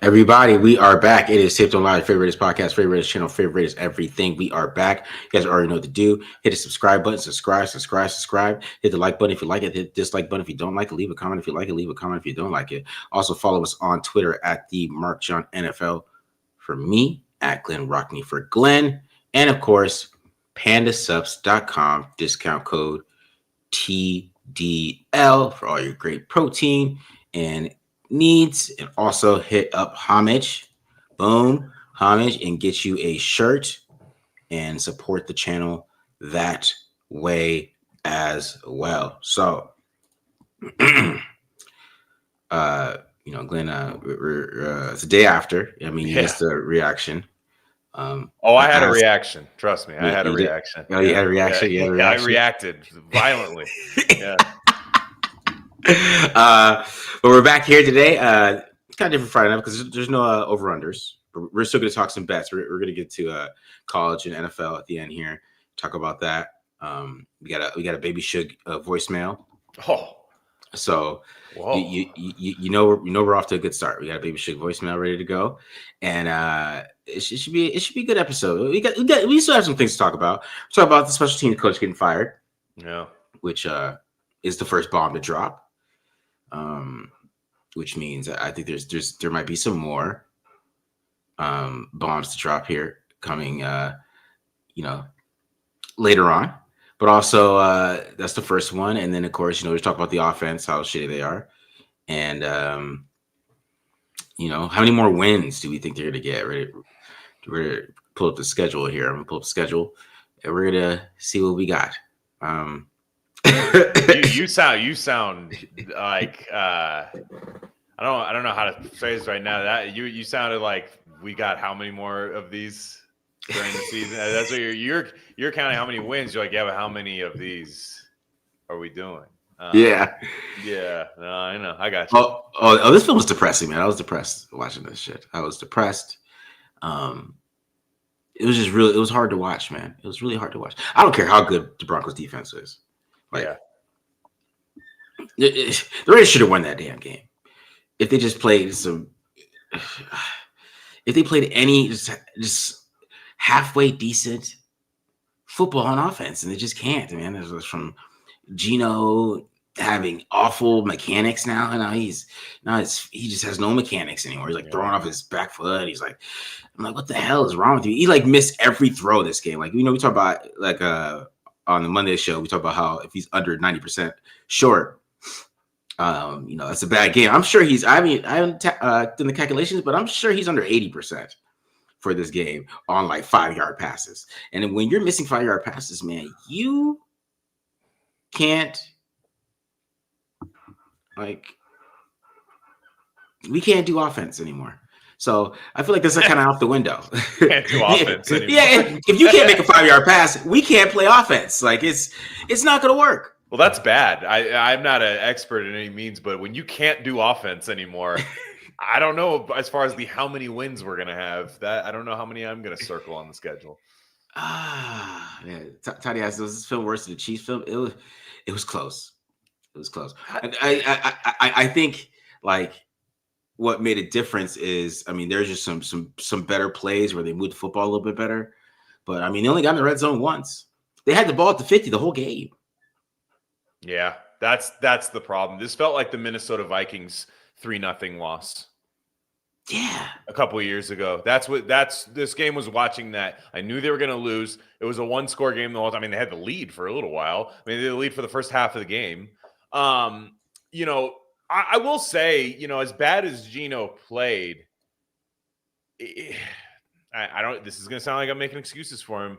Everybody, we are back. It is Taped Online, favorite podcast, favorite channel, favorite everything. We are back. You guys already know what to do. Hit the subscribe button, subscribe. Hit the like button if you like it. Hit the dislike button if you don't like it. Leave a comment if you like it. Leave a comment if you don't like it. Also, follow us on Twitter at the Mark John NFL for me, at Glen Rockney for Glenn, and of course, pandasubs.com, discount code TDL for all your great protein and needs. And also hit up Homage, boom, Homage, and get you a shirt and support the channel that way as well. So Glenn, it's the day after. I mean, you missed the reaction. I had a reaction. Trust me, I had a reaction. Oh, you had a reaction? Yeah, I reacted violently. Yeah. But we're back here today. It's kind of different Friday night because there's no over-unders. But we're still going to talk some bets. We're going to get to college and NFL at the end here. Talk about that. We got a Baby Shug voicemail. Oh, so you know we're off to a good start. We got a Baby Shug voicemail ready to go, and it should be a good episode. We still have some things to talk about. Talk about the special team coach getting fired. Yeah, which is the first bomb to drop. Which means I think there might be some more bombs to drop here coming later on. But also that's the first one, and then of course we talk about the offense, how shitty they are, and how many more wins do we think they're gonna get? We're gonna pull up the schedule here. I'm gonna pull up the schedule, and we're gonna see what we got. you sound like I don't know how to say this right now. That you sounded like we got how many more of these during the season? That's what you're counting how many wins. You're like, yeah, but how many of these are we doing? Yeah. No, I know. I got you. Oh, this film was depressing, man. I was depressed watching this shit. I was depressed. It was just it was hard to watch, man. It was really hard to watch. I don't care how good the Broncos defense is. The Raiders should have won that damn game if they just played if they played any just halfway decent football on offense, and they just can't, man. It was from Gino having awful mechanics now, and he just has no mechanics anymore. He's like throwing off his back foot. He's like, I'm like, what the hell is wrong with you? He like missed every throw this game. Like, we talk about like on the Monday show, we talk about how if he's under 90% short, that's a bad game. I'm sure I haven't done the calculations, but I'm sure he's under 80% for this game on like 5-yard passes. And when you're missing 5-yard passes, man, you can't we can't do offense anymore. So I feel like this is kind of out the window. Can't do offense anymore. Yeah, if you can't make a 5-yard pass, we can't play offense. Like it's not going to work. Well, that's bad. I'm not an expert in any means, but when you can't do offense anymore, I don't know as far as how many wins we're going to have. That I don't know how many I'm going to circle on the schedule. Toddy asked, was this film worse than the Chiefs film? It was close. It was close. I think like what made a difference is, I mean, there's just some better plays where they moved the football a little bit better. But I mean, they only got in the red zone once. They had the ball at the 50 the whole game. Yeah, that's the problem. This felt like the Minnesota Vikings 3-0 loss. Yeah, a couple of years ago. This game was watching that. I knew they were going to lose. It was a 1-score game the whole time. I mean, they had the lead for a little while. I mean, they had the lead for the first half of the game. I will say, as bad as Gino played, I don't. This is going to sound like I'm making excuses for him.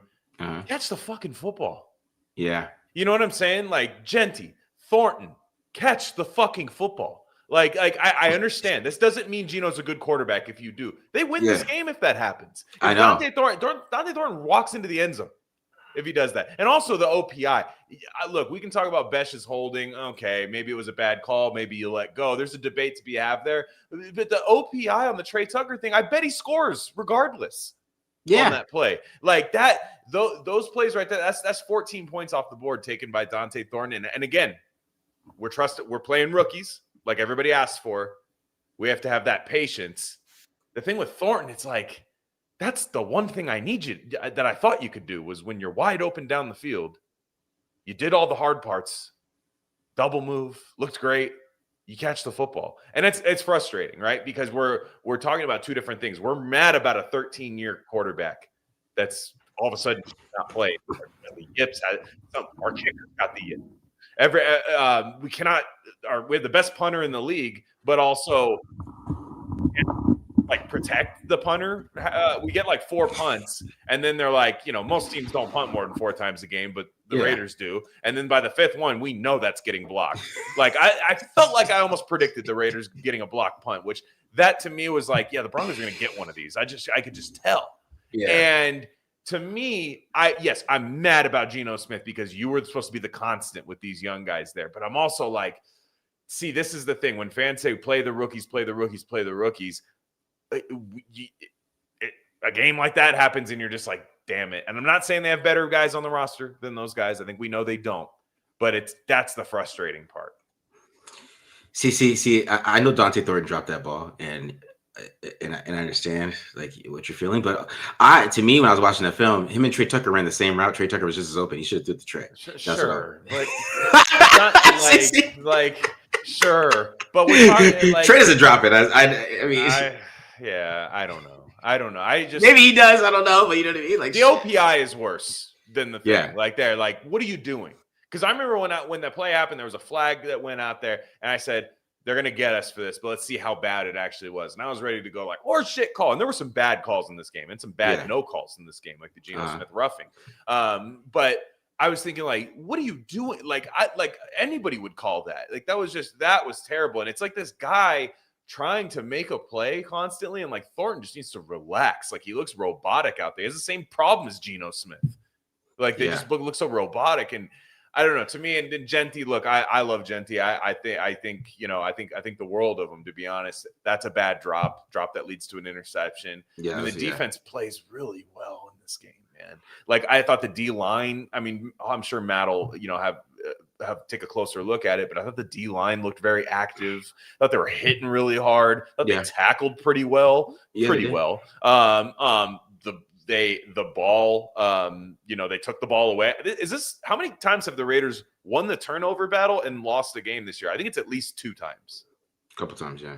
Catch the fucking football. Yeah. You know what I'm saying? Like Genty, Thornton, catch the fucking football. Like I understand. This doesn't mean Gino's a good quarterback if you do. They win this game if that happens. If I know. Dante Thornton walks into the end zone if he does that. And also the OPI. Look, we can talk about Besh's holding. Okay, maybe it was a bad call. Maybe you let go. There's a debate to be had there. But the OPI on the Trey Tucker thing, I bet he scores regardless. On that play. Like that, those plays right there, that's 14 points off the board taken by Dante Thornton. And again, we're playing rookies like everybody asks for. We have to have that patience. the thing with Thornton, it's like, that's the one thing I need you that I thought you could do was when you're wide open down the field, you did all the hard parts, double move, looked great. You catch the football. And it's frustrating, right? Because we're talking about two different things. We're mad about a 13-year quarterback that's all of a sudden not played. The yips had some, our kicker got the yips. We have the best punter in the league, but also like protect the punter. We get like 4 punts, and then they're like, most teams don't punt more than 4 times a game, but the Raiders do. And then by the 5th one, we know that's getting blocked. Like I felt like I almost predicted the Raiders getting a blocked punt, which that to me was like, yeah, the Broncos are going to get one of these. I could just tell. Yeah. And to me, I'm mad about Geno Smith because you were supposed to be the constant with these young guys there. But I'm also like, see, this is the thing. When fans say play the rookies, play the rookies, play the rookies, a game like that happens and you're just like, damn it. And I'm not saying they have better guys on the roster than those guys. I think we know they don't. But that's the frustrating part. See, I know Dante Thornton dropped that ball, and I understand like what you're feeling, but to me, when I was watching that film, him and Trey Tucker ran the same route. Trey Tucker was just as open. He should have threw the Trey. Sure, but sure, but we're talking like Trey doesn't drop it. I mean, I don't know. Maybe he does. I don't know, but you know what I mean. Like the OPI is worse than the thing. Yeah. Like they're like, what are you doing? Because I remember when the play happened, there was a flag that went out there, and I said, they're going to get us for this, but let's see how bad it actually was. And I was ready to go like, or shit call. And there were some bad calls in this game and some bad no calls in this game, like the Geno Smith roughing. But I was thinking like, what are you doing? Like anybody would call that. Like that was terrible. And it's like this guy trying to make a play constantly. And like Thornton just needs to relax. Like he looks robotic out there. He has the same problem as Geno Smith. Like they just look so robotic. And I don't know. To me, and then Gentry, look, I love Gentry. I think the world of him, to be honest. That's a bad drop that leads to an interception. Yeah, and the defense plays really well in this game, man. Like I thought the D line. I mean, I'm sure Matt will have take a closer look at it, but I thought the D line looked very active. I thought they were hitting really hard. I thought they tackled pretty well. The ball, they took the ball away. How many times have the Raiders won the turnover battle and lost the game this year? I think it's at least 2 times. A couple times, yeah.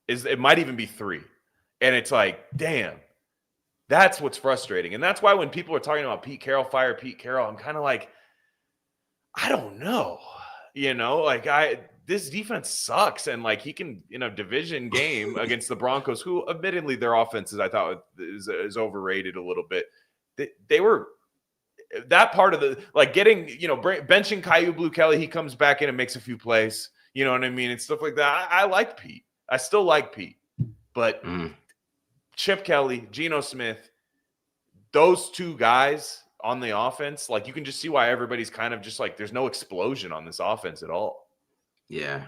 It might even be 3. And it's like, damn, that's what's frustrating. And that's why when people are talking about fire Pete Carroll, I'm kind of like, I don't know. This defense sucks, and like he can in a division game against the Broncos, who admittedly their offense I thought is overrated a little bit. They were that part of the like getting benching Caillou Blue Kelly. He comes back in and makes a few plays. You know what I mean? And stuff like that. I like Pete. I still like Pete, but Chip Kelly, Geno Smith, those 2 guys on the offense, like you can just see why everybody's kind of just like there's no explosion on this offense at all. Yeah.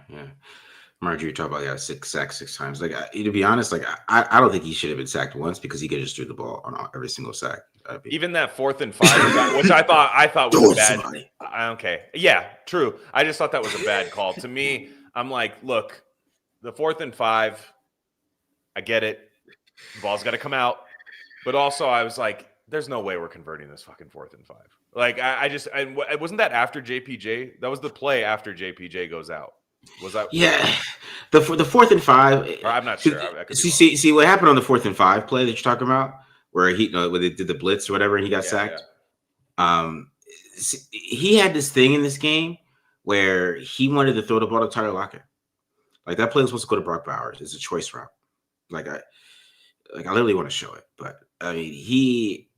Marjorie talked about 6 sacks 6 times. Like to be honest, like I don't think he should have been sacked once because he could have just threw the ball on every single sack. Even that 4th and 5, which I thought was bad. Okay, yeah, true. I just thought that was a bad call. To me, I'm like, look, the 4th and 5, I get it. The ball's got to come out, but also I was like, there's no way we're converting this fucking 4th and 5. Like wasn't that after JPJ? That was the play after JPJ goes out. Was that? Yeah, the 4th and 5. Or I'm not sure. See what happened on the 4th and 5 play that you're talking about, where where they did the blitz or whatever, and he got sacked. Yeah. He had this thing in this game where he wanted to throw the ball to Tyler Lockett. Like that play was supposed to go to Brock Bowers. It's a choice route. I literally want to show it, but I mean he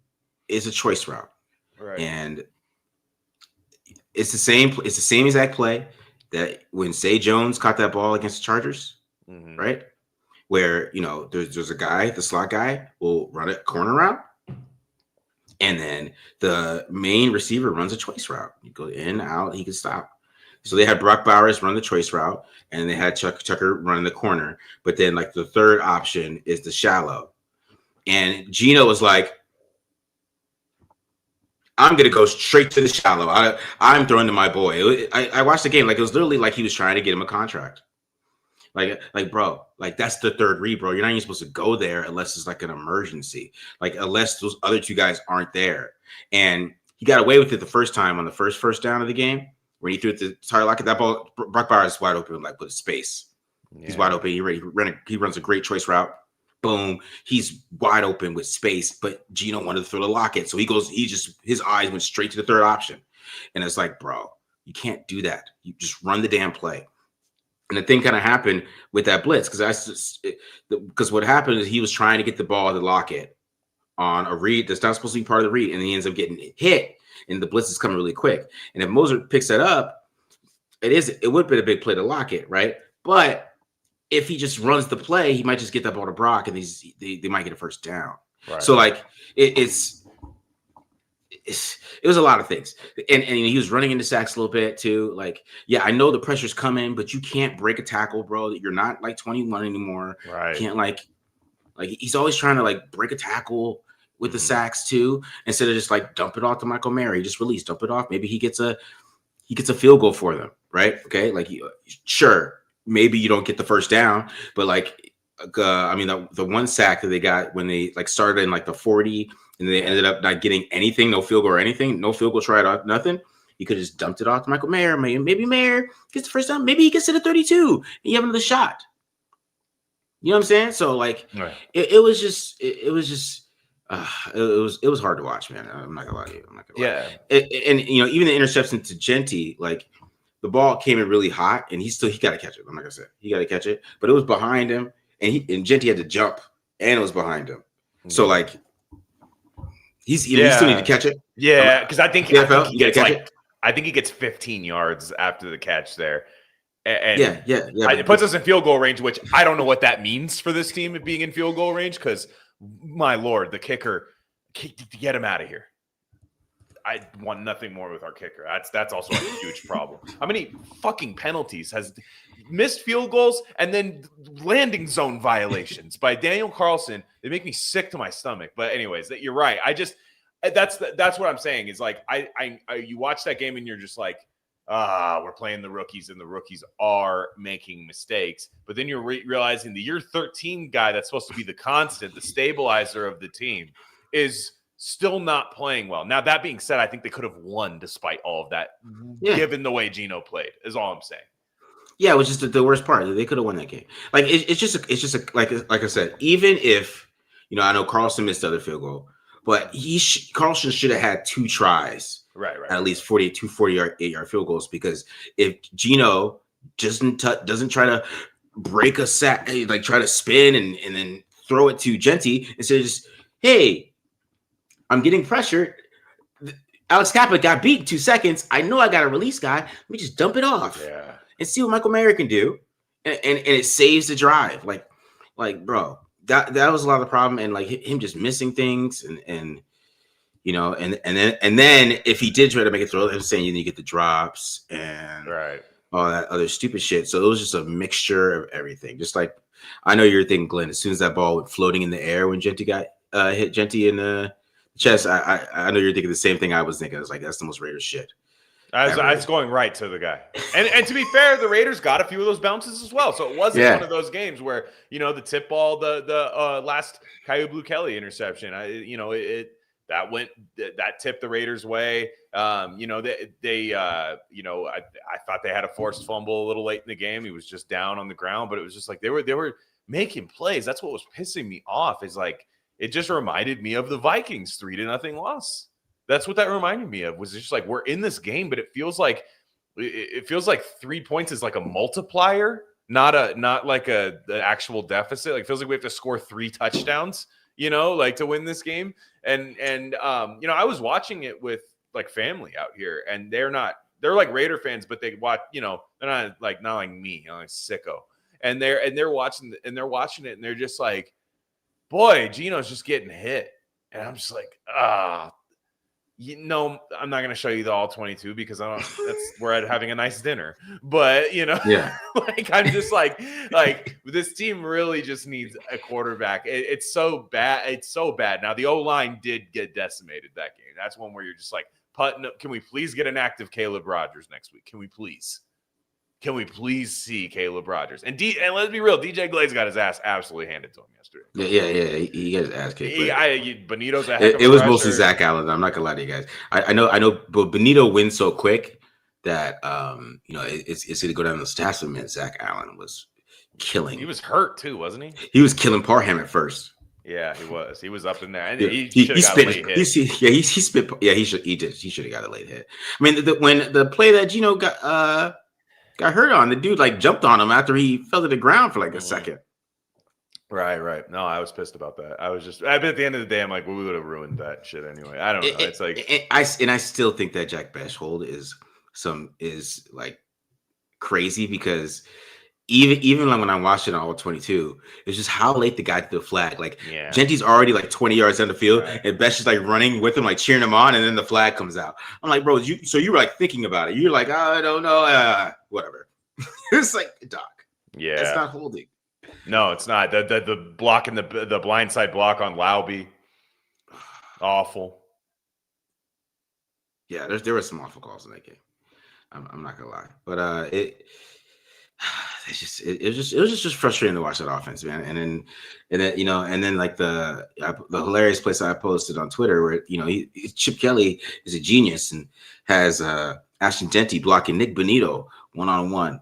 is a choice route. Right. And it's the same exact play that when Zay Jones caught that ball against the Chargers, right? Where there's a guy, the slot guy will run a corner route, and then the main receiver runs a choice route. You go in, out, he can stop. So they had Brock Bowers run the choice route, and they had Tucker running the corner. But then like the third option is the shallow, and Geno was like, I'm going to go straight to the shallow. I'm throwing to my boy. I watched the game. Like, it was literally like he was trying to get him a contract. Like, bro, like that's the third read, bro. You're not even supposed to go there unless it's like an emergency, like unless those other two guys aren't there. And he got away with it the first time on the first down of the game when he threw it to Tyler Lockett. That ball, Brock Bowers is wide open, like with space. Yeah. He's wide open. He runs a great choice route. Boom. He's wide open with space, but Geno wanted to throw the Lockett. So his eyes went straight to the third option. And it's like, bro, you can't do that. You just run the damn play. And the thing kind of happened with that blitz because what happened is he was trying to get the ball to Lockett on a read that's not supposed to be part of the read, and he ends up getting hit, and the blitz is coming really quick. And if Mostert picks that up, it would have been a big play to Lockett, right? But if he just runs the play, he might just get that ball to Brock, and they might get a first down. Right. So like it was a lot of things, and he was running into sacks a little bit too. Like, yeah, I know the pressure's coming, but you can't break a tackle, bro. You're not like 21 anymore. Right? You can't like he's always trying to like break a tackle with the sacks too, instead of just like dump it off to Michael Mary, just dump it off. Maybe he gets a field goal for them, right? Okay, like sure, maybe you don't get the first down, but like I mean the one sack that they got when they like started in like the 40. And they ended up not getting anything, no field goal or anything, no field goal tried out, nothing. You could have just dumped it off to Michael Mayer. Maybe Mayer gets the first down. Maybe he gets to the 32 and you have another shot. You know what I'm saying? So like, right. it was hard to watch, man. I'm not gonna lie to you. Yeah. And even the interception to Genty, like the ball came in really hot, and he got to catch it. I'm not gonna say he got to catch it, but it was behind him, and Genty had to jump, and it was behind him. Mm-hmm. So like. You still need to catch it. Yeah, because I think he gets 15 yards after the catch there. And it puts us in field goal range, which I don't know what that means for this team being in field goal range, because my Lord, the kicker, get him out of here. I want nothing more with our kicker. That's also a huge problem. How many fucking penalties has missed field goals and then landing zone violations by Daniel Carlson? They make me sick to my stomach. But anyways, you're right. That's what I'm saying is like you watch that game and you're just like, we're playing the rookies and the rookies are making mistakes. But then you're realizing the year 13 guy that's supposed to be the constant, the stabilizer of the team, is still not playing well. Now, that being said, I think they could have won despite all of that, given the way Geno played, is all I'm saying. Yeah, it was just the worst part. They could have won that game. Like, it's just like I said, even if, I know Carlson missed the other field goal, but Carlson should have had 2 tries. Right. At least 48-yard field goals, because if Geno doesn't try to break a sack, like try to spin and then throw it to Genty instead of just, hey, I'm getting pressured. Alex Kappa got beat in 2 seconds. I know I got a release guy. Let me just dump it off and see what Michael Mayer can do. And it saves the drive. Like, bro, that was a lot of the problem. And like him just missing things and then if he did try to make a throw, he was saying you need to get the drops and all that other stupid shit. So it was just a mixture of everything. Just like, I know you're thinking, Glenn, as soon as that ball went floating in the air when Genty got hit Genty in the chest, I know you're thinking the same thing I was thinking. I was like, that's the most Raiders shit. I was going right to the guy. And to be fair, the Raiders got a few of those bounces as well. So it wasn't one of those games where, the tip ball, the last Kyu Blue Kelly interception, that tipped the Raiders' way. I thought they had a forced fumble a little late in the game. He was just down on the ground, but it was just like they were making plays. That's what was pissing me off, is like, it just reminded me of the Vikings 3-0 loss. That's what that reminded me of, was just like, we're in this game, but it feels like 3 points is like a multiplier, not like the actual deficit. Like, it feels like we have to score 3 touchdowns, like to win this game. And I was watching it with like family out here, and they're like Raider fans, but they watch, they're not like me, like sicko. And they're watching it, and they're just like, boy, Geno's just getting hit. And I'm just like, I'm not going to show you the all 22 because we're having a nice dinner. But, like, I'm just like this team really just needs a quarterback. It's so bad. It's so bad. Now, the O-line did get decimated that game. That's one where you're just like, can we please get an active Caleb Rogers next week? Can we please? Can we please see Caleb Rogers? And let's be real, DJ Glaze got his ass absolutely handed to him yesterday. Yeah. He got his ass kicked. Benito's a heck of a It was rusher. mostly Zach Allen. I'm not gonna lie to you guys. I know, but Benito wins so quick that it's gonna go down the stats for a minute. Zach Allen was killing. He was hurt too, wasn't he? He was killing Parham at first. Yeah, he was. He was up in there, and Yeah, he should have got a late hit. He spit. Yeah, he should have got a late hit. I mean, when the play that Gino got hurt on, the dude like jumped on him after he fell to the ground for like a second. Right. No, I was pissed about that. I bet at the end of the day, I'm like, well, we would have ruined that shit anyway. I don't know. It's like I still think that Jack Bech hold is like crazy because even like when I watched it on all 22, it's just how late the guy threw the flag. Like Genty's already like 20 yards down the field, and Bech is like running with him, like cheering him on, and then the flag comes out. I'm like, bro, you were like thinking about it. You're like, I don't know, whatever. It's like, doc, it's not holding. No, it's not. The block in the blindside block on Lauby, awful. Yeah, there were some awful calls in that game. I'm not gonna lie, but it was just frustrating to watch that offense, man. And then like the hilarious place I posted on Twitter where Chip Kelly is a genius and has Ashton Genty blocking Nick Benito 1-on-1.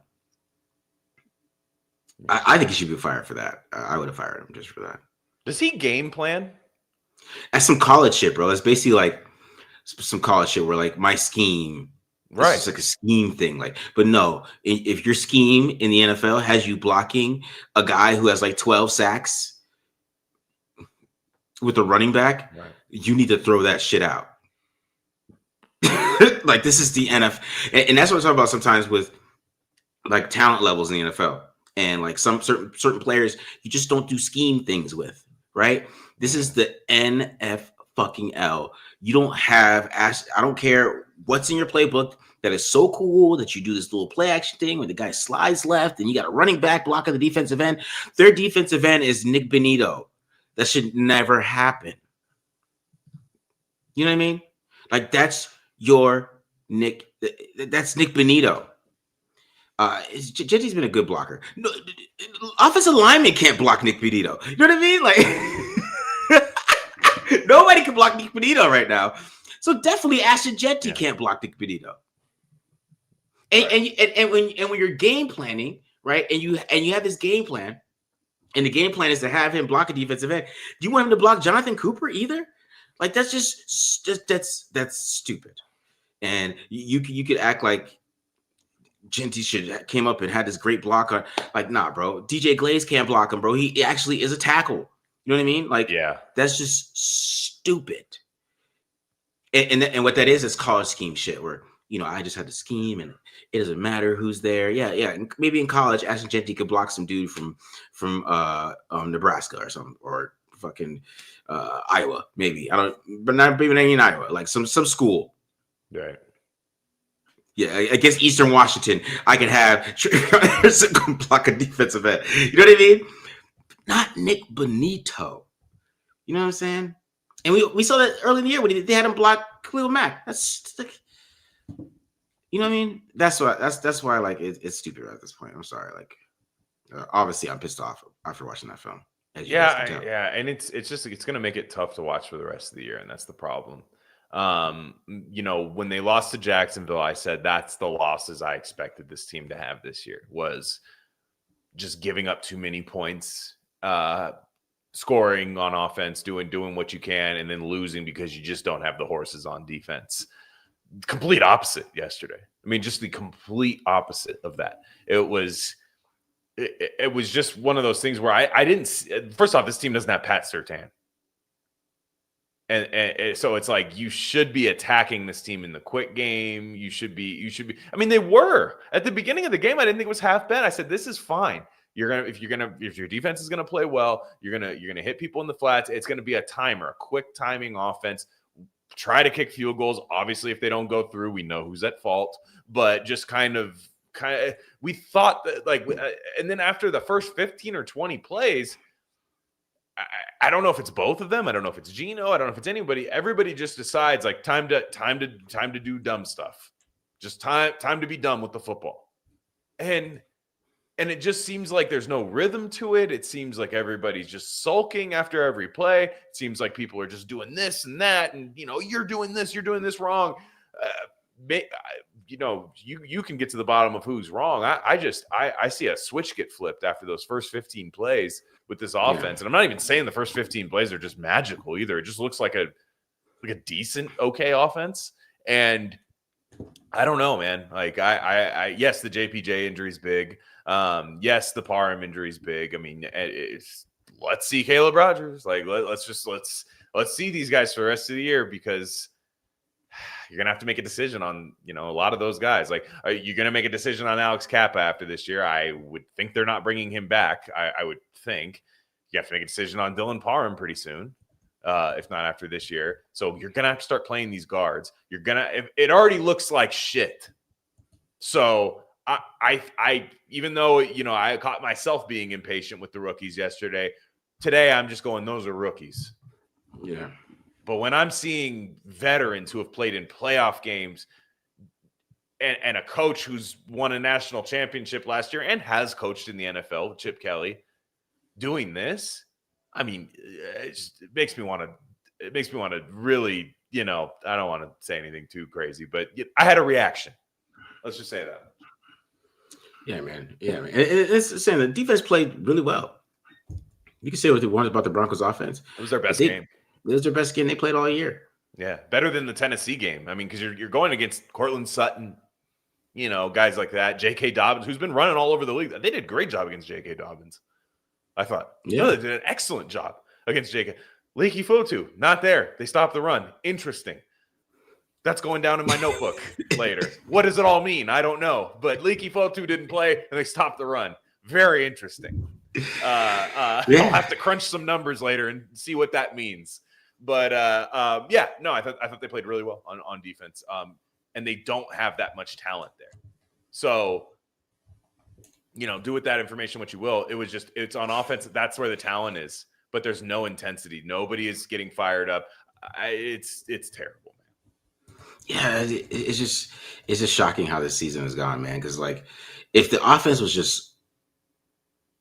I think he should be fired for that. I would have fired him just for that. Does he game plan? That's some college shit, bro. It's basically like some college shit where like my scheme. Right. It's like a scheme thing. Like, but no, if your scheme in the NFL has you blocking a guy who has like 12 sacks with a running back, you need to throw that shit out. Like, this is the NFL. And that's what I'm talking about sometimes with like talent levels in the NFL. And like some certain players, you just don't do scheme things with, right? This is the NFL. You don't have, I don't care what's in your playbook that is so cool that you do this little play action thing where the guy slides left and you got a running back blocking the defensive end. Their defensive end is Nick Benito. That should never happen. You know what I mean? Like, that's your Nick. That's Nick Benito. Genty's been a good blocker. No, offensive lineman can't block Nick Benito. You know what I mean? Like, nobody can block Nick Benito right now. So definitely Ashton Genty can't block Nick Benito. And when you're game planning, right, and you have this game plan, and the game plan is to have him block a defensive end, do you want him to block Jonathan Cooper either? Like, that's just that's stupid. And you could act like Genty should came up and had this great block on. Like, nah, bro. DJ Glaze can't block him, bro. He actually is a tackle. You know what I mean? Like, that's just stupid. And what that is college scheme shit where, I just had to scheme and it doesn't matter who's there. Yeah. And maybe in college, Ashton Genty could block some dude from Nebraska or something, or fucking Iowa, maybe. But not even in Iowa, like some school. Right. Yeah, against Eastern Washington, I can have block a defensive end. You know what I mean? Not Nick Benito. You know what I'm saying? And we saw that early in the year when they had him block Khalil Mack. That's like, you know what I mean? That's why like it's stupid at this point. I'm sorry. Like, obviously I'm pissed off after watching that film. And it's gonna make it tough to watch for the rest of the year, and that's the problem. When they lost to Jacksonville, I said that's the losses I expected this team to have this year, was just giving up too many points, scoring on offense, doing what you can, and then losing because you just don't have the horses on defense. Complete opposite yesterday. I mean, just the complete opposite of that. It was just one of those things where I didn't. First off, this team doesn't have Pat Surtain. And so it's like you should be attacking this team in the quick game. You should be. I mean, they were at the beginning of the game. I didn't think it was half bad. I said, this is fine. If your defense is gonna play well, you're gonna hit people in the flats. It's gonna be a timer, a quick timing offense. Try to kick field goals. Obviously, if they don't go through, we know who's at fault. But just kind of, we thought that and then after the first 15 or 20 plays. I don't know if it's both of them. I don't know if it's Gino. I don't know if it's anybody. Everybody just decides like time to do dumb stuff. Just time to be dumb with the football. And it just seems like there's no rhythm to it. It seems like everybody's just sulking after every play. It seems like people are just doing this and that, and you're doing this wrong. You can get to the bottom of who's wrong. I see a switch get flipped after those first 15 plays with this offense, and I'm not even saying the first 15 plays are just magical either. It just looks like a decent, okay offense, and I don't know, man. Like yes, the JPJ injury is big. Yes, the Parham injury is big. I mean, let's see Caleb Rogers. Like let's see these guys for the rest of the year, because you're gonna have to make a decision on a lot of those guys. Like, are you gonna make a decision on Alex Kappa after this year? I would think they're not bringing him back. I would think you have to make a decision on Dylan Parham pretty soon. If not after this year. So you're going to have to start playing these guards. It already looks like shit. So I even though, I caught myself being impatient with the rookies yesterday, today I'm just going, those are rookies. Yeah. But when I'm seeing veterans who have played in playoff games and a coach who's won a national championship last year and has coached in the NFL, Chip Kelly, doing this, I mean, it makes me want to really, I don't want to say anything too crazy, but I had a reaction. Let's just say that. Yeah, man. It's saying the defense played really well. You can say what you want about the Broncos offense. It was their best game. It was their best game they played all year. Yeah, better than the Tennessee game. I mean, because you're going against Cortland Sutton, guys like that. J.K. Dobbins, who's been running all over the league. They did a great job against J.K. Dobbins, I thought. Yeah. They did an excellent job against J.K. Leaky Fotu, not there. They stopped the run. Interesting. That's going down in my notebook later. What does it all mean? I don't know. But Leaky Fotu didn't play, and they stopped the run. Very interesting. I'll have to crunch some numbers later and see what that means. But I thought they played really well on defense. And they don't have that much talent there. So, do with that information what you will. It's on offense. That's where the talent is. But there's no intensity. Nobody is getting fired up. It's terrible, man. Yeah, it's just shocking how this season has gone, man. Because if the offense was just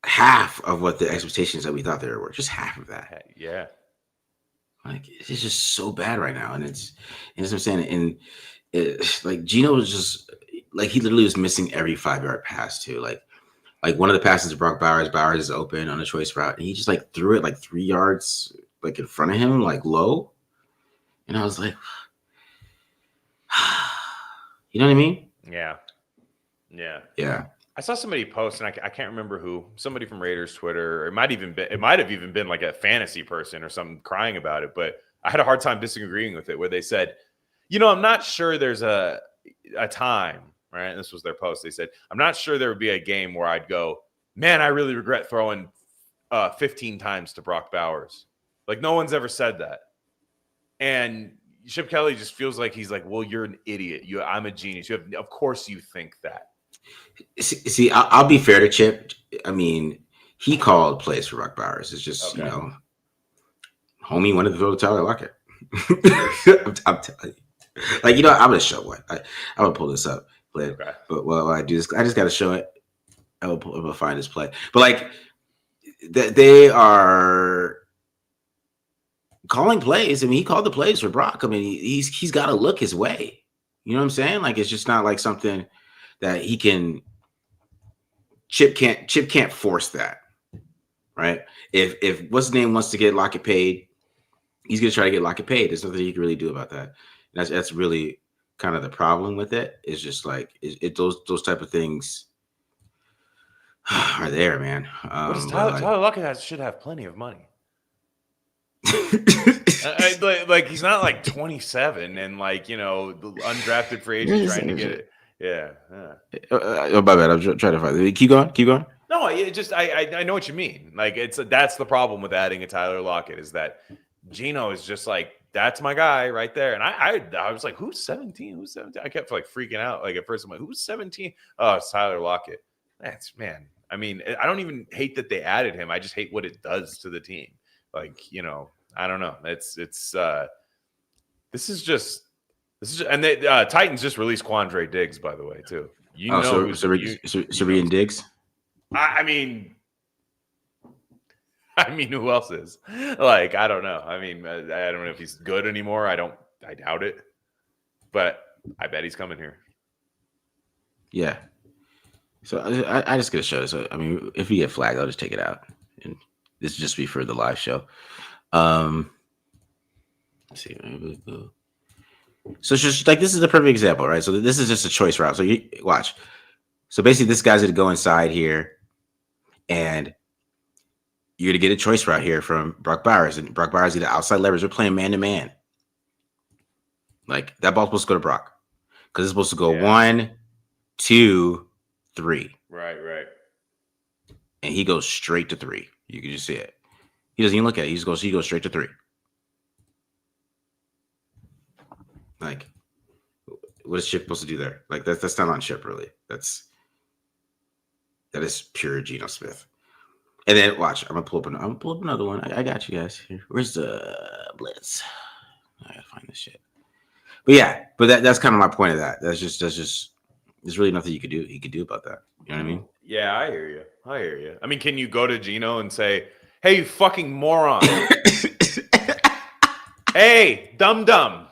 half of what the expectations that we thought they were, just half of that. Yeah. It's just so bad right now, and that's what I'm saying. And Gino was just he literally was missing every 5-yard pass too. Like one of the passes to Brock Bowers. Bowers is open on a choice route, and he just threw it 3 yards in front of him, low. And I was like, you know what I mean? Yeah. I saw somebody post, and I can't remember who. Somebody from Raiders Twitter. Or it might have even been a fantasy person or something crying about it. But I had a hard time disagreeing with it, where they said, I'm not sure there's a time. Right. And this was their post. They said, I'm not sure there would be a game where I'd go, man, I really regret throwing 15 times to Brock Bowers. No one's ever said that. And Chip Kelly just feels like he's well, you're an idiot. I'm a genius. Of course you think that. See, I'll be fair to Chip. I mean, he called plays for Brock Bowers. It's just, Okay. Homie wanted to throw to Tyler Lockett. I'm telling you. I'm going to show one. I'm going to pull this up. Okay. But while I do this, I just got to show it. I will find this play. But they are calling plays. I mean, he called the plays for Brock. I mean, he's got to look his way. You know what I'm saying? It's just not something that he can. Chip can't force that, right? If what's his name wants to get Lockett paid, he's gonna try to get Lockett paid. There's nothing he can really do about that. And that's really kind of the problem with it. It's just those type of things are there, man. Tyler Lockett should have plenty of money. He's not 27 and undrafted free agent trying to get it. Yeah. My bad. I'm trying to find it. Keep going. No, I know what you mean. That's the problem with adding a Tyler Lockett, is that Gino is just that's my guy right there. And I was like, who's 17? Who's 17? I kept freaking out. At first I'm like, who's 17? Oh, it's Tyler Lockett. Man. I mean, I don't even hate that they added him. I just hate what it does to the team. I don't know. This is just, and they Titans just released Quandre Diggs, by the way, too. You know who's Serene Diggs. I mean, who else is? Like, I don't know. I mean, I don't know if he's good anymore. I doubt it. But I bet he's coming here. Yeah. So I just gotta show this. So, I mean, if we get flagged, I'll just take it out, and this will just be for the live show. Let's see. So it's just like this is a perfect example, right? So this is just a choice route. So you watch. So basically, this guy's gonna go inside here, and you're gonna get a choice route here from Brock Bowers, and Brock Bowers either outside leverage. We're playing man to man. Like that ball's supposed to go to Brock because it's supposed to go 1, 2, 3. Right. And he goes straight to 3. You can just see it. He doesn't even look at it. He goes straight to 3. Like, what is Chip supposed to do there? Like that's not on Chip really. That is pure Geno Smith. And then watch, I'm gonna pull up another one. I got you guys here. Where's the blitz? I gotta find this shit. But yeah, that's kind of my point of that. That's just there's really nothing he could do about that. You know what I mean? Yeah, I hear you. I mean, can you go to Geno and say, "Hey, you fucking moron. Hey, dumb.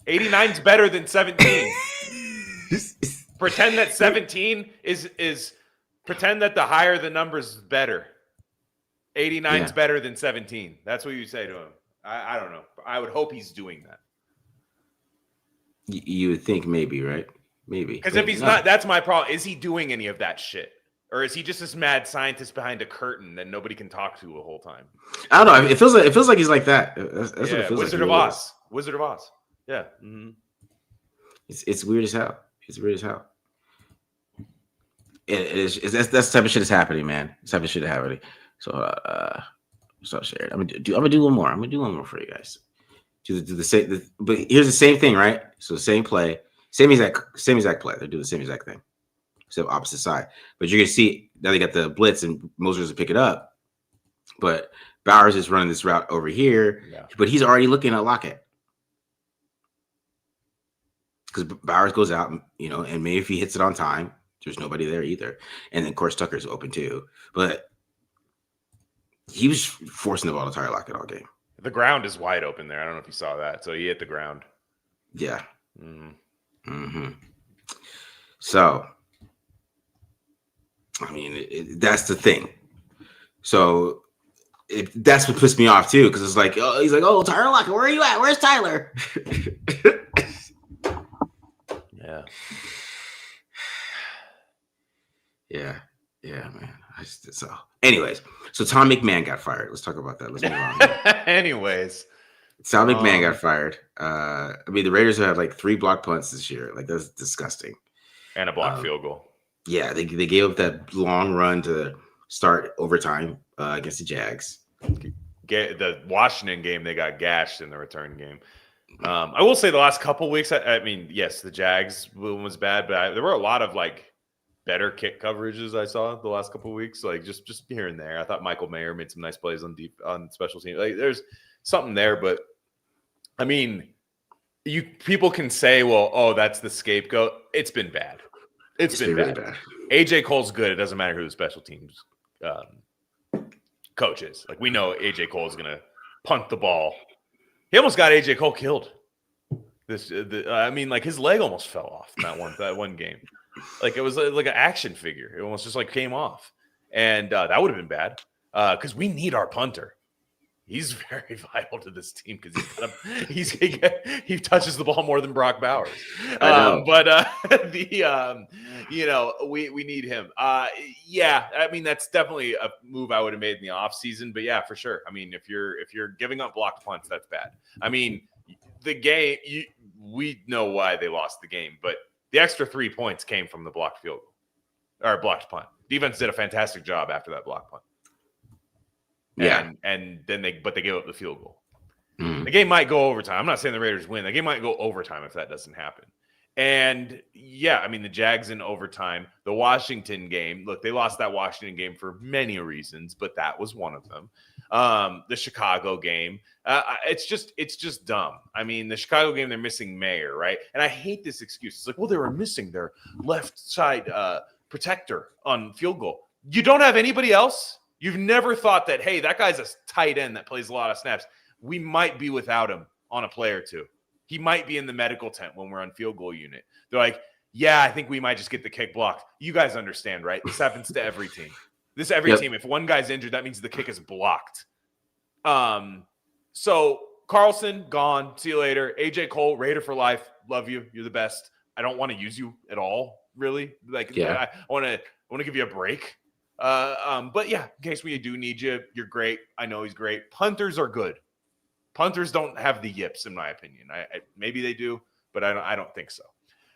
89's better than 17. Pretend that 17 is pretend that the higher the number's better. 89's better than 17. That's what you say to him. I don't know. I would hope he's doing that. You would think maybe, right? Maybe. Because if he's not, that's my problem. Is he doing any of that shit? Or is he just this mad scientist behind a curtain that nobody can talk to the whole time? I don't know. It feels like he's like that. That's what it feels Wizard like. of Oz. Wizard of Oz. Yeah. Mm-hmm. It's weird as hell. It's weird as hell. That's the type of shit that's happening, man. This type of shit is happening. So so shared. I'm gonna do one more. I'm gonna do one more for you guys. Do the same. But here's the same thing, right? So the same play, same exact play. They're doing the same exact thing, except opposite side. But you're gonna see now they got the blitz and Mosers to pick it up, but Bowers is running this route over here. Yeah. But he's already looking at Lockett because Bowers goes out, and maybe if he hits it on time, there's nobody there either. And then of course Tucker's open too, but he was forcing the ball to Tyler Lockett all game. The ground is wide open there. I don't know if you saw that. So he hit the ground. Yeah. Mm-hmm. So, I mean, that's the thing. So that's what pissed me off too, because it's like, he's like, oh, Tyler Lockett, where are you at? Where's Tyler? Yeah. Yeah, man. So, anyways, so Tom McMahon got fired. Let's talk about that. Let's move on. Anyways, Tom McMahon got fired. I mean, the Raiders have had like 3 block punts this year. Like that's disgusting. And a blocked field goal. Yeah, they gave up that long run to start overtime against the Jags. The Washington game, they got gashed in the return game. I will say the last couple weeks, I mean, yes, the Jags one was bad, but there were a lot of like better kick coverages I saw the last couple of weeks, like just here and there. I thought Michael Mayer made some nice plays on special teams. Like there's something there, but I mean, people can say, well, oh, that's the scapegoat. It's been bad. It's been bad. Really bad. AJ Cole's good. It doesn't matter who the special teams coach is. Like we know AJ Cole is gonna punt the ball. He almost got AJ Cole killed. I mean, like his leg almost fell off in that one game. Like it was like an action figure. It almost just like came off, and that would have been bad because we need our punter. He's very vital to this team because he touches the ball more than Brock Bowers. I know. But we need him. Yeah, I mean that's definitely a move I would have made in the offseason. But yeah, for sure. I mean, if you're giving up blocked punts, that's bad. I mean, the game we know why they lost the game, but the extra 3 points came from the blocked field goal or blocked punt. Defense did a fantastic job after that blocked punt. Yeah. And then they gave up the field goal. The game might go overtime. I'm not saying the Raiders win. The game might go overtime if that doesn't happen. And yeah, I mean, the Jags in overtime, the Washington game, look, they lost that Washington game for many reasons, but that was one of them. The Chicago game. It's just dumb. I mean, the Chicago game, they're missing Mayer, right? And I hate this excuse. It's like, well, they were missing their left side protector on field goal. You don't have anybody else? You've never thought that, hey, that guy's a tight end that plays a lot of snaps. We might be without him on a play or two. He might be in the medical tent when we're on field goal unit. They're like, yeah, I think we might just get the kick blocked. You guys understand, right? This happens to every team. Team. If one guy's injured, that means the kick is blocked. So Carlson, gone. See you later. AJ Cole, Raider for life. Love you. You're the best. I don't want to use you at all, really. I want to give you a break. But yeah, in case we do need you, you're great. I know he's great. Punters are good. Punters don't have the yips, in my opinion. Maybe they do, but I don't think so.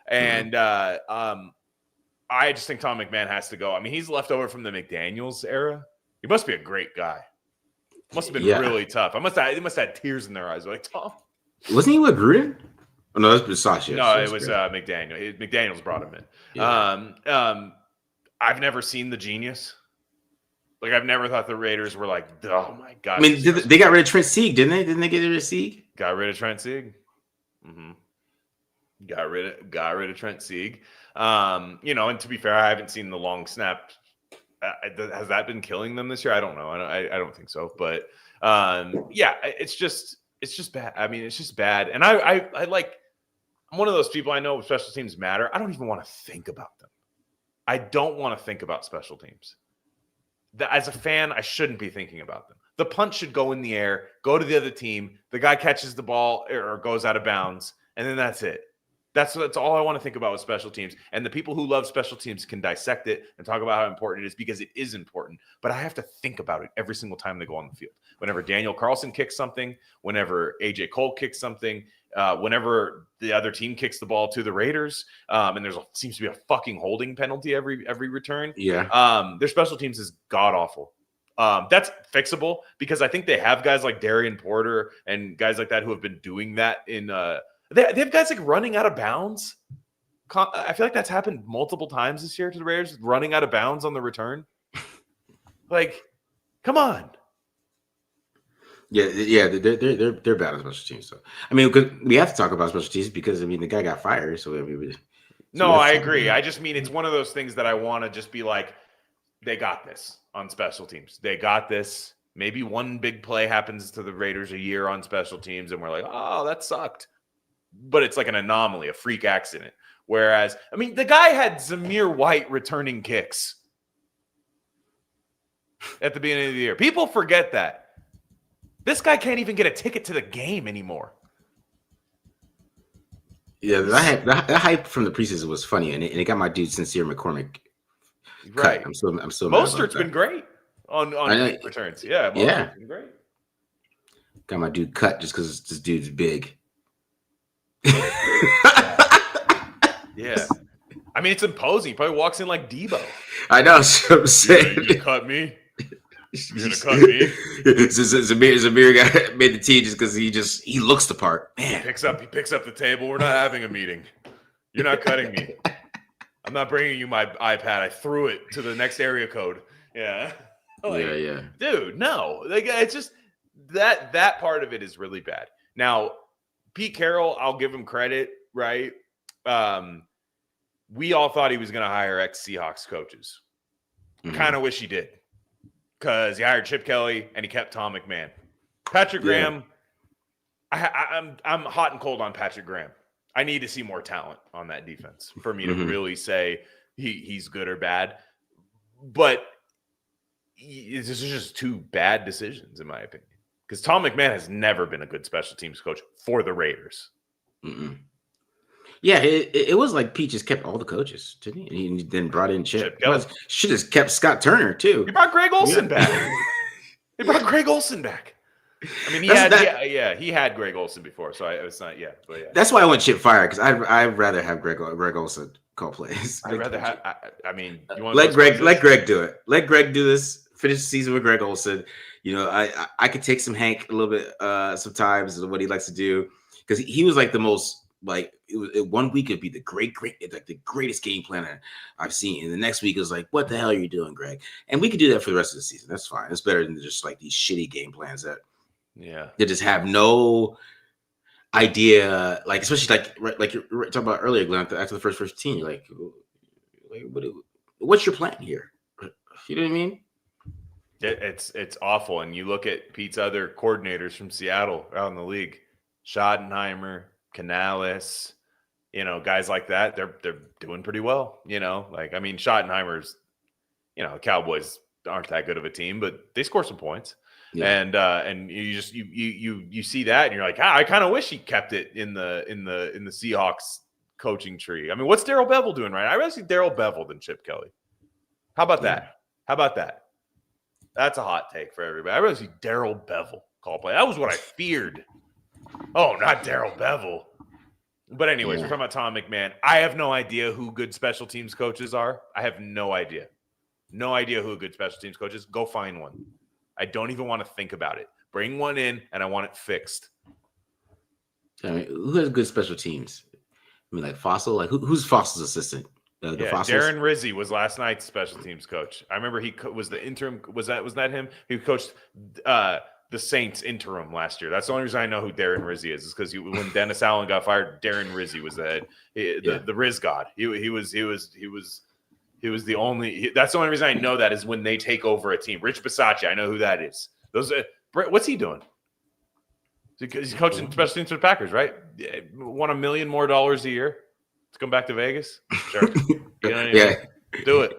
And I just think Tom McMahon has to go. I mean, he's left over from the McDaniels era. He must be a great guy. Must have been really tough. They must have had tears in their eyes. They're like, Tom. Wasn't he with Gruden? Oh, no, that's Bisaccia. No, it was McDaniel. McDaniels brought him in. Yeah. I've never seen the genius. Like, I've never thought the Raiders were like, oh my God. I mean, they got rid of Trent Sieg, didn't they? Didn't they get rid of Sieg? Got rid of Trent Sieg. Mm-hmm. Got rid of Trent Sieg. And to be fair, I haven't seen the long snap. Has that been killing them this year? I don't know. I don't think so. But it's just bad. I mean, it's just bad. And I'm one of those people. I know special teams matter. I don't even want to think about them. I don't want to think about special teams. As a fan, I shouldn't be thinking about them. The punt should go in the air, go to the other team. The guy catches the ball or goes out of bounds, and then that's it. That's all I want to think about with special teams. And the people who love special teams can dissect it and talk about how important it is, because it is important. But I have to think about it every single time they go on the field. Whenever Daniel Carlson kicks something, whenever AJ Cole kicks something, whenever the other team kicks the ball to the Raiders, and seems to be a fucking holding penalty every return. Yeah. Their special teams is god awful. That's fixable, because I think they have guys like Darian Porter and guys like that who have been doing that in they have guys like running out of bounds. I feel like that's happened multiple times this year to the Raiders, running out of bounds on the return. Like, come on. Yeah, they're bad at special teams. So I mean, we have to talk about special teams because the guy got fired. So I agree. I just mean, it's one of those things that I want to just be like, they got this on special teams. They got this. Maybe one big play happens to the Raiders a year on special teams, and we're like, oh, that sucked. But it's like an anomaly, a freak accident. Whereas, I mean, the guy had Zamir White returning kicks at the beginning of the year. People forget that. This guy can't even get a ticket to the game anymore. Yeah, that hype from the preseason was funny, and it got my dude Sincere McCormick. Right. I'm still Mostert's been great on returns. Yeah, Mostert's been great. Got my dude cut just because this dude's big. Yeah. I mean, it's imposing. He probably walks in like Debo. I know. So I'm saying. You cut me. You're gonna cut me. Zamir got made the team just because he looks the part. Man, he picks up the table. We're not having a meeting. You're not cutting me. I'm not bringing you my iPad. I threw it to the next area code. Yeah. Yeah. Dude, no. Like, it's just that part of it is really bad. Now, Pete Carroll, I'll give him credit, right? We all thought he was going to hire ex-Seahawks coaches. Mm-hmm. Kind of wish he did, because he hired Chip Kelly and he kept Tom McMahon. Patrick Graham, I'm hot and cold on Patrick Graham. I need to see more talent on that defense for me to really say he's good or bad. But this is just two bad decisions, in my opinion. Because Tom McMahon has never been a good special teams coach for the Raiders. Mm-mm. Yeah, it was like Pete just kept all the coaches, didn't he? And he then brought in Chip. Should have kept Scott Turner, too. He brought Greg Olsen back. He brought Greg Olsen back. I mean, he had Greg Olsen before, so it's not yet. But yeah, that's why I want Chip fired, because I'd rather have Greg Olsen call plays. I'd rather have. I mean, you want let Greg do it. Let Greg do this. Finish the season with Greg Olsen. You know, I could take some Hank a little bit sometimes, is what he likes to do, because he was like the most like one week it'd be the like the greatest game plan I've seen, and the next week it was like, what the hell are you doing, Greg? And we could do that for the rest of the season. That's fine. It's better than just like these shitty game plans that just have no idea. Like especially like you're talking about earlier, Glenn. After the first 15, you're like what's your plan here? You know what I mean? It's awful. And you look at Pete's other coordinators from Seattle out in the league, Schottenheimer, Canales, guys like that. They're doing pretty well. Like I mean, Schottenheimer's, Cowboys aren't that good of a team, but they score some points. Yeah. And you just you see that and you're like, I kind of wish he kept it in the Seahawks coaching tree. I mean, what's Darrell Bevell doing right? I'd rather see Darrell Bevell than Chip Kelly. How about that? How about that? That's a hot take for everybody. I'd rather see Darrell Bevell call play. That was what I feared. Oh, not Darrell Bevell. But anyways, we're talking about Tom McMahon. I have no idea who good special teams coaches are. I have no idea. No idea who a good special teams coach is. Go find one. I don't even want to think about it. Bring one in, and I want it fixed. I mean, who has good special teams? I mean, like Fossil? Like who's Fossil's assistant? Darren Rizzi was last night's special teams coach. I remember he was the interim. Was that him? He coached the Saints interim last year. That's the only reason I know who Darren Rizzi is because when Dennis Allen got fired, Darren Rizzi was the head, the Riz god. He was the only. That's the only reason I know that is when they take over a team. Rich Bisaccia, I know who that is. What's he doing? He's coaching special teams for the Packers, right? Won $1 million more a year to come back to Vegas. Sure, do it.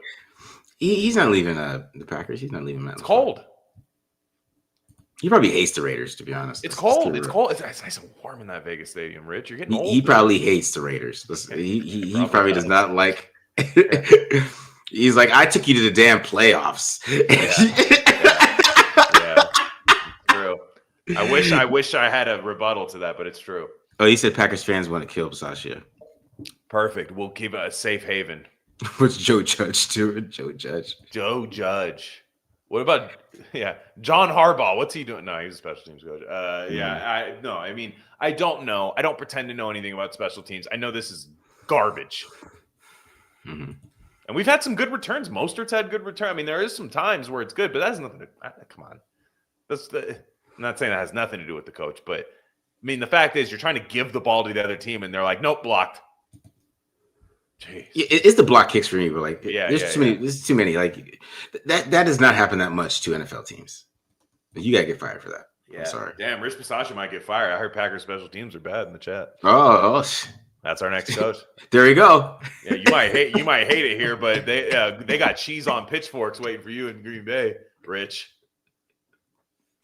He's not leaving the Packers. He's not leaving. It's cold. He probably hates the Raiders, to be honest. It's cold. It's cold. It's nice and warm in that Vegas stadium, Rich. You're getting old. He probably hates the Raiders. Listen, he probably does not like. He's like, I took you to the damn playoffs. Yeah. True. I wish I had a rebuttal to that, but it's true. Oh, he said Packers fans want to kill Bisaccia. Perfect. We'll keep it a safe haven. What's Joe Judge doing? Joe Judge. What about John Harbaugh? What's he doing? No, he's a special teams coach. I don't know. I don't pretend to know anything about special teams. I know this is garbage. Mm-hmm. And we've had some good returns. Mostert's had good return. I mean, there is some times where it's good, but that has nothing to come on. I'm not saying that has nothing to do with the coach, but I mean, the fact is you're trying to give the ball to the other team and they're like, nope, blocked. Jeez. It's the block kicks for me, but like there's too many. Like that does not happen that much to NFL teams. You gotta get fired for that. Yeah. I'm sorry. Damn, Rich Bisaccia might get fired. I heard Packers special teams are bad in the chat. Oh. That's our next coach. There you go. Yeah, you might hate it here, but they got cheese on pitchforks waiting for you in Green Bay, Rich.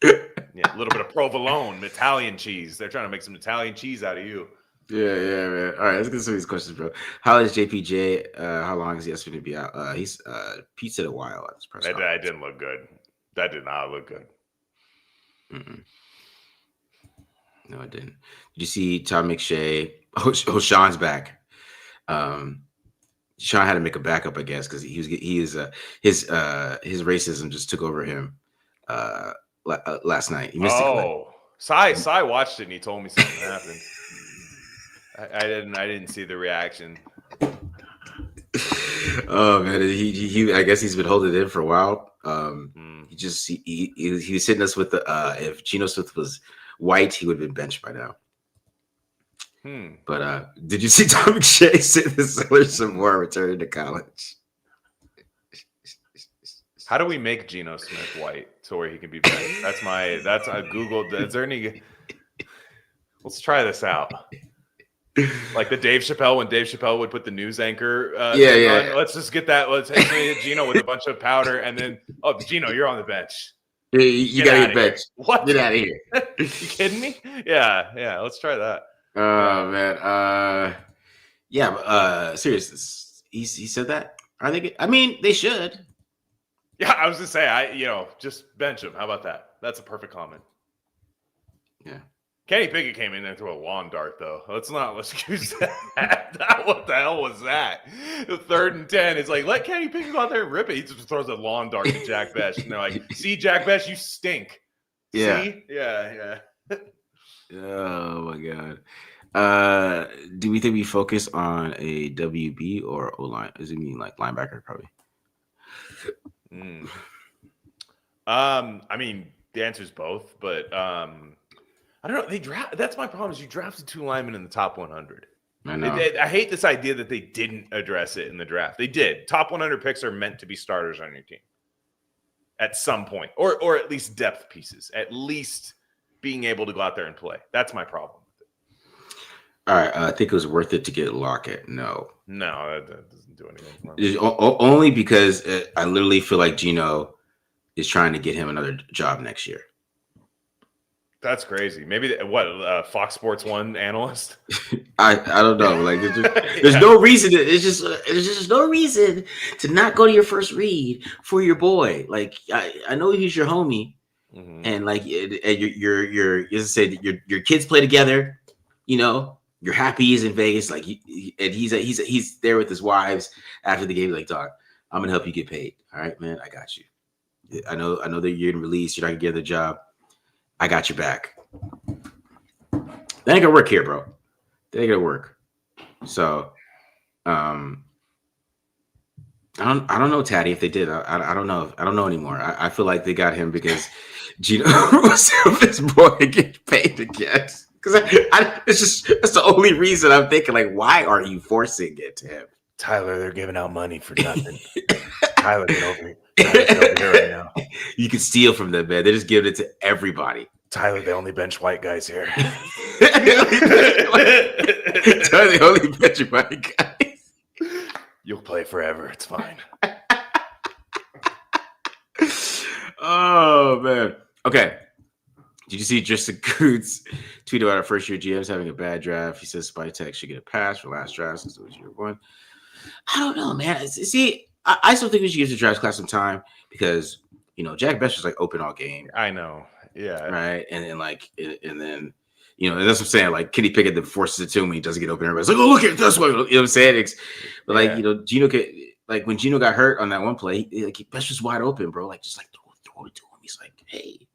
Yeah, a little bit of provolone, Italian cheese. They're trying to make some Italian cheese out of you. Yeah, man. All right, let's get some of these questions, bro. How is JPJ? How long is he expected to be out? He's Pete said a while at this press conference. That didn't look good. That did not look good. Mm-mm. No, it didn't. Did you see Tom McShay? Oh, Sean's back. Sean had to make a backup, I guess, because his racism just took over him last night. He missed it. Cy watched it and he told me something happened. I didn't see the reaction. Oh man, he I guess he's been holding it in for a while. He was hitting us with the if Geno Smith was white, he would have been benched by now. But did you see Tom McShay say the Steelers some more returning to college? How do we make Geno Smith white to where he can be benched? That's I Googled. Is there any? Let's try this out. Like the Dave Chappelle, when Dave Chappelle would put the news anchor. On. Let's just get that. Let's hit Geno with a bunch of powder, and then Geno, you're on the bench. You gotta get benched. What? Get out of here. You kidding me? Yeah. Let's try that. Oh man. Seriously, he said that. Are they? I mean, they should. Yeah, I was gonna say, just bench him. How about that? That's a perfect comment. Yeah. Kenny Pickett came in there and threw a lawn dart, though. Let's use that. What the hell was that? The 3rd and 10. It's like, let Kenny Pickett go out there and rip it. He just throws a lawn dart to Jack Besh. And they're like, see, Jack Besh, you stink. Yeah. See? Yeah. Oh, my God. Do we think we focus on a WB or O line? Does it mean like linebacker? Probably. I mean, the answer is both, but I don't know. They draft. That's my problem. Is you drafted 2 linemen in the top 100. I know. I hate this idea that they didn't address it in the draft. They did. Top 100 picks are meant to be starters on your team at some point, or at least depth pieces. At least being able to go out there and play. That's my problem. All right, I think it was worth it to get Lockett. No, that doesn't do anything for me. Only because I literally feel like Gino is trying to get him another job next year. That's crazy. Maybe Fox Sports 1 analyst? I don't know. Like there's no reason. There's just no reason to not go to your first read for your boy. Like I know he's your homie, and like your as I said, your kids play together. You know, you're happy he's in Vegas. Like and he's there with his wives after the game. Like, dog, I'm gonna help you get paid. All right, man, I got you. I know that you're getting released. You're not gonna get the job. I got your back. That ain't gonna work here, bro. That ain't gonna work. So, I don't know, Taddy, if they did. I don't know. I don't know anymore. I feel like they got him because Gino was his boy to get paid again. Because that's the only reason I'm thinking. Like, why are you forcing it to him? Tyler, they're giving out money for nothing. Tyler, get over here. Tyler, get over here right now. You can steal from them, man. They just give it to everybody. Tyler, they only bench white guys here. Tyler, they only bench white guys. You'll play forever. It's fine. Oh, man. Okay. Did you see Justin Coots tweet about our first-year GMs having a bad draft? He says Spytek should get a pass for last draft since it was year 1. I don't know, man. See, I still think we should give the draft class some time because, you know, Jack Best was like open all game. I know. Yeah. Right. And then, you know, and that's what I'm saying. Like Kenny Pickett that forces it to him when he doesn't get open. Everybody's like, oh, look at it this way. You know what I'm saying? But like, you know, Gino could, like when Gino got hurt on that one play, Best was wide open, bro. Like, just like throw it to him. He's like, hey.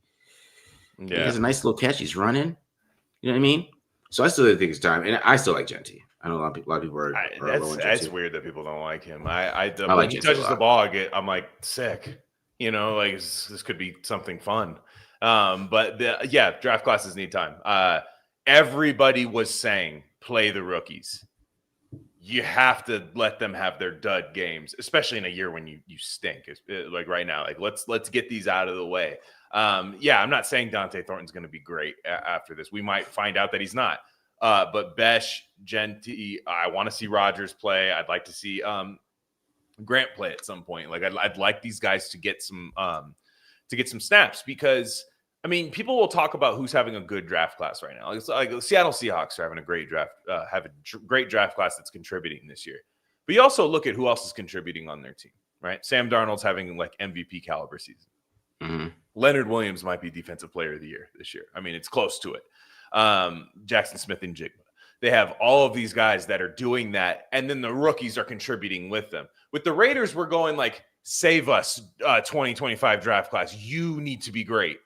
Yeah. He has a nice little catch. He's running. You know what I mean? So I still think it's time. And I still like Genty. I know a lot of people are that's weird that people don't like him. I like when he Genty touches the ball, I'm like sick. You know, like this could be something fun. But draft classes need time. Everybody was saying play the rookies. You have to let them have their dud games, especially in a year when you stink. Like right now, like let's get these out of the way. I'm not saying Dante Thornton's going to be great after this. We might find out that he's not. But Besh, Genty, I want to see Rodgers play. I'd like to see Grant play at some point. Like I'd like these guys to get some snaps because I mean people will talk about who's having a good draft class right now. Like the Seattle Seahawks are having a great draft, great draft class that's contributing this year. But you also look at who else is contributing on their team, right? Sam Darnold's having like MVP caliber season. Mm-hmm. Leonard Williams might be Defensive Player of the Year this year. I mean, it's close to it. Jackson Smith and Jigba. They have all of these guys that are doing that, and then the rookies are contributing with them. With the Raiders, we're going like, save us 2025 draft class. You need to be great.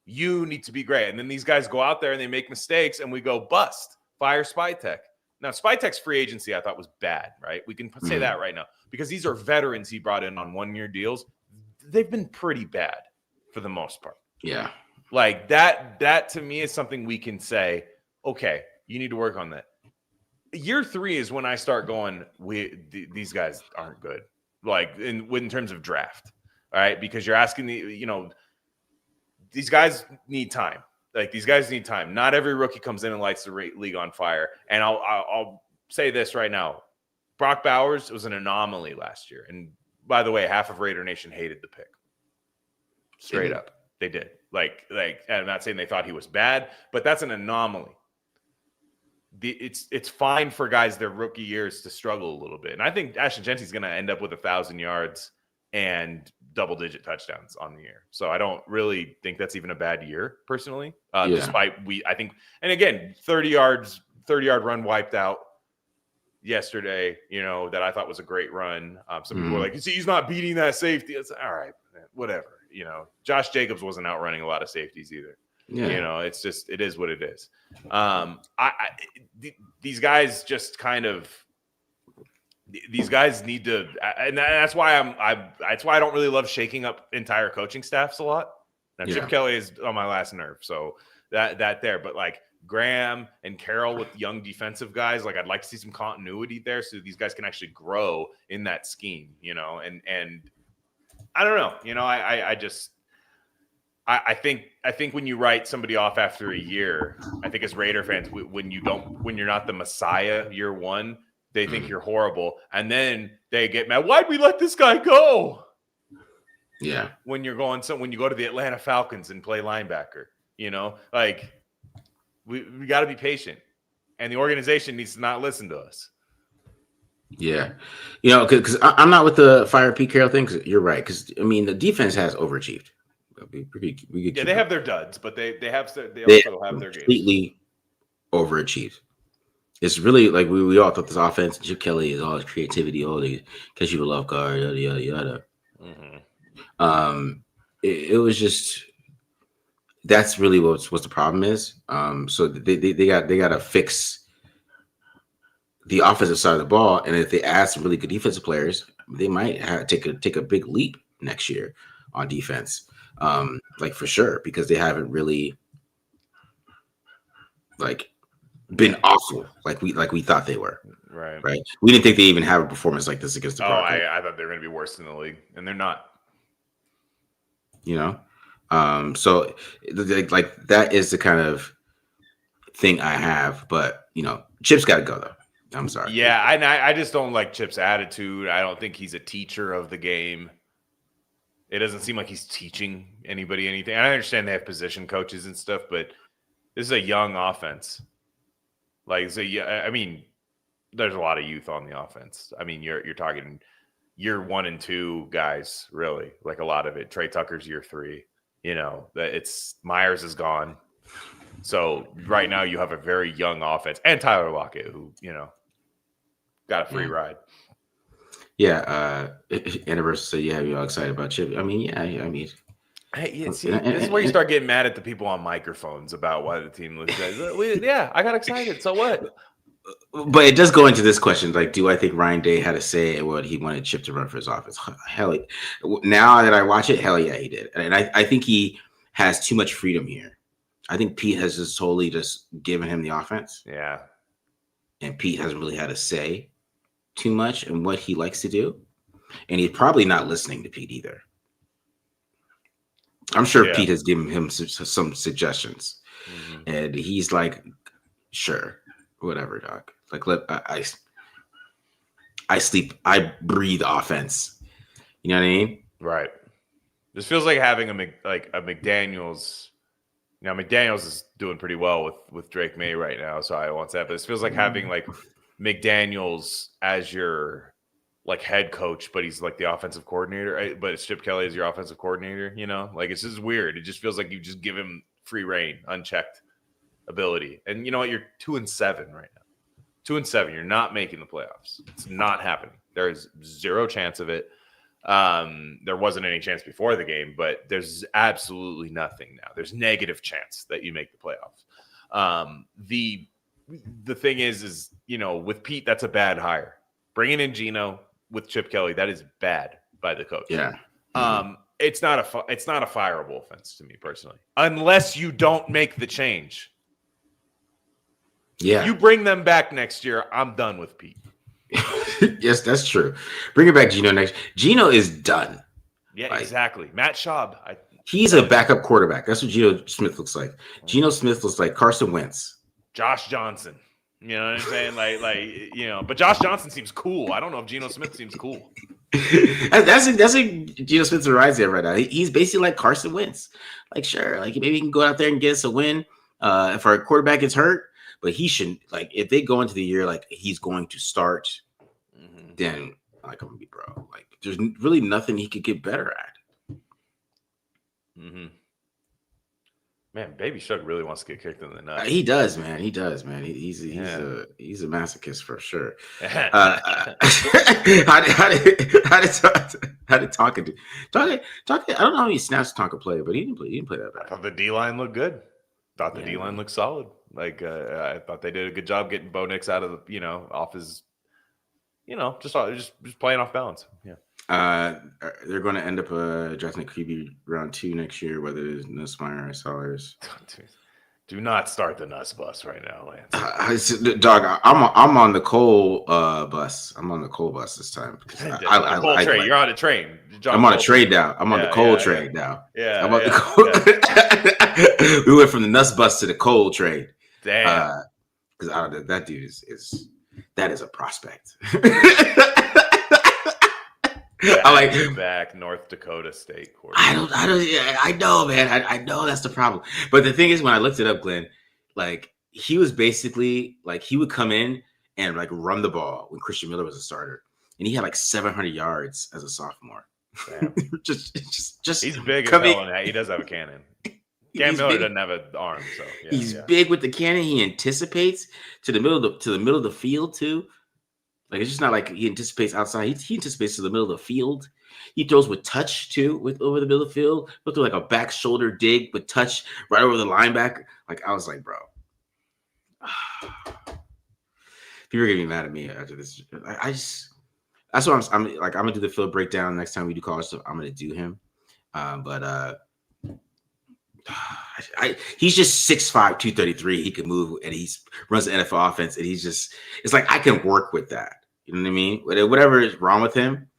You need to be great. And then these guys go out there and they make mistakes, and we go bust. Fire Spytek. Now, Spytek's free agency I thought was bad, right? We can say that right now because these are veterans he brought in on one-year deals. They've been pretty bad for the most part. Yeah. Like that to me is something we can say, okay, you need to work on that. Year 3 is when I start going, these guys aren't good. Like in terms of draft. All right. Because you're asking these guys need time. Like these guys need time. Not every rookie comes in and lights the league on fire. And I'll say this right now. Brock Bowers was an anomaly last year. And by the way, half of Raider Nation hated the pick. Straight up. They did. Like I'm not saying they thought he was bad, but that's an anomaly. It's fine for guys their rookie years to struggle a little bit. And I think Ashton Genty's going to end up with 1,000 yards and double-digit touchdowns on the year. So I don't really think that's even a bad year, personally. Despite I think, and again, 30-yard run wiped out yesterday, that I thought was a great run. Some people were like, see, he's not beating that safety. It's all right, whatever. Josh Jacobs wasn't outrunning a lot of safeties either. Yeah. It is what it is. These guys just kind of, these guys need to, and that's why that's why I don't really love shaking up entire coaching staffs a lot. Now, Chip Kelly is on my last nerve, so that there, but like Graham and Carroll with young defensive guys, like I'd like to see some continuity there so these guys can actually grow in that scheme, and I don't know, I think when you write somebody off after a year, I think as Raider fans, when you're not the Messiah year one, they think you're horrible, and then they get mad. Why'd we let this guy go? Yeah. When you go to the Atlanta Falcons and play linebacker, like we got to be patient, and the organization needs to not listen to us. Yeah, because I'm not with the fire Pete Carroll thing. Because you're right. Because I mean, the defense has overachieved. They have their duds, but they also have their games. Completely overachieved. It's really like we all thought this offense, Chip Kelly is all his creativity, all the catch you love guard, yada yada yada. Mm-hmm. It was just that's really what the problem is. So they got to fix the offensive side of the ball, and if they add some really good defensive players, they might take a big leap next year on defense, like for sure, because they haven't really like been awful like we thought they were. Right. We didn't think they even have a performance like this against the Broncos. I thought they were going to be worse in the league, and they're not. So like that is the kind of thing I have, but Chip's got to go though. I'm sorry. Yeah, I just don't like Chip's attitude. I don't think he's a teacher of the game. It doesn't seem like he's teaching anybody anything. I understand they have position coaches and stuff, but this is a young offense. Like, I mean, there's a lot of youth on the offense. I mean, you're talking year 1 and 2 guys, really. Like a lot of it. Trey Tucker's year 3. It's Myers is gone. So right now you have a very young offense, and Tyler Lockett, who got a free ride. Yeah, anniversary. Yeah, you're all excited about Chip. I mean, Hey, see, this is where you start getting mad at the people on microphones about why the team looks. Yeah, I got excited. So what? But it does go into this question: like, do I think Ryan Day had a say in what he wanted Chip to run for his offense? Hell, now that I watch it, hell yeah, he did, and I think he has too much freedom here. I think Pete has just totally just given him the offense. Yeah, and Pete hasn't really had a say too much in what he likes to do, and he's probably not listening to Pete either. I'm sure Pete has given him some suggestions, and he's like, "Sure, whatever, doc. Like, I sleep, I breathe offense. You know what I mean? Right. This feels like having a McDaniels. Now McDaniels is doing pretty well with Drake May right now, so I won't say that. But this feels like having like McDaniels as your like head coach, but he's like the offensive coordinator. But it's Chip Kelly as your offensive coordinator. Like it's just weird. It just feels like you just give him free reign, unchecked ability. And you know what? You're 2-7 right now. 2-7. You're not making the playoffs. It's not happening. There is zero chance of it. There wasn't any chance before the game, but there's absolutely nothing now. There's negative chance that you make the playoffs. The thing is with Pete, that's a bad hire. Bringing in Geno with Chip Kelly, that is bad by the coach. Yeah. It's not a fireable offense to me personally, unless you don't make the change. Yeah. You bring them back next year, I'm done with Pete. Yes, that's true. Bring it back, Geno next. Geno is done. Yeah, exactly. Matt Schaub. He's a backup quarterback. That's what Geno Smith looks like. Geno Smith looks like Carson Wentz. Josh Johnson. You know what I'm saying? But Josh Johnson seems cool. I don't know if Geno Smith seems cool. That's a Geno Smith reminds me of right now. He's basically like Carson Wentz. Like, sure, like maybe he can go out there and get us a win if our quarterback gets hurt. But he shouldn't, like, if they go into the year like he's going to start, then like I'm gonna be bro. Like, there's really nothing he could get better at. Man, Baby Shark really wants to get kicked in the nuts. He does, man. He's a masochist for sure. How did Tonka do? Tonka, I don't know how many snaps Tonka played, but he didn't play that bad. I thought the D line looked good. Thought the D-line looked solid. Like I thought they did a good job getting Bo Nix out of the, off his, just playing off balance. Yeah. They're going to end up drafting a QB round 2 next year, whether it's Nussmeier or Sellers. Do not start the Nuss bus right now, Lance. Dog, I'm on the Cole bus. I'm on the Cole bus this time. Cole trade. You're on a train. I'm on a trade now. I'm on the Cole trade now. Yeah. I'm on the Cole. We went from the Nuss bus to the Cole trade. Damn. Because that dude that is a prospect. I like back North Dakota State quarterback. I know, man. I know that's the problem. But the thing is, when I looked it up, Glenn, like he was basically like he would come in and like run the ball when Christian Miller was a starter, and he had like 700 yards as a sophomore. just he's big as hell, and he does have a cannon. Cam Miller doesn't have an arm, so he's big with the cannon. He anticipates to the middle of the field too. Like it's just not like he anticipates outside. He anticipates to the middle of the field. He throws with touch too, over the middle of the field. He'll throw like a back shoulder dig with touch right over the linebacker. Like I was like, bro, people are gonna be mad at me after this. That's what I'm like. I'm gonna do the field breakdown next time we do college stuff. I'm gonna do him, but he's just 6'5", 233. He can move and he runs the NFL offense, and it's like I can work with that. You know what I mean? Whatever is wrong with him,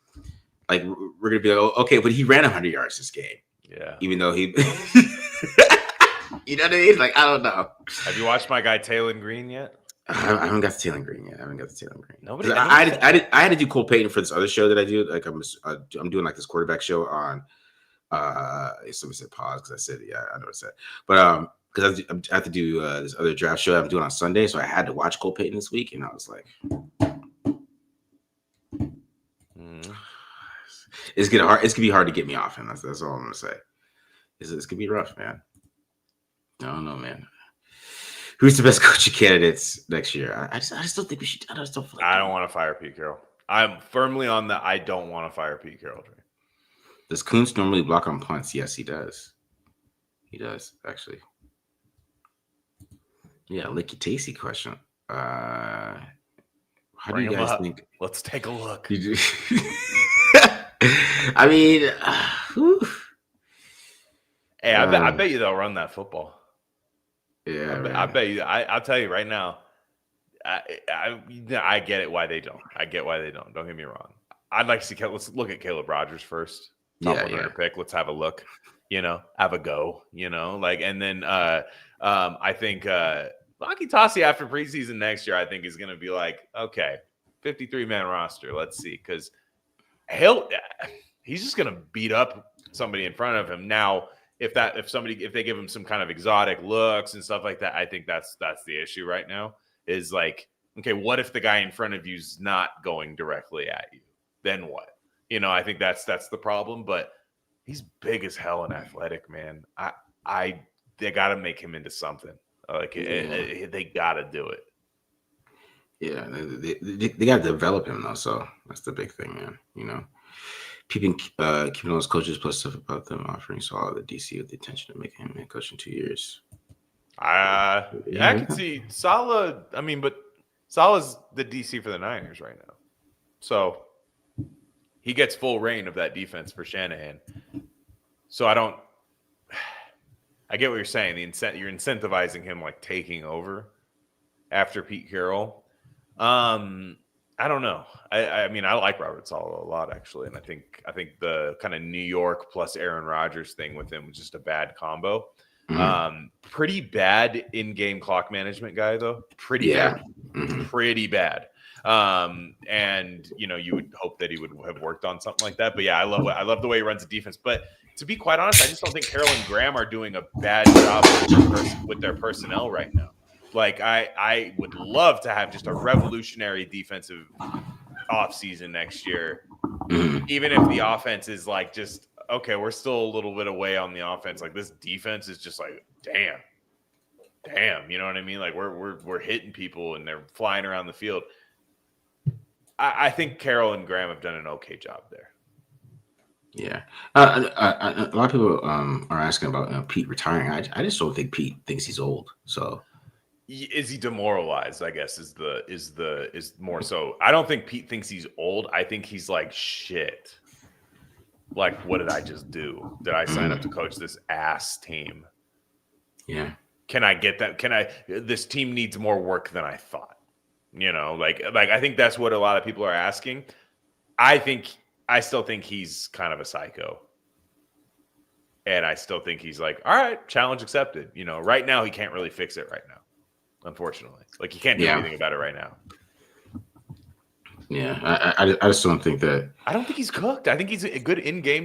like we're gonna be like, oh, okay, but he ran 100 yards this game. Yeah. Even though he, you know what I mean? Like I don't know. Have you watched my guy Taylon Green yet? I haven't got to Taylon Green yet. Nobody. I had to do Cole Payton for this other show that I do. Like I'm doing like this quarterback show on. Somebody said pause because I said I know what I said, but because I have to do this other draft show I'm doing on Sunday, so I had to watch Cole Payton this week, and I was like, it's gonna be hard to get me off him. That's all I'm gonna say. It's gonna be rough, man. I don't know, man. Who's the best coaching candidates next year? I just don't think we should. I don't want to fire Pete Carroll. I'm firmly on the I don't want to fire Pete Carroll train. Does Kuntz normally block on punts? Yes, he does. He does, actually. Yeah, Licky Tasty question. How do you guys think? Let's take a look. I mean, hey, I bet you they'll run that football. Yeah, I bet you. I'll tell you right now. I get it why they don't. I get why they don't. Don't get me wrong. I'd like to see. Let's look at Caleb Rogers first. Top 100 pick. Let's have a look. Have a go. And then I think Lucky Tossi after preseason next year, I think is going to be like, okay, 53-man roster. Let's see, because he's just going to beat up somebody in front of him. Now, if they give him some kind of exotic looks and stuff like that, I think that's the issue right now. Is like, okay, what if the guy in front of you's not going directly at you? Then what? I think that's the problem. But he's big as hell and athletic, man. They got to make him into something. They got to do it. Yeah, they got to develop him though. So that's the big thing, man. Keeping those coaches plus stuff about them offering Salah the DC with the intention of making him head coach in 2 years. I can see Salah. I mean, but Salah's the DC for the Niners right now, so he gets full reign of that defense for Shanahan. So I get what you're saying. You're incentivizing him like taking over after Pete Carroll. I don't know. I mean, I like Robert Saleh a lot actually, and I think the kind of New York plus Aaron Rodgers thing with him was just a bad combo. Mm-hmm. Pretty bad in-game clock management guy though. Pretty bad. Mm-hmm. Pretty bad. And you would hope that he would have worked on something like that. But yeah, I love the way he runs the defense. But to be quite honest, I just don't think Carroll and Graham are doing a bad job with their personnel right now. Like I would love to have just a revolutionary defensive offseason next year, even if the offense is like just okay, we're still a little bit away on the offense. Like this defense is just like damn, you know what I mean? Like we're hitting people and they're flying around the field. I think Carroll and Graham have done an okay job there. Yeah. A lot of people are asking about Pete retiring. I just don't think Pete thinks he's old. So Is he demoralized? I guess is more so. I don't think Pete thinks he's old. I think he's like, shit. Like, what did I just do? Did I sign up to coach this ass team? yeah. Can I get that? This team needs more work than I thought. Like I think that's what a lot of people are asking. I still think he's kind of a psycho. And I still think he's like, all right, challenge accepted. Right now he can't really fix it right now, unfortunately. Like, he can't do Yeah. anything about it right now. Yeah. I just don't think that. I don't think he's cooked. I think he's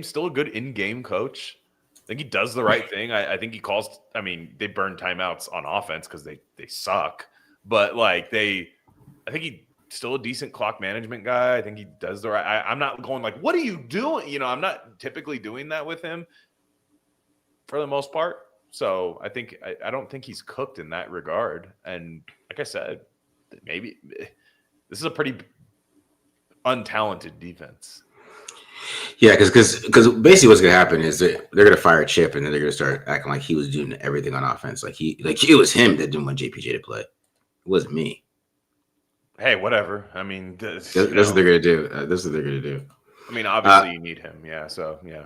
still a good in-game coach. I think he does the right thing. I think he calls. I mean, they burn timeouts on offense because they suck. But like I think he's still a decent clock management guy. I think he does the right. I'm not going like, what are you doing? I'm not typically doing that with him for the most part. So I don't think he's cooked in that regard. And like I said, maybe this is a pretty untalented defense. Yeah, because basically what's gonna happen is that they're gonna fire Chip and then they're gonna start acting like he was doing everything on offense. Like it was him that didn't want JPJ to play. It wasn't me. Hey, whatever. I mean, That's what they're gonna do. That's what they're gonna do. I mean, obviously you need him. Yeah. So yeah.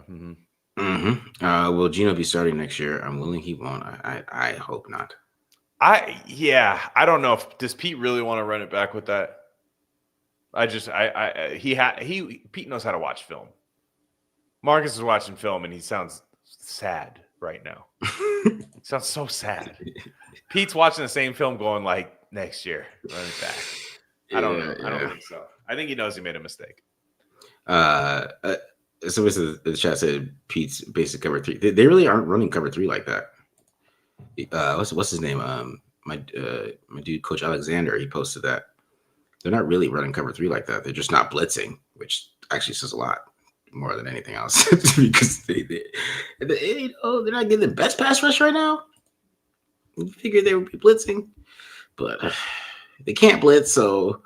Will Gino be starting next year? I'm willing he won't. I hope not. I don't know does Pete really want to run it back with that? Pete knows how to watch film. Marcus is watching film and he sounds sad right now. He sounds so sad. Pete's watching the same film going like, next year, run it back. I don't know. I don't think so. I think he knows he made a mistake. Somebody said the chat said Pete's basic cover 3. They really aren't running cover 3 like that. What's his name? My dude, Coach Alexander, he posted that. They're not really running cover 3 like that. They're just not blitzing, which actually says a lot more than anything else because they're not getting the best pass rush right now. You figured they would be blitzing, but they can't blitz, but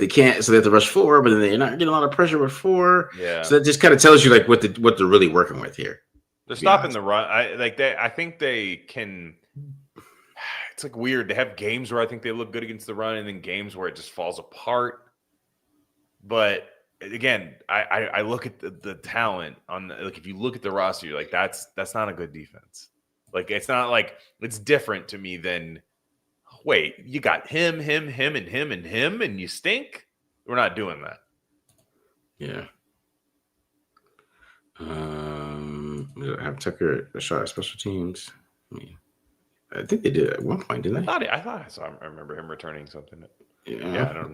they can't, so they have to rush 4, but then they're not getting a lot of pressure with 4. Yeah. So that just kind of tells you like what they're really working with here. They're stopping the run. I think they can. It's like weird. They have games where I think they look good against the run, and then games where it just falls apart. But again, I look at the talent on like if you look at the roster, you're like that's not a good defense. Like it's not like it's different to me than wait, you got him, and him, and you stink. We're not doing that. Yeah. Have Tucker a shot at special teams? I think they did at one point, didn't they? I remember him returning something. Yeah,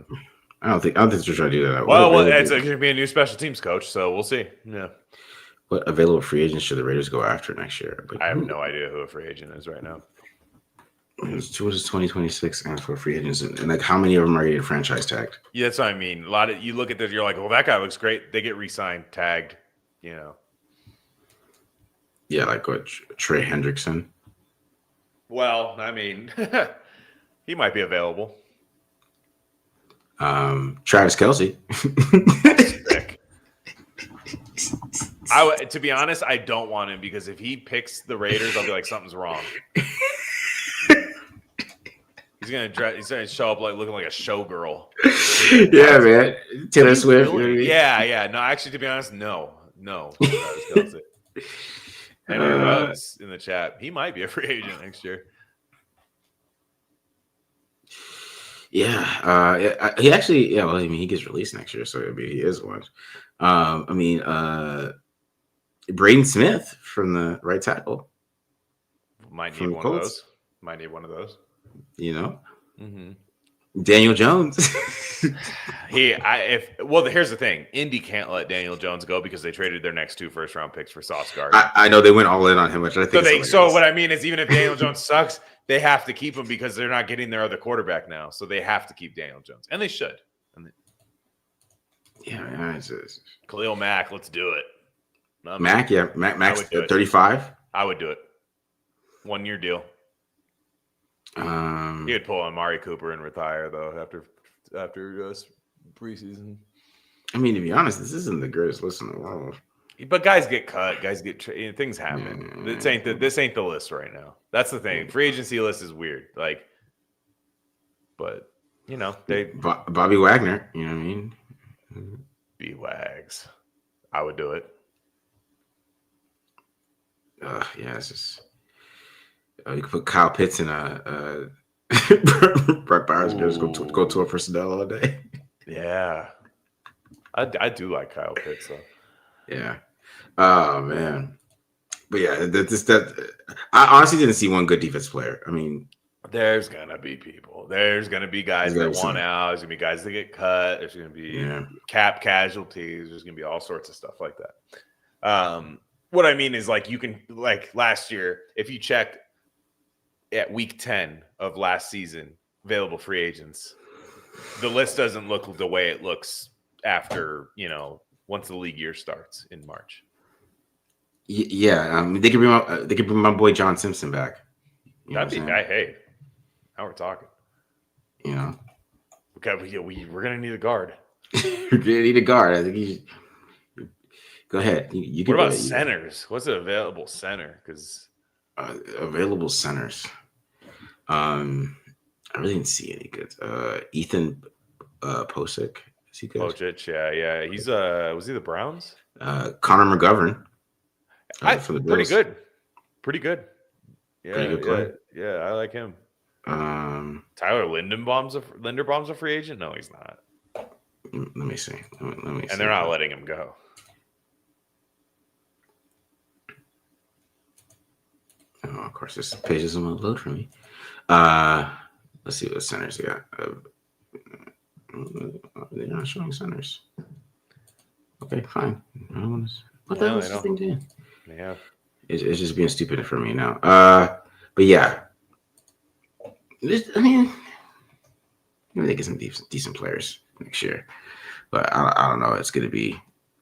I don't think they're trying to do that. Well, it's going to be a new special teams coach, so we'll see. Yeah. What available free agents should the Raiders go after next year? I have no idea who a free agent is right now. It's 2026 and for free agents, and like how many of them are getting franchise tagged? Yeah, that's what I mean. A lot of you look at this, you're like, well, that guy looks great. They get re-signed, tagged, Yeah, like what Trey Hendrickson. Well, I mean, he might be available. Travis Kelce. To be honest, I don't want him because if he picks the Raiders, I'll be like, something's wrong. He's gonna show up like looking like a showgirl. Yeah, man. Taylor Swift. Yeah. No, actually, to be honest, no. Travis Kelce. Henry Ruggs in the chat. He might be a free agent next year. Yeah. He actually. Yeah. Well, I mean, he gets released next year, so he is one. Braden Smith from the right tackle. Might need one of those. Might need one of those. Mm-hmm. Daniel Jones. Here's the thing. Indy can't let Daniel Jones go because they traded their next 2 first-round picks for Sauce Gardner. I know they went all in on him, which I think. So what I mean is, even if Daniel Jones sucks, they have to keep him because they're not getting their other quarterback now. So they have to keep Daniel Jones, and they should. Khalil Mack, let's do it. Mack's 35. I would do it. 1-year deal. He would pull on Amari Cooper and retire though after preseason. I mean, to be honest, this isn't the greatest list in the world. But guys get cut. Guys get things happen. This ain't the list right now. That's the thing. Free agency list is weird. Like, but Bobby Wagner. You know what I mean? B-Wags. I would do it. Yeah, it's just. You could put Kyle Pitts in a. Brett Bowers just go to a personnel all day. Yeah, I do like Kyle Pitts though. Yeah. Oh man. But yeah, I honestly didn't see one good defense player. I mean, there's gonna be people. There's gonna be guys that want out. There's gonna be guys that get cut. There's gonna be cap casualties. There's gonna be all sorts of stuff like that. What I mean is, like, you can, like, last year, if you checked at week 10 of last season, available free agents, the list doesn't look the way it looks after, once the league year starts in March. Yeah, they could bring my boy John Simpson back. That'd be hey, now we're talking. Okay, we're gonna need a guard. We're gonna need a guard. I think you. Go ahead. You what about centers? What's an available center? Because available centers. I really didn't see any good. Ethan Posick. Is he good? Posick, yeah. He's was he the Browns? Connor McGovern. For the Bills. Pretty good. Yeah, pretty good player. Yeah, I like him. Tyler Linderbaum's a free agent? No, he's not. Let me see. Let me. And they're not letting him go. Oh, of course, this page doesn't want to load for me. Let's see what centers they got. They're not showing centers. Okay, fine. What the hell is this thing doing? Yeah, it's just being stupid for me now. But yeah, I mean, maybe they get some decent players next year, but I don't know. It's going to be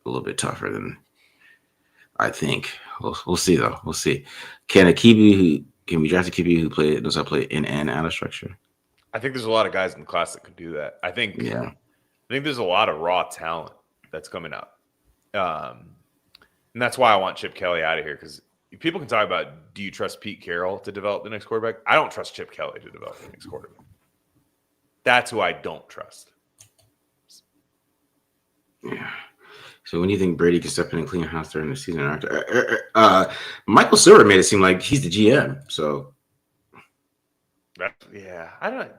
a little bit tougher than I think. We'll see though. We'll see. Can we draft a QB who knows how to play in and out of structure? I think there's a lot of guys in the class that could do that. I think there's a lot of raw talent that's coming up. And that's why I want Chip Kelly out of here, because people can talk about, do you trust Pete Carroll to develop the next quarterback? I don't trust Chip Kelly to develop the next quarterback. That's who I don't trust. Yeah. So when do you think Brady can step in and clean house during the season? Michael Silver made it seem like he's the GM. So I don't.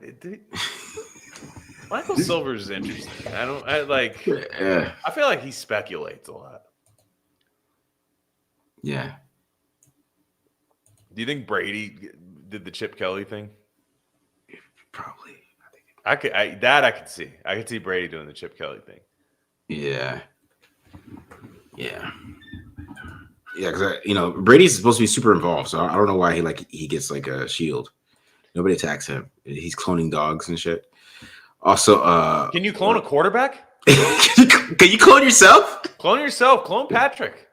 Michael Silver's interesting. I feel like he speculates a lot. Yeah. Do you think Brady did the Chip Kelly thing? Probably. I could see. I could see Brady doing the Chip Kelly thing. Yeah. Yeah. Yeah, because Brady's supposed to be super involved, so I don't know why he gets like a shield. Nobody attacks him. He's cloning dogs and shit. Also, can you clone a quarterback? Can you clone yourself? Clone yourself. Clone Patrick.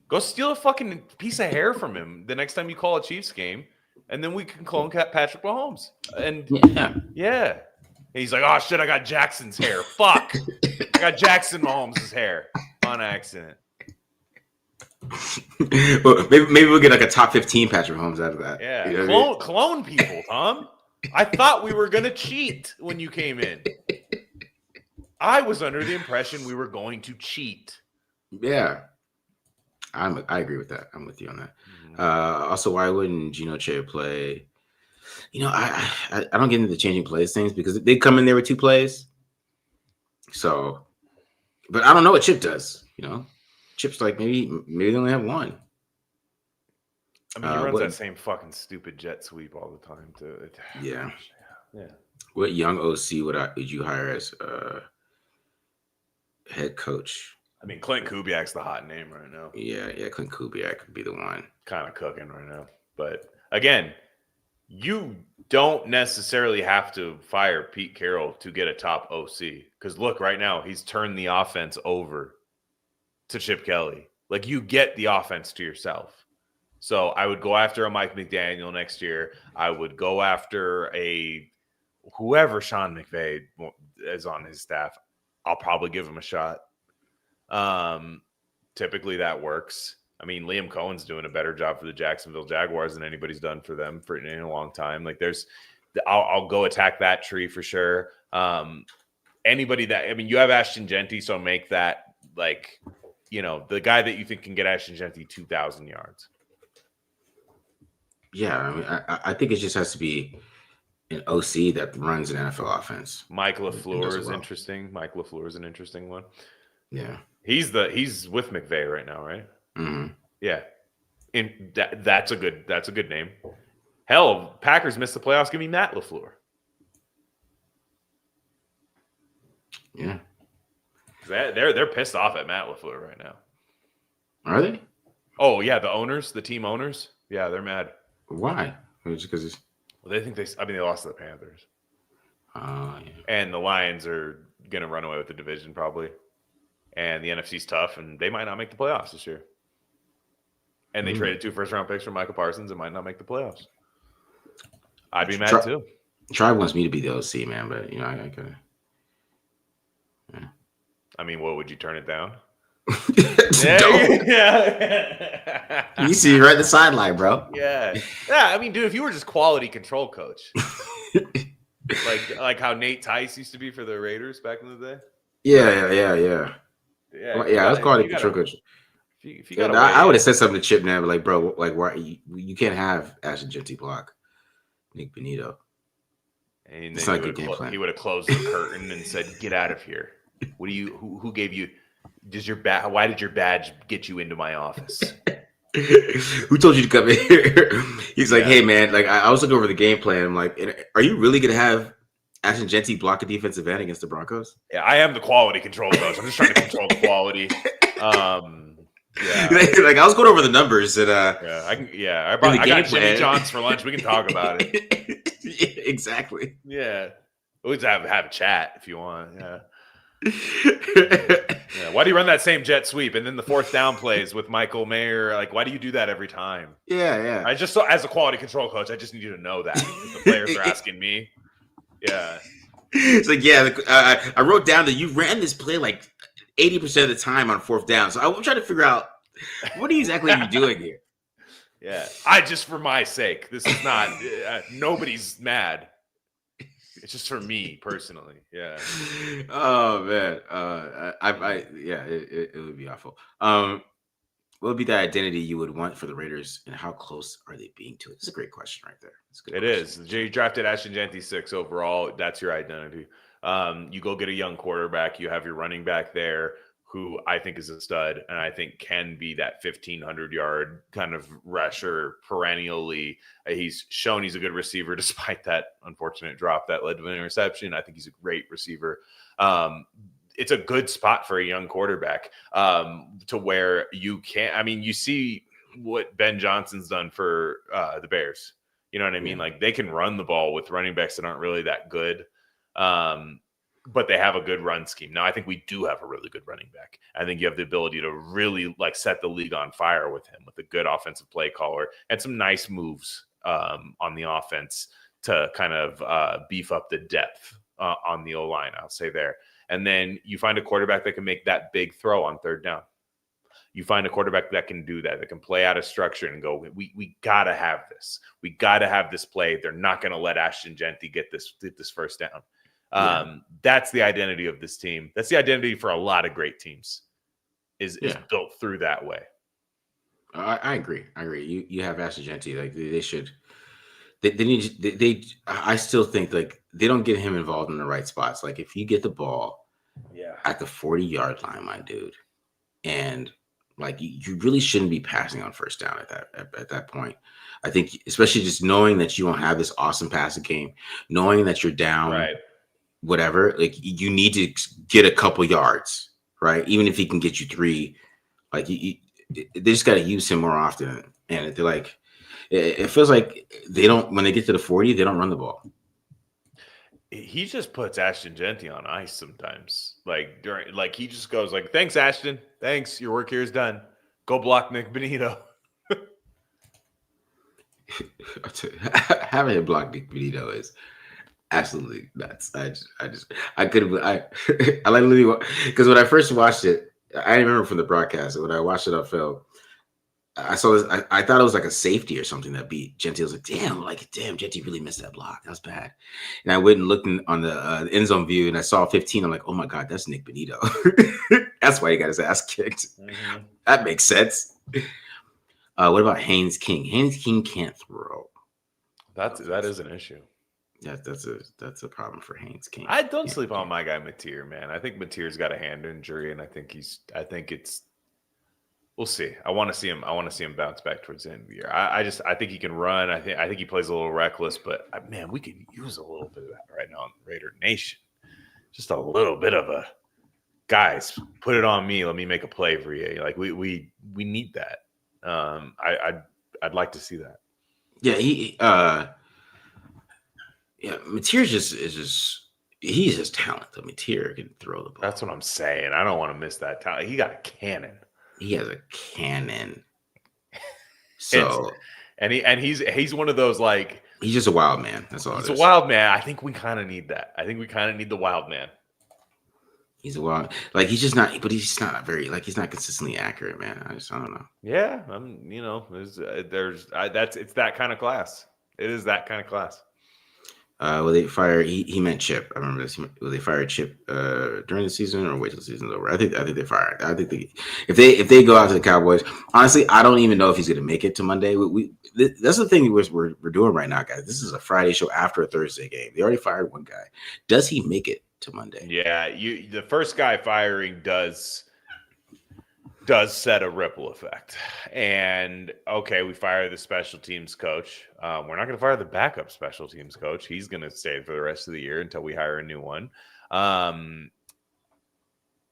Go steal a fucking piece of hair from him the next time you call a Chiefs game, and then we can clone Patrick Mahomes. And yeah. He's like, oh shit, I got Jackson's hair. Fuck. I got Jackson Mahomes' hair on accident. Well, maybe we'll get like a top 15 Patrick Mahomes out of that. Yeah. Clone people, Tom. I thought we were gonna cheat when you came in. I was under the impression we were going to cheat. Yeah. I agree with that. I'm with you on that. Also, why wouldn't Geno Che play? I don't get into the changing plays things because they come in there with 2 plays. So, but I don't know what Chip does. Chip's like maybe they only have 1. I mean, he runs that same fucking stupid jet sweep all the time too. Yeah. What young OC would you hire as head coach? I mean, Clint Kubiak's the hot name right now. Yeah, Clint Kubiak could be the one. Kind of cooking right now. But again, you don't necessarily have to fire Pete Carroll to get a top OC. Because look, right now, he's turned the offense over to Chip Kelly. Like, you get the offense to yourself. So I would go after a Mike McDaniel next year. I would go after whoever Sean McVay is on his staff. I'll probably give him a shot. Typically that works. I mean, Liam Cohen's doing a better job for the Jacksonville Jaguars than anybody's done for them in a long time. Like I'll go attack that tree for sure. Anybody that, I mean, you have Ashton Genty, so make that like, the guy that you think can get Ashton Genty 2,000 yards. Yeah, I mean, I think it just has to be an OC that runs an NFL offense. Mike LaFleur is interesting. Mike LaFleur is an interesting one. Yeah, he's with McVay right now, right? Mm-hmm. Yeah, and that's a good name. Hell, Packers missed the playoffs. Give me Matt LaFleur. Yeah, they're pissed off at Matt LaFleur right now. Are they? Oh yeah, the team owners. Yeah, they're mad. Why? Just because they think they lost to the Panthers. Yeah. And the Lions are gonna run away with the division probably. And the NFC's tough, and they might not make the playoffs this year. And they traded 2 first-round picks for Michael Parsons and might not make the playoffs. I'd be mad too. Tribe wants me to be the OC, man, but I could. Yeah. I mean, what would you turn it down? Yeah. You see right at the sideline, bro. Yeah. I mean, dude, if you were just quality control coach, like how Nate Tice used to be for the Raiders back in the day. Yeah. I was quality control coach. If you got, I would have said something to Chip now, but like, bro, like, why you can't have Ashton Genty block Nick Benito. And it's not a good game plan. He would have closed the curtain and said, "Get out of here." What do you? Who gave you? Why did your badge get you into my office? Who told you to come in here? He's like, hey man, like I was looking over the game plan. I'm like, are you really gonna have Ashton Genty block a defensive end against the Broncos? Yeah, I am the quality control coach. I'm just trying to control the quality. Yeah. Like I was going over the numbers and I got Jimmy John's for lunch. We can talk about it. Yeah, exactly. Yeah. We'll just have a chat if you want. Yeah. Yeah. Why do you run that same jet sweep and then the 4th down plays with Michael Mayer? Like, why do you do that every time? Yeah. I just as a quality control coach, I just need you to know that the players are asking me. Yeah. It's like, I wrote down that you ran this play like 80% of the time on 4th down. So I'm trying to figure out what exactly are you doing here? Yeah. I just for my sake. This is not nobody's mad. It's just for me personally. Yeah. Oh man. It would be awful. What would be the identity you would want for the Raiders, and how close are they being to it? It's a great question right there. It is. You drafted Ashton Genty 6 overall. That's your identity. You go get a young quarterback. You have your running back there, who I think is a stud, and I think can be that 1,500-yard kind of rusher perennially. He's shown he's a good receiver despite that unfortunate drop that led to an interception. I think he's a great receiver. It's a good spot for a young quarterback to where you can't – I mean, you see what Ben Johnson's done for the Bears. You know what I mean? Like, they can run the ball with running backs that aren't really that good. But they have a good run scheme. Now, I think we do have a really good running back. I think you have the ability to really like set the league on fire with him, with a good offensive play caller and some nice moves on the offense to kind of beef up the depth on the O-line, I'll say there. And then you find a quarterback that can make that big throw on 3rd down. You find a quarterback that can do that can play out of structure and go, we got to have this. We got to have this play. They're not going to let Ashton Genty get this 1st down. That's the identity of this team. That's the identity for a lot of great teams is built through that way. I agree. You have Ashton Genty. Like they should, they need, I still think like they don't get him involved in the right spots. Like if you get the ball at the 40-yard line, my dude, and like you really shouldn't be passing on 1st down at that point. I think especially just knowing that you don't have this awesome passing game, knowing that you're down, right? Whatever, like you need to get a couple yards, right? Even if he can get you 3, like they just got to use him more often. And they're like, it feels like they don't, when they get to the 40, they don't run the ball. He just puts Ashton Genty on ice sometimes. Like he just goes like, thanks, Ashton. Thanks. Your work here is done. Go block Nick Benito. Having him block Nick Benito is absolutely nuts. I literally, because when I first watched it, I remember from the broadcast when I watched it on film. I saw this. I thought it was like a safety or something that beat Gentile. I was like, damn, Gentile really missed that block. That was bad. And I went and looked on the end zone view, and I saw 15. I'm like, oh my god, that's Nick Benito. That's why he got his ass kicked. Mm-hmm. That makes sense. What about Haynes King? Haynes King can't throw. That is an issue. That's a problem for Haynes King. I don't sleep on my guy Mateer, man. I think Mateer's got a hand injury, and I think it's. We'll see. I want to see him bounce back towards the end of the year. I think he can run. I think he plays a little reckless, but man, we could use a little bit of that right now in Raider Nation. Just a little bit of a guys, put it on me. Let me make a play for you. Like we need that. I'd like to see that. Yeah, Mateer he's just talented. Mateer can throw the ball. That's what I'm saying. I don't want to miss that talent. He got a cannon. He has a cannon. So he's one of those, like, he's just a wild man. That's all. He's a wild man. I think we kind of need that. I think we kind of need the wild man. He's a wild, like, he's just not, but he's not very, like, he's not consistently accurate, man. I don't know. Yeah, it's that kind of class. It is that kind of class. Will they fire? He meant Chip. I remember this. Will they fire Chip during the season or wait till the season's over? I think they fire. I think if they go out to the Cowboys, honestly, I don't even know if he's going to make it to Monday. That's the thing we're doing right now, guys. This is a Friday show after a Thursday game. They already fired one guy. Does he make it to Monday? Yeah, the first guy firing does set a ripple effect. And okay, we fire the special teams coach. We're not going to fire the backup special teams coach. He's going to stay for the rest of the year until we hire a new one. I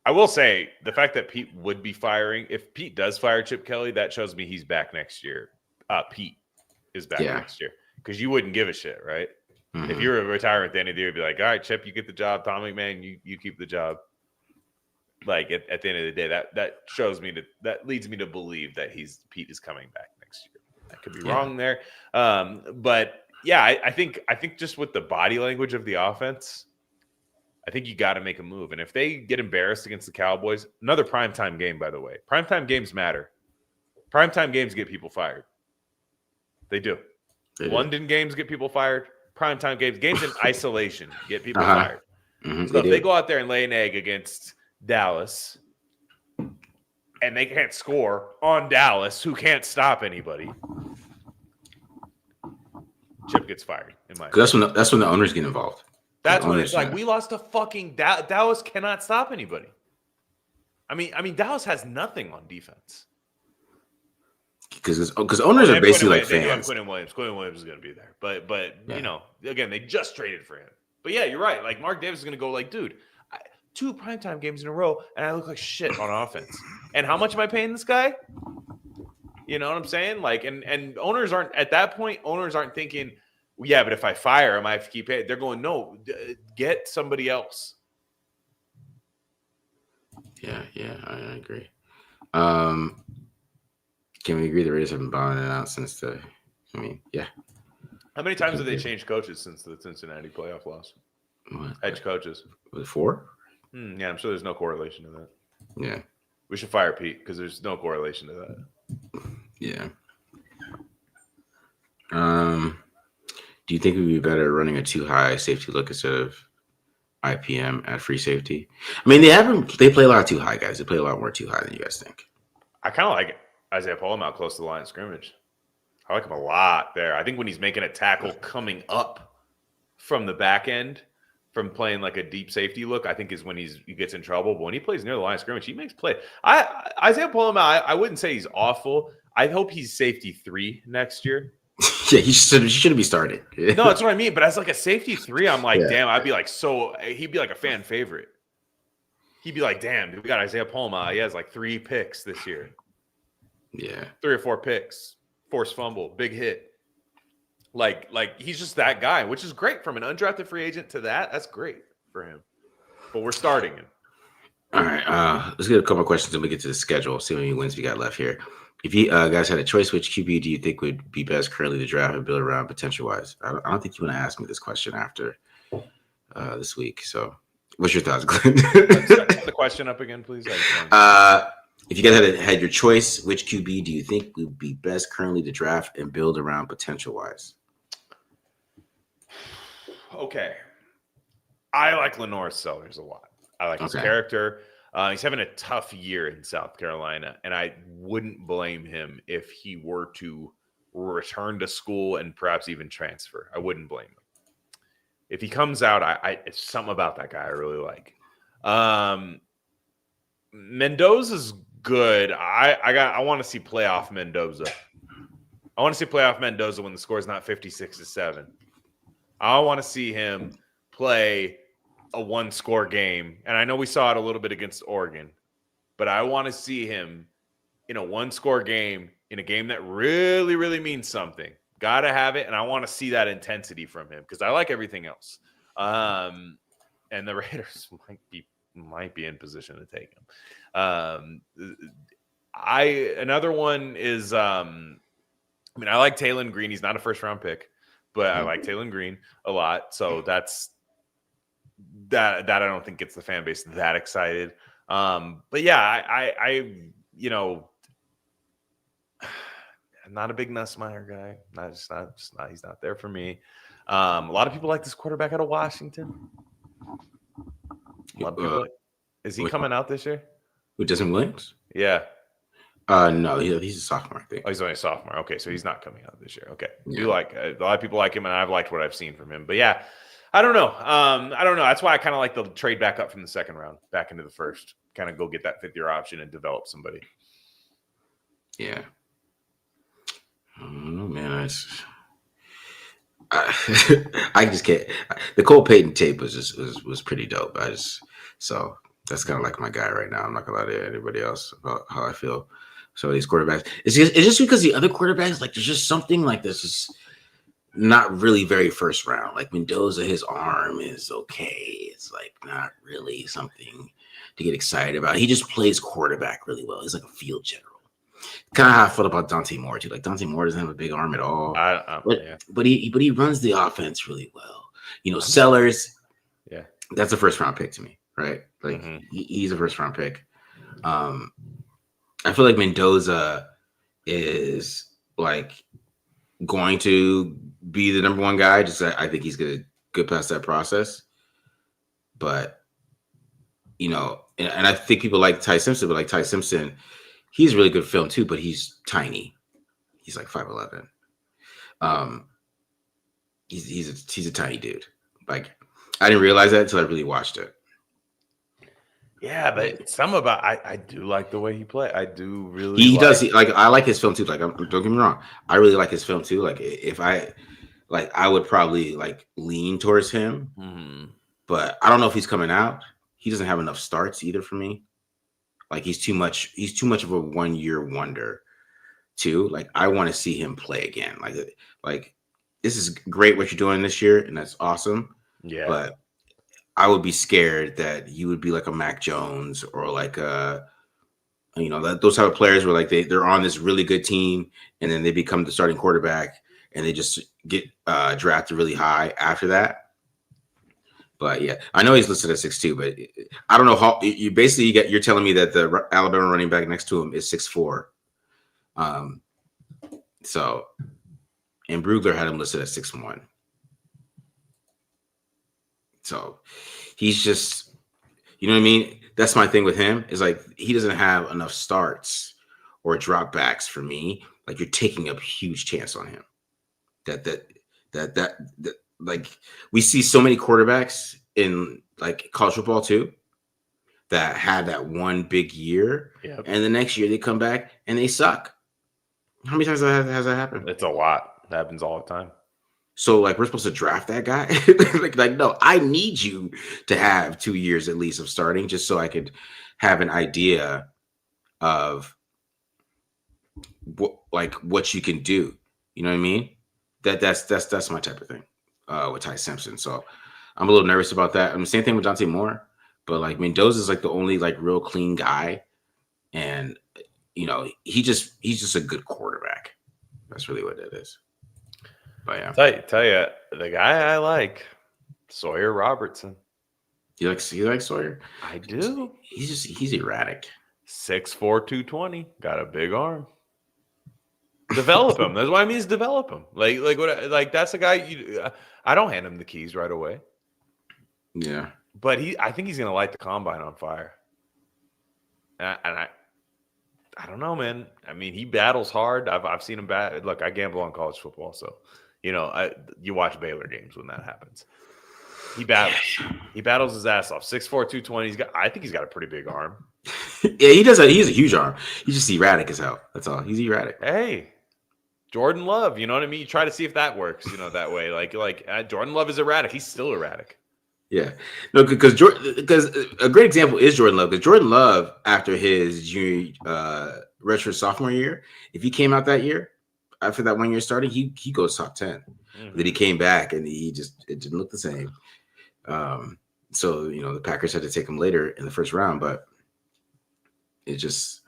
will say the fact that Pete would be firing, if Pete does fire Chip Kelly, that shows me he's back next year. Pete is back next year, because you wouldn't give a shit, right? Mm-hmm. If you were retiring at the end of the year, you'd be like, all right, Chip, you get the job. Tom McMahon, you keep the job. Like at the end of the day, that shows me that leads me to believe that Pete is coming back next year. I could be wrong there, but yeah, I think just with the body language of the offense, I think you got to make a move. And if they get embarrassed against the Cowboys, another primetime game, by the way, primetime games matter. Primetime games get people fired. They do. London games get people fired. Primetime games in isolation get people fired. Mm-hmm. So if they go out there and lay an egg against Dallas and they can't score on Dallas, who can't stop anybody, Chip gets fired. In my opinion. That's when the owners get involved. That's when it's like, we lost to fucking Dallas. Cannot stop anybody. I mean, Dallas has nothing on defense. Because owners are basically like fans. They do have Quentin Williams. Quentin Williams is going to be there, but again, they just traded for him. But yeah, you're right. Like, Mark Davis is going to go like, dude, 2 primetime games in a row, and I look like shit on offense. And how much am I paying this guy? You know what I'm saying? Like, and owners aren't at that point. Owners aren't thinking, well, yeah, but if I fire him, I have to keep paying. They're going, no, get somebody else. Yeah, I agree. Can we agree the Raiders have been balling it out since yeah. How many times have they changed coaches since the Cincinnati playoff loss? What? Edge coaches. Was it 4? Yeah, I'm sure there's no correlation to that. Yeah. We should fire Pete because there's no correlation to that. Yeah. Do you think it would be better running a too high safety look instead of IPM at free safety? I mean, they play a lot of too high guys. They play a lot more too high than you guys think. I kind of like Isaiah Pullum out close to the line of scrimmage. I like him a lot there. I think when he's making a tackle coming up from the back end, from playing like a deep safety look, I think is when he gets in trouble. But when he plays near the line of scrimmage, he makes play. Isaiah Pullum, I wouldn't say he's awful. I hope he's safety 3 next year. Yeah, he shouldn't be started. No, that's what I mean. But as like a safety 3, I'm like, damn, I'd be like, he'd be like a fan favorite. He'd be like, damn, we got Isaiah Pullum. He has like 3 picks this year. Yeah. 3 or 4 picks, forced fumble, big hit. Like he's just that guy, which is great from an undrafted free agent to that. That's great for him. But we're starting him. All right. Let's get a couple of questions and we get to the schedule. See how many wins we got left here. If you guys had a choice, which QB do you think would be best currently to draft and build around potential wise? I don't think you want to ask me this question after this week. So What's your thoughts, Glenn? Set the question up again, please. If you guys had your choice, which QB do you think would be best currently to draft and build around potential wise? Okay. I like Lenore Sellers a lot. I like his character. He's having a tough year in South Carolina, and I wouldn't blame him if he were to return to school and perhaps even transfer. I wouldn't blame him. If he comes out, it's something about that guy I really like. Mendoza's good. I want to see playoff Mendoza. I want to see playoff Mendoza when the score is not 56-7. I want to see him play a one-score game. And I know we saw it a little bit against Oregon, but I want to see him in a one-score game, in a game that really, really means something. Got to have it, and I want to see that intensity from him because I like everything else. And the Raiders might be in position to take him. Another one is I like Taylon Green. He's not a first-round pick, but I like Taylon Green a lot. So that I don't think gets the fan base that excited. But yeah, I'm not a big Nussmeier guy. He's not there for me. A lot of people like this quarterback out of Washington. A lot of people is he coming out this year? Who, Justin Williams? Yeah. No, he's a sophomore, I think. Oh, he's only a sophomore. Okay, so he's not coming out this year. Okay. Yeah. A lot of people like him, and I've liked what I've seen from him. But yeah, I don't know. That's why I kind of like the trade back up from the second round back into the first. Kind of go get that fifth-year option and develop somebody. Yeah. I don't know, man. I just can't. The Cole Payton tape was pretty dope. So that's kind of like my guy right now. I'm not gonna lie to anybody else about how I feel. So these quarterbacks, it's just because the other quarterbacks, like there's just something like this is not really very first round. Like Mendoza, his arm is okay. It's like not really something to get excited about. He just plays quarterback really well. He's like a field general. Kind of how I felt about Dante Moore too. Like Dante Moore doesn't have a big arm at all, but he runs the offense really well. Sellers, yeah, that's a first round pick to me, right? Like he's a first round pick. I feel like Mendoza is like going to be the number one guy. Just I think he's gonna get past that process, but and I think people like Ty Simpson, but like Ty Simpson. He's really good film too, but he's tiny. He's like 5'11". He's a tiny dude. Like I didn't realize that until I really watched it. Yeah, but I do like the way he plays. I do really. He does. I like his film too. Like don't get me wrong, I really like his film too. Like if I would probably like lean towards him, but I don't know if he's coming out. He doesn't have enough starts either for me. Like he's too much of a 1-year wonder too. Like I want to see him play again. Like this is great what you're doing this year, and that's awesome. Yeah. But I would be scared that you would be like a Mac Jones or like those type of players where like they're on this really good team and then they become the starting quarterback and they just get drafted really high after that. But yeah, I know he's listed at 6'2", but I don't know how you're telling me that the Alabama running back next to him is 6'4". So, and Brugler had him listed at 6'1". So he's just, you know what I mean? That's my thing with him is like, he doesn't have enough starts or dropbacks for me. Like you're taking a huge chance on him. That like we see so many quarterbacks in like college football too that had that one big year, and the next year they come back and they suck. How many times has that happened? It's a lot. It happens all the time. So like we're supposed to draft that guy? like no, I need you to have 2 years at least of starting just so I could have an idea of what you can do. You know what I mean? That's my type of thing with Ty Simpson. So I'm a little nervous about that. The same thing with Dante Moore, but like Mendoza is like the only like real clean guy, and he's just a good quarterback. That's really what it is. But yeah, tell you the guy I like, Sawyer Robertson. You like Sawyer? I do. He's erratic. 6'4", 220. Got a big arm. Develop him. That's what I mean is develop him. Like that's a guy. I don't hand him the keys right away. Yeah. But I think he's gonna light the combine on fire. And I don't know, man. I mean, he battles hard. I've seen him bat. Look, I gamble on college football, so you watch Baylor games when that happens. He battles. He battles his ass off. 6'4", 220. I think he's got a pretty big arm. Yeah, he does. He has a huge arm. He's just erratic as hell. That's all. He's erratic. Hey, Jordan Love. You know what I mean? You try to see if that works. That way. Like Jordan Love is erratic. He's still erratic. Yeah, no, because a great example is Jordan Love. Because Jordan Love, after his junior redshirt sophomore year, if he came out that year after that 1 year starting, he goes top 10. Mm-hmm. Then he came back and it didn't look the same. So the Packers had to take him later in the first round, but it just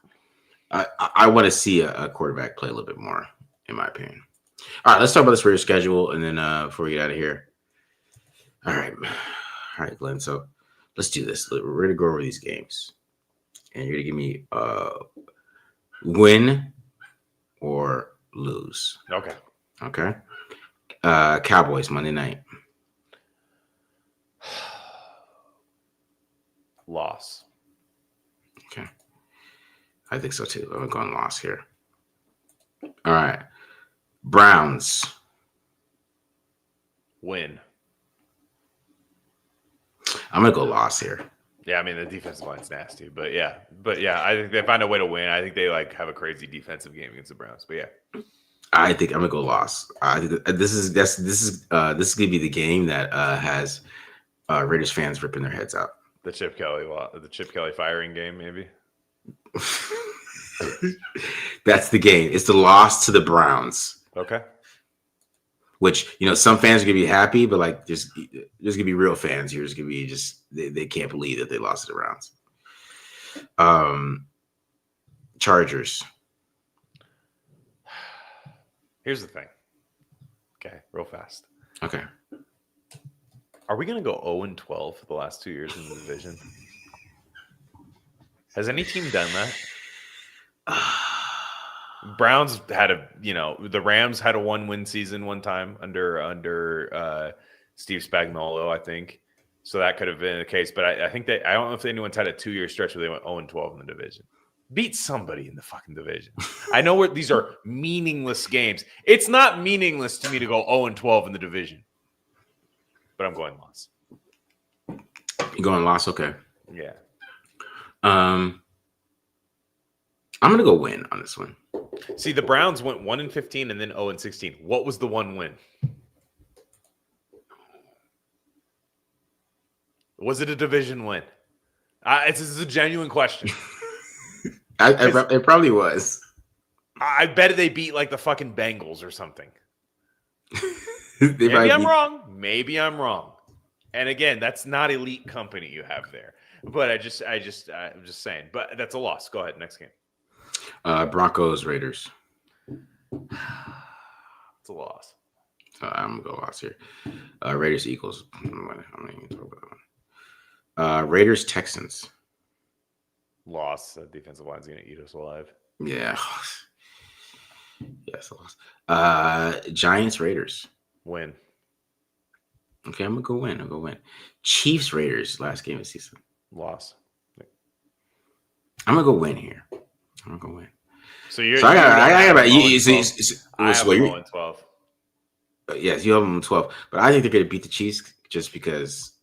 I want to see a quarterback play a little bit more, in my opinion. All right, let's talk about this Raiders schedule, and then before we get out of here. All right, Glenn. So let's do this. We're going to go over these games, and you're going to give me win or lose. Okay. Cowboys Monday night. Loss. Okay. I think so too. I'm going loss here. All right. Browns. Win. I'm going to go loss here. Yeah, I mean, the defensive line's nasty. But yeah, I think they find a way to win. I think they have a crazy defensive game against the Browns. But yeah. I think I'm going to go loss. I think this is going to be the game that has Raiders fans ripping their heads out. The Chip Kelly firing game, maybe. That's the game. It's the loss to the Browns. Okay. Which some fans are gonna be happy, but like there's gonna be real fans here. There's gonna be they can't believe that they lost to the Browns. Chargers. Here's the thing. Okay, real fast. Okay. Are we going to go 0-12 for the last 2 years in the division? Has any team done that? Browns had the Rams had a 1-win season one time under Steve Spagnuolo, I think. So that could have been the case. But I think I don't know if anyone's had a 2-year stretch where they went 0-12 in the division. Beat somebody in the fucking division. I know these are meaningless games. It's not meaningless to me to go 0-12 in the division. But I'm going loss. You're going loss? Okay. Yeah. I'm going to go win on this one. See, the Browns went 1-15 and then 0-16. What was the one win? Was it a division win? This is a genuine question. It probably was. I bet they beat like the fucking Bengals or something. Maybe I'm wrong. And again, that's not elite company you have there. But I'm just saying. But that's a loss. Go ahead. Next game. Broncos, Raiders. It's a loss. I'm gonna go loss here. Raiders, Eagles. I'm not even talk about that one. Raiders, Texans. Loss. The defensive line's gonna eat us alive. Yeah. Yes, a loss. Giants, Raiders. Win. Okay, I'm gonna go win. Chiefs, Raiders. Last game of the season. Loss. I'm gonna go win here. I'm gonna go win. So you're. So I got about you. I have 0-12. Yes, you have them 12, but I think they're gonna beat the Chiefs just because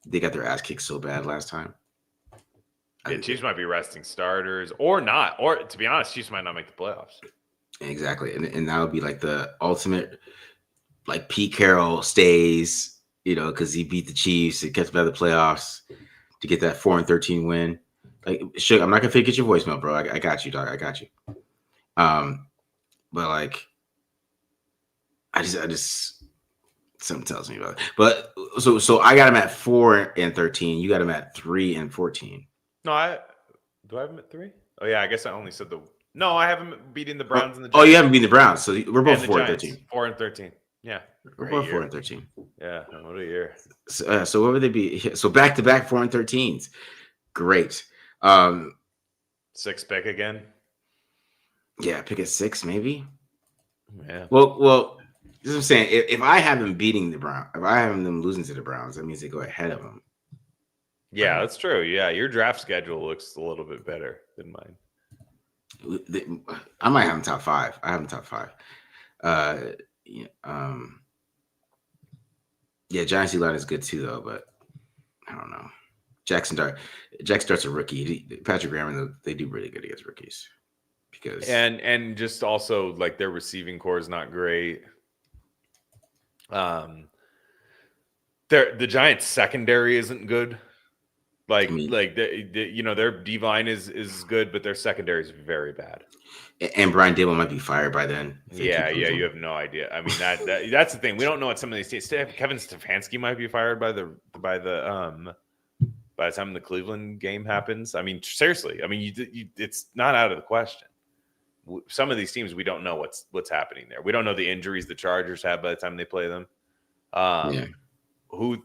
they got their ass kicked so bad last time. Yeah, Chiefs might be resting starters or not, or to be honest, Chiefs might not make the playoffs. Exactly, and that would be like the ultimate. Like Pete Carroll stays, because he beat the Chiefs and gets better the playoffs to get that 4-13 win. Like, Suge, I'm not gonna fake it your voicemail, bro. I got you, dog. I got you. But like, I just something tells me about it. But so I got him at 4-13. You got him at 3-14. No, do I have him at 3? Oh yeah, I guess I only said the. No, I have him beating the Browns and the Giants. Oh, you haven't beaten the Browns, so we're both 4-13. 4-13. Yeah. We're Great both year. 4-13. Yeah. What a year. So what would they be? So back-to-back 4-13s. Great. 6 pick again. Yeah, pick a 6 maybe. Yeah. Well, this is what I'm saying. If I have them beating the Browns, if I have them losing to the Browns, that means they go ahead of them. Yeah, Right. that's true. Yeah, your draft schedule looks a little bit better than mine. I might have them top 5. I have them top 5. Yeah, yeah, Giants line is good too, though. But I don't know. Jack Start's a rookie. Patrick Graham, they do really good against rookies because and just also like their receiving core is not great. The Giants secondary isn't good. Like their D line is good, but their secondary is very bad. And Brian Dable might be fired by then. Yeah, you have no idea. I mean that's the thing. We don't know what some of these teams. Kevin Stefanski might be fired by the time the Cleveland game happens. I mean, seriously. I mean, it's not out of the question. Some of these teams, we don't know what's happening there. We don't know the injuries the Chargers have by the time they play them. Who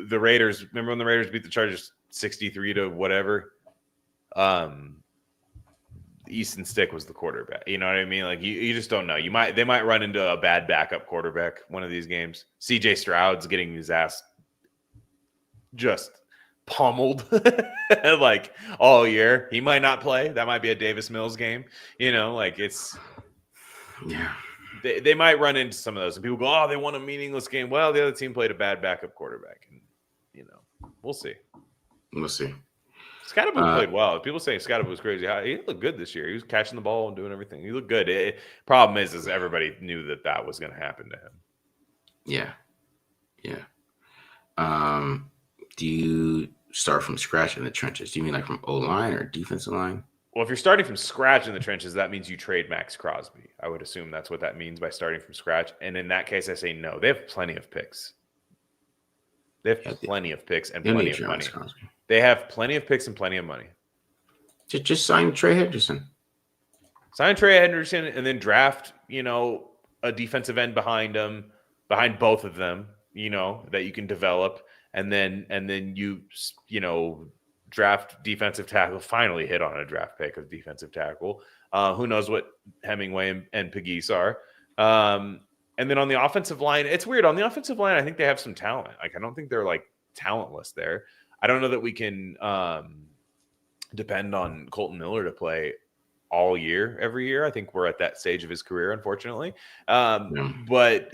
the Raiders? Remember when the Raiders beat the Chargers 63 to whatever? Easton Stick was the quarterback. You know what I mean? Like you just don't know. They might run into a bad backup quarterback one of these games. CJ Stroud's getting his ass just pummeled like all year. He might not play. That might be a Davis Mills game. It's they might run into some of those, and people go, "Oh, they won a meaningless game." Well, the other team played a bad backup quarterback, and we'll see. We'll see. Scottaboo played well. People saying Scottaboo was crazy. He looked good this year. He was catching the ball and doing everything. He looked good. Problem is everybody knew that was going to happen to him. Yeah. Do you start from scratch in the trenches? Do you mean like from O-line or defensive line? Well, if you're starting from scratch in the trenches, that means you trade Max Crosby. I would assume that's what that means by starting from scratch. And in that case, I say no. They have plenty of picks. They have plenty of picks and plenty of money. They have plenty of picks and plenty of money. Just sign Trey Henderson. Sign Trey Henderson and then draft, a defensive end behind both of them, that you can develop. And then you draft defensive tackle, finally hit on a draft pick of defensive tackle. Who knows what Hemingway and Pegues are. And then on the offensive line, it's weird. On the offensive line, I think they have some talent. Like, I don't think they're like talentless there. I don't know that we can depend on Colton Miller to play all year, every year. I think we're at that stage of his career, unfortunately. But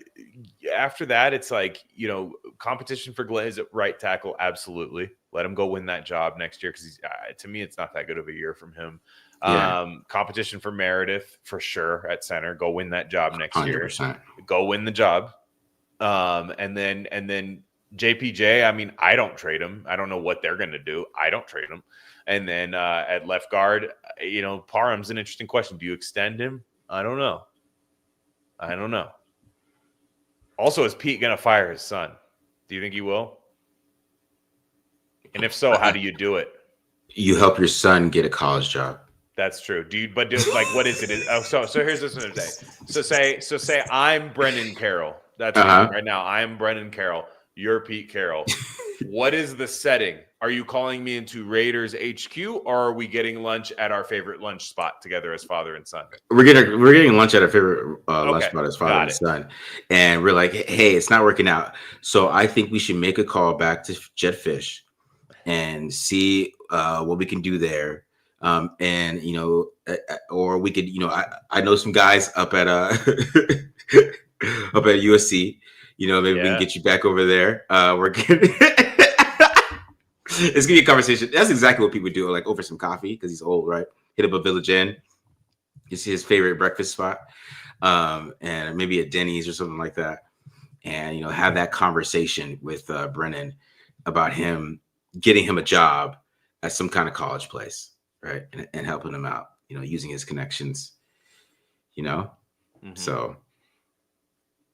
after that, it's like, competition for Glen at right tackle. Absolutely. Let him go win that job next year. Cause to me, it's not that good of a year from him. Competition for Meredith for sure at center. Go win that job next 100%. year. Go win the job. And then JPJ, I mean, I don't trade him. I don't know what they're going to do. I don't trade him. And then at left guard, Parham's an interesting question. Do you extend him? I don't know. Also, is Pete going to fire his son? Do you think he will? And if so, how do you do it? You help your son get a college job. That's true. What is it? So here's this one today. So say I'm Brendan Carroll. That's right now. I'm Brendan Carroll. You're Pete Carroll. What is the setting? Are you calling me into Raiders HQ, or are we getting lunch at our favorite lunch spot together as father and son? We're getting lunch at our favorite lunch spot as father and son, and we're like, hey, it's not working out. So I think we should make a call back to Jet Fish and see what we can do there. And or we could, I know some guys up at up at USC. Maybe we can get you back over there. We're getting it's gonna be a conversation. That's exactly what people do, like over some coffee, because he's old, right? Hit up a Village Inn. You see his favorite breakfast spot, and maybe a Denny's or something like that, and have that conversation with Brennan about him getting him a job at some kind of college place, right, and helping him out, using his connections, So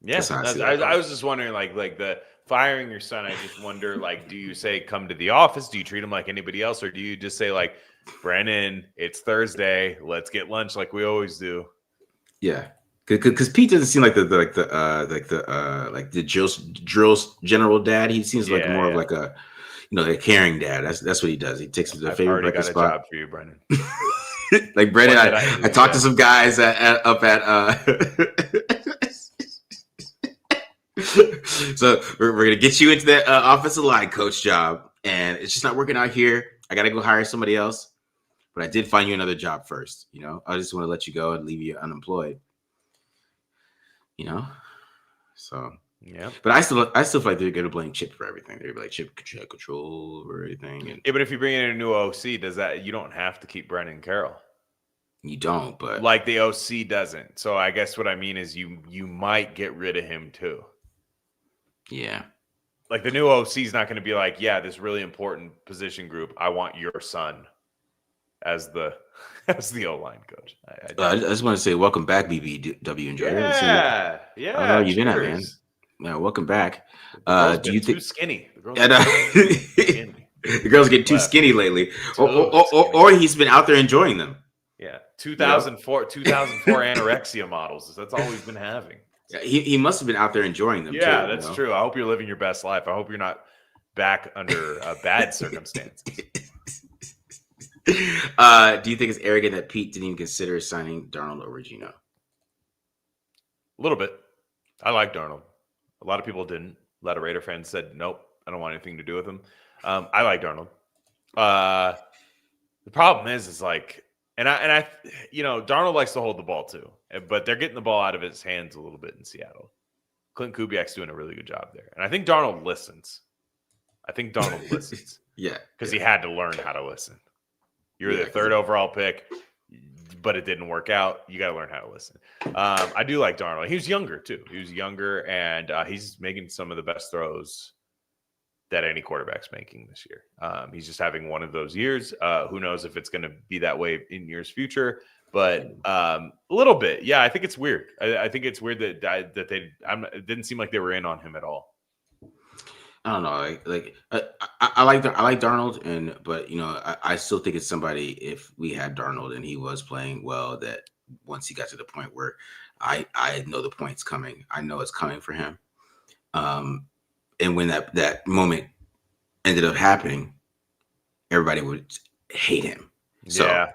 yeah, I was just wondering, like the firing your son. I just wonder, like, do you say come to the office? Do you treat him like anybody else, or do you just say like, Brennan, it's Thursday, let's get lunch like we always do? Yeah. Because Pete doesn't seem like the drills general dad. He seems like more of like a a caring dad. That's what he does. He takes him to the I've favorite already breakfast got a spot. job for you, Brendan. Like Brendan, One that I talked to some guys up at so we're gonna get you into that offensive line coach job, and it's just not working out here. I gotta go hire somebody else, but I did find you another job first. I just want to let you go and leave you unemployed. So yeah. But I still feel like they're gonna blame Chip for everything. They're gonna be like Chip control over everything, and But if you bring in a new OC, you don't have to keep Brendan Carroll. you don't, but Like the OC doesn't. So I guess what I mean is you might get rid of him too. Yeah. Like the new OC is not going to be like, yeah, this really important position group. I want your son as the O-line coach. I just want to say welcome back, BBW Enjoyer. Yeah. I don't know where you've been at, man. Yeah, welcome back. Do you think too skinny? The girls skinny. The girls get too skinny lately, or he's been out there enjoying them. Yeah, 2004 anorexia models. That's all we've been having. Yeah, he must have been out there enjoying them. Yeah, too, that's true. I hope you're living your best life. I hope you're not back under bad circumstances. Do you think it's arrogant that Pete didn't even consider signing Darnold over Geno? A little bit. I like Darnold. A lot of people didn't. A lot of Raider fans said, nope, I don't want anything to do with him. I like Darnold. The problem is like, and I, Darnold likes to hold the ball too, but they're getting the ball out of his hands a little bit in Seattle. Clint Kubiak's doing a really good job there. And I think Darnold listens. Yeah. Because he had to learn how to listen. You're the third overall pick, but it didn't work out. You got to learn how to listen. I do like Darnold. He was younger, too. And he's making some of the best throws that any quarterback's making this year. He's just having one of those years. Who knows if it's going to be that way in years future. But a little bit. Yeah, I think it's weird. I think it's weird that it didn't seem like they were in on him at all. I don't know. I like Darnold, but I still think it's somebody. If we had Darnold and he was playing well, that once he got to the point where I know the point's coming, I know it's coming for him. And when that moment ended up happening, everybody would hate him. So, yeah.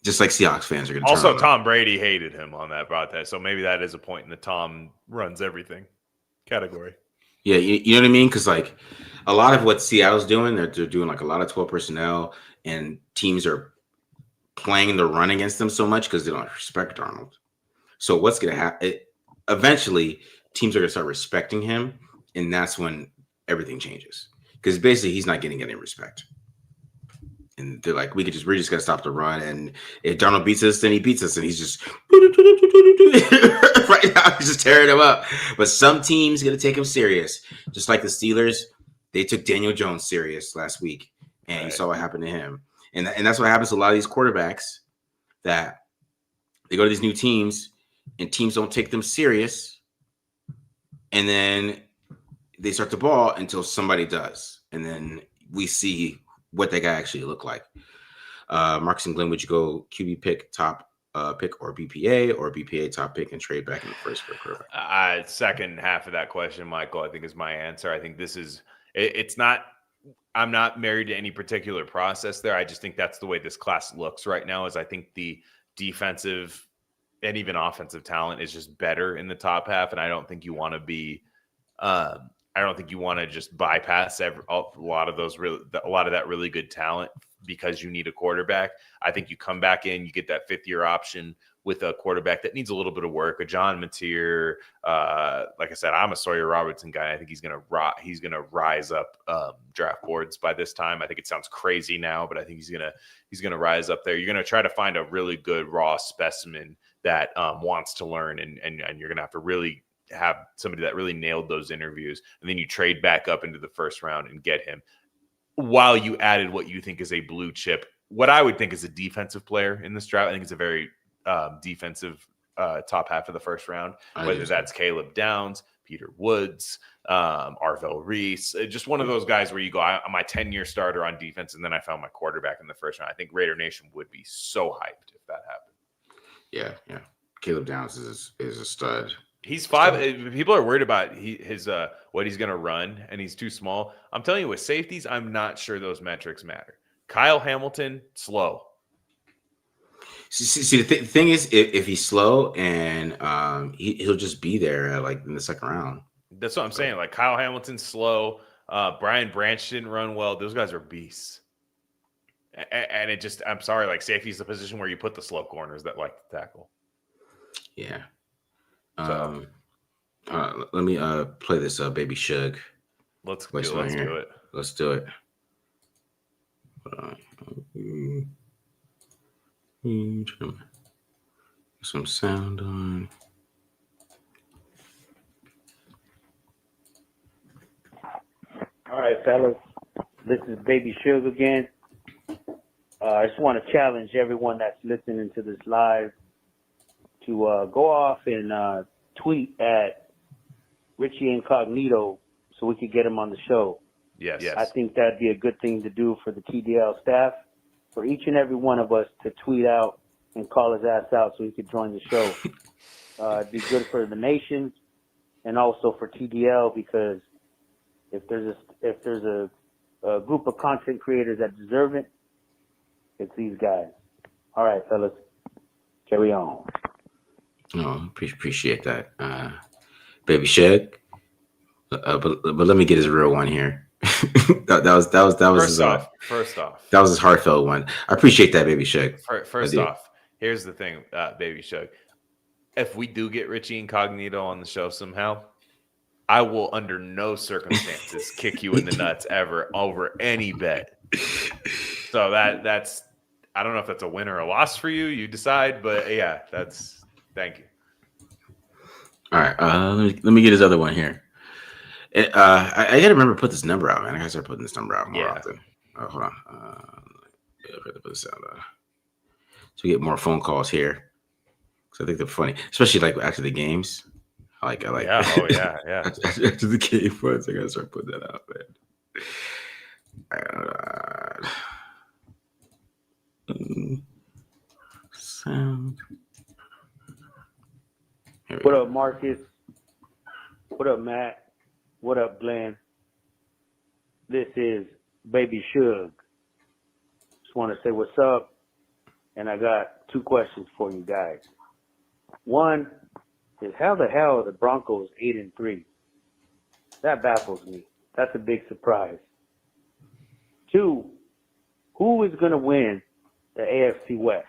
Just like Seahawks fans are going to. Also, Tom Brady hated him on that broadcast, so maybe that is a point in the Tom runs everything category. Yeah, you know what I mean? Because like a lot of what Seattle's doing, they're doing like a lot of 12 personnel, and teams are playing the run against them so much because they don't respect Darnold. So what's going to happen? Eventually, teams are going to start respecting him, and that's when everything changes. Because basically, he's not getting any respect. And they're like, we're just gonna stop the run. And if Darnold beats us, then he beats us, and he's just right now he's just tearing him up. But some teams gonna take him serious, just like the Steelers. They took Daniel Jones serious last week, and you saw what happened to him. And that's what happens to a lot of these quarterbacks, that they go to these new teams, and teams don't take them serious, and then they start to ball until somebody does, and then we see what that guy actually looked like. Marcus and Glenn, would you go QB pick, top pick, or BPA top pick and trade back in the first for a quarterback? Second half of that question, Michael, I think is my answer. I think this is it's not. I'm not married to any particular process there. I just think that's the way this class looks right now. Is I think the defensive and even offensive talent is just better in the top half, and I don't think you want to be. I don't think you want to just bypass a lot of that really good talent because you need a quarterback. I think you come back in, you get that fifth-year option with a quarterback that needs a little bit of work. A John Mateer, like I said, I'm a Sawyer Robertson guy. I think he's gonna rise up draft boards by this time. I think it sounds crazy now, but I think he's gonna rise up there. You're gonna try to find a really good raw specimen that wants to learn, and you're gonna have to really have somebody that really nailed those interviews, and then you trade back up into the first round and get him while you added what you think is a blue chip, what I would think is a defensive player in this draft. I think it's a very defensive top half of the first round, whether that's Caleb Downs, Peter Woods, Arvell Reese, just one of those guys where you go, I'm my 10-year starter on defense, and then I found my quarterback in the first round. I think Raider Nation would be so hyped if that happened. Yeah. Caleb Downs is a stud. He's 5. People are worried about his what he's going to run, and he's too small. I'm telling you, with safeties, I'm not sure those metrics matter. Kyle Hamilton, slow. See the thing is, if he's slow and he'll just be there like in the second round. That's what I'm saying. Like Kyle Hamilton's slow. Brian Branch didn't run well. Those guys are beasts. And it just, I'm sorry, like safety's the position where you put the slow corners that like to tackle. Yeah. So, let me play this Baby Shug. Let's do it. Let's do it. Some sound on. All right, fellas. This is Baby Shug again. I just want to challenge everyone that's listening to this live to go off and tweet at Richie Incognito so we could get him on the show. Yes. I think that'd be a good thing to do for the TDL staff, for each and every one of us to tweet out and call his ass out so he could join the show. It'd be good for the nation and also for TDL, because if there's a group of content creators that deserve it, it's these guys. All right, fellas, carry on. Oh, appreciate that, Baby Shug. But let me get his real one here. that was First off, that was his heartfelt one. I appreciate that, Baby Shug. First off, here's the thing, Baby Shug. If we do get Richie Incognito on the show somehow, I will under no circumstances kick you in the nuts ever over any bet. So that's, I don't know if that's a win or a loss for you. You decide, but yeah, thank you. All right, let me get his other one here. I gotta remember to put this number out, man. I gotta start putting this number out more often. Hold on. I put this out so we get more phone calls here. So I think they're funny, especially like after the games. I like. Yeah. Oh yeah. after the game once, I gotta start putting that out, man. Sound. What up, Marcus? What up, Matt? What up, Glen? This is Baby Shug. Just want to say what's up, and I got 2 questions for you guys. One is, how the hell are the Broncos 8-3? That baffles me. That's a big surprise. 2, who is going to win the AFC West?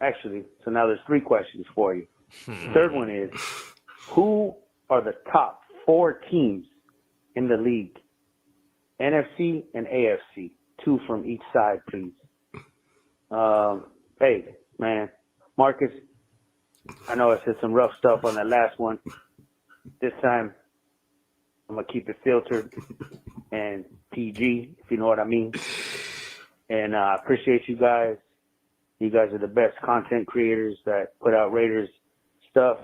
Actually, so now there's 3 questions for you. The third one is, who are the top 4 teams in the league? NFC and AFC. 2 from each side, please. Hey, man, Marcus, I know I said some rough stuff on that last one. This time, I'm going to keep it filtered and PG, if you know what I mean. And I appreciate you guys. You guys are the best content creators that put out Raiders stuff.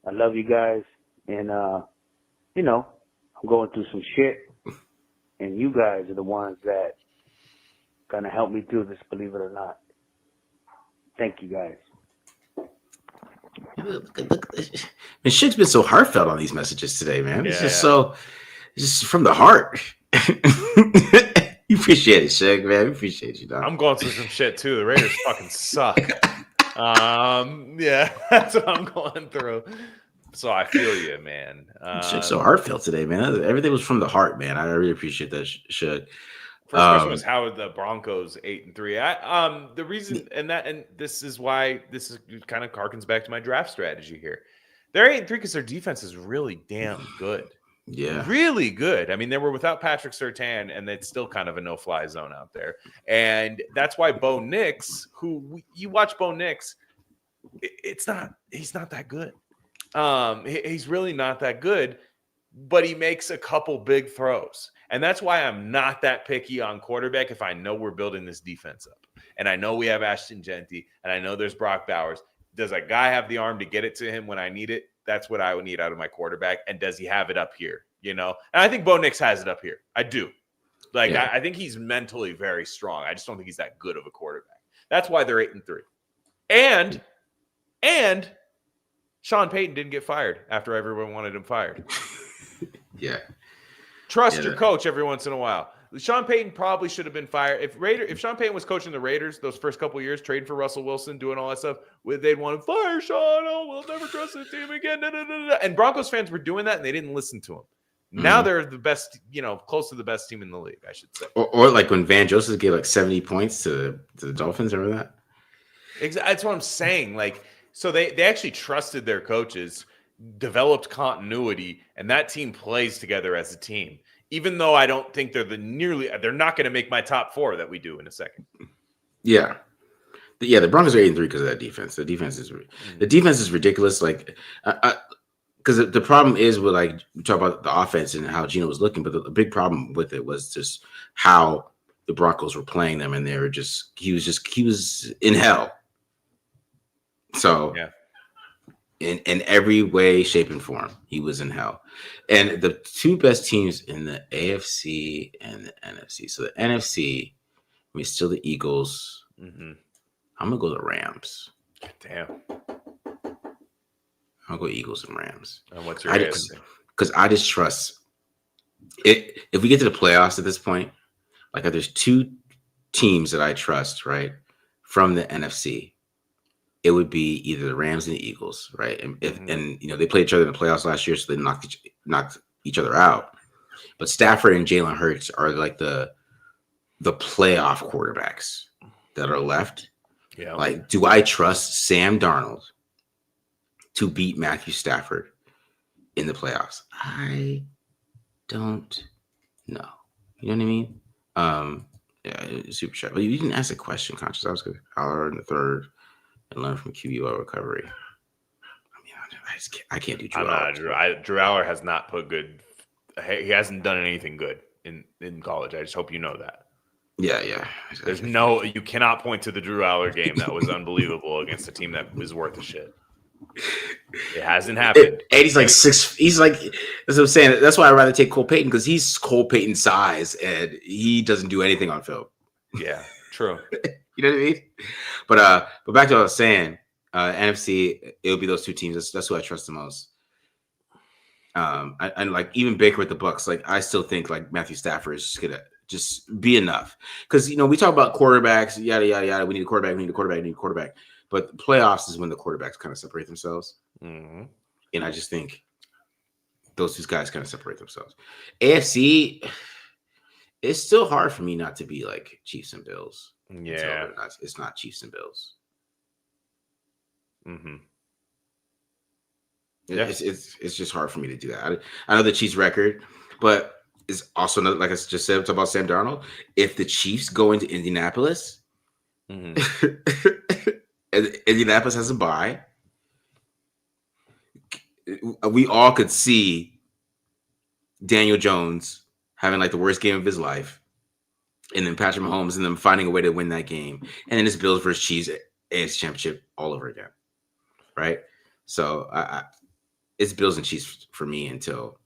I love you guys. And, I'm going through some shit. And you guys are the ones that going to help me through this, believe it or not. Thank you, guys. Look. Man, Shug's been so heartfelt on these messages today, man. It's just from the heart. You appreciate it, Shug, man. We appreciate you, dog. I'm going through some shit too. The Raiders fucking suck. Yeah, that's what I'm going through. So I feel you, man. Shug's so heartfelt today, man. Everything was from the heart, man. I really appreciate that, Shug. First question was, how are the Broncos 8-3? The reason, and this is why this is kind of harkens back to my draft strategy here. They're 8-3 because their defense is really damn good. Yeah, really good. I mean, they were without Patrick Surtain, and it's still kind of a no-fly zone out there. And that's why Bo Nix, you watch Bo Nix, he's not that good. He's really not that good, but he makes a couple big throws. And that's why I'm not that picky on quarterback if I know we're building this defense up. And I know we have Ashton Genty, and I know there's Brock Bowers. Does a guy have the arm to get it to him when I need it? That's what I would need out of my quarterback. And does he have it up here? And I think Bo Nix has it up here. I do. I think he's mentally very strong. I just don't think he's that good of a quarterback. That's why they're 8-3. And And Sean Payton didn't get fired after everyone wanted him fired. Yeah. Trust your coach every once in a while. Sean Payton probably should have been fired. If Sean Payton was coaching the Raiders those first couple of years, trading for Russell Wilson, doing all that stuff, they'd want to fire Sean. Oh, we'll never trust the team again. Da, da, da, da. And Broncos fans were doing that, and they didn't listen to him. Now they're the best, close to the best team in the league, I should say. Or like when Van Joseph gave like 70 points to the Dolphins, remember that? Exactly. That's what I'm saying. Like, so they actually trusted their coaches, developed continuity, and that team plays together as a team. Even though I don't think they're not going to make my top 4 that we do in a second. Yeah. The Broncos are 8-3 because of that defense. The defense is ridiculous. Like, because the problem is with, like, we talk about the offense and how Geno was looking, but the big problem with it was just how the Broncos were playing them, and he was in hell. So yeah. In every way, shape, and form, he was in hell. And the two best teams in the AFC and the NFC. So the NFC, still the Eagles. Mm-hmm. I'm gonna go the Rams. Damn. I'll go Eagles and Rams. And what's your answer? Because I just trust it. If we get to the playoffs at this point, like there's 2 teams that I trust, right, from the NFC. It would be either the Rams and the Eagles, right? And they played each other in the playoffs last year, so they knocked each other out. But Stafford and Jalen Hurts are like the playoff quarterbacks that are left. Yeah. Like, do I trust Sam Darnold to beat Matthew Stafford in the playoffs? I don't know. You know what I mean? Yeah, super sharp. But you didn't ask a question, Conscious. I was good. Holler in the third. And learn from QBO recovery. I mean, I can't do Drew Aller. Drew Aller has not put good. He hasn't done anything good in college. I just hope you know that. Yeah. You cannot point to the Drew Aller game that was unbelievable against a team that was worth a shit. It hasn't happened. And he's like 6. He's like, that's what I'm saying. That's why I'd rather take Cole Payton, because he's Cole Payton's size and he doesn't do anything on film. Yeah, true. You know what I mean? But back to what I was saying, NFC, it'll be those 2 teams. That's who I trust the most. And like even Baker with the Bucks, like I still think like Matthew Stafford is just gonna just be enough. Because we talk about quarterbacks, yada yada yada. We need a quarterback. But the playoffs is when the quarterbacks kind of separate themselves. Mm-hmm. And I just think those 2 guys kind of separate themselves. AFC, it's still hard for me not to be like Chiefs and Bills. Yeah, it's not Chiefs and Bills. Mm-hmm. Yeah. It's just hard for me to do that. I know the Chiefs record, but it's also not, like I just said about Sam Darnold. If the Chiefs go into Indianapolis, and Indianapolis has a bye, we all could see Daniel Jones having like the worst game of his life. And then Patrick Mahomes and them finding a way to win that game. And then it's Bills versus Chiefs AFC Championship all over again. Right? So it's Bills and Chiefs for me until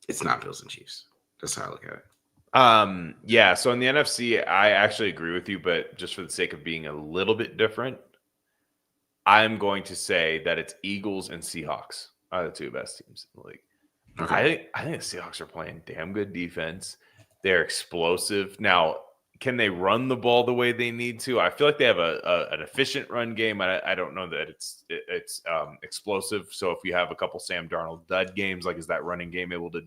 it's not Bills and Chiefs. That's how I look at it. Yeah, so in the NFC, I actually agree with you, but just for the sake of being a little bit different, I'm going to say that it's Eagles and Seahawks are the 2 best teams in the league. Okay. I think the Seahawks are playing damn good defense. They're explosive. Now, can they run the ball the way they need to? I feel like they have an efficient run game. I don't know that it's explosive. So if you have a couple Sam Darnold dud games, like is that running game able to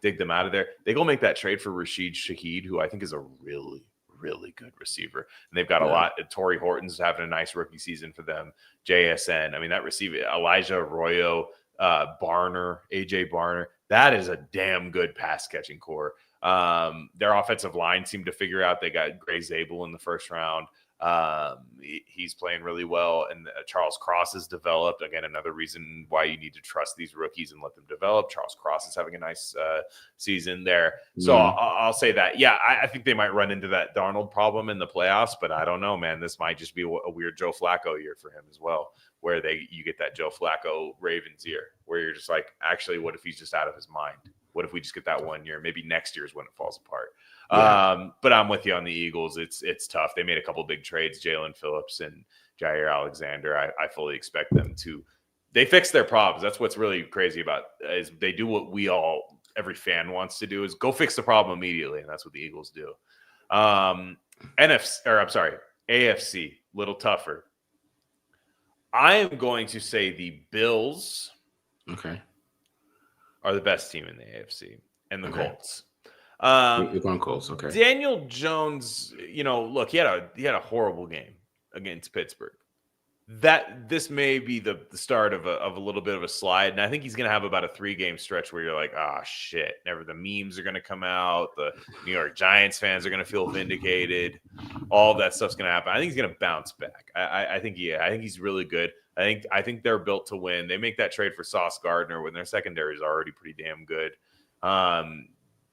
dig them out of there? They go make that trade for Rashid Shaheed, who I think is a really, really good receiver. And they've got a lot. Torrey Horton's having a nice rookie season for them. JSN. I mean, that receiver, Elijah Arroyo, Barner, AJ Barner. That is a damn good pass catching core. Their offensive line seemed to figure out they got Gray Zabel in the first round. He's playing really well, and Charles Cross has developed. Again, another reason why you need to trust these rookies and let them develop. Charles Cross is having a nice season there. So I'll say that. Yeah, I think they might run into that Darnold problem in the playoffs, but I don't know, man. This might just be a weird Joe Flacco year for him as well, where you get that Joe Flacco Ravens year, where you're just like, actually, what if he's just out of his mind? What if we just get that one year? Maybe next year is when it falls apart. But I'm with you on the Eagles. It's tough. They made a couple big trades, Jalen Phillips and Jair Alexander. I fully expect them to. They fix their problems. That's what's really crazy about is they do what every fan wants to do is go fix the problem immediately, and that's what the Eagles do. AFC, little tougher. I am going to say the Bills are the best team in the AFC, and the Colts. You're going Colts, okay. Daniel Jones, look, he had a horrible game against Pittsburgh. This may be the start of a little bit of a slide, and I think he's going to have about a 3-game stretch where you're like, shit, never. The memes are going to come out. The New York Giants fans are going to feel vindicated. All that stuff's going to happen. I think he's going to bounce back. I think he's really good. I think they're built to win. They make that trade for Sauce Gardner when their secondary is already pretty damn good.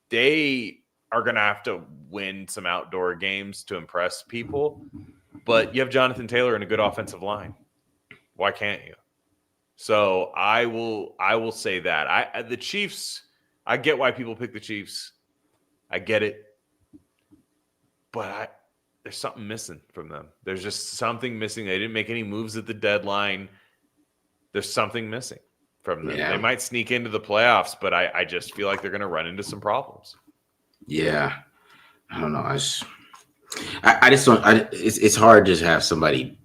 They are going to have to win some outdoor games to impress people. But you have Jonathan Taylor and a good offensive line. Why can't you? So I will say that. The Chiefs, I get why people pick the Chiefs. I get it. But there's something missing from them. There's just something missing. They didn't make any moves at the deadline. There's something missing from them. Yeah. They might sneak into the playoffs, but I just feel like they're going to run into some problems. Yeah. I don't know. I just don't. It's hard to have somebody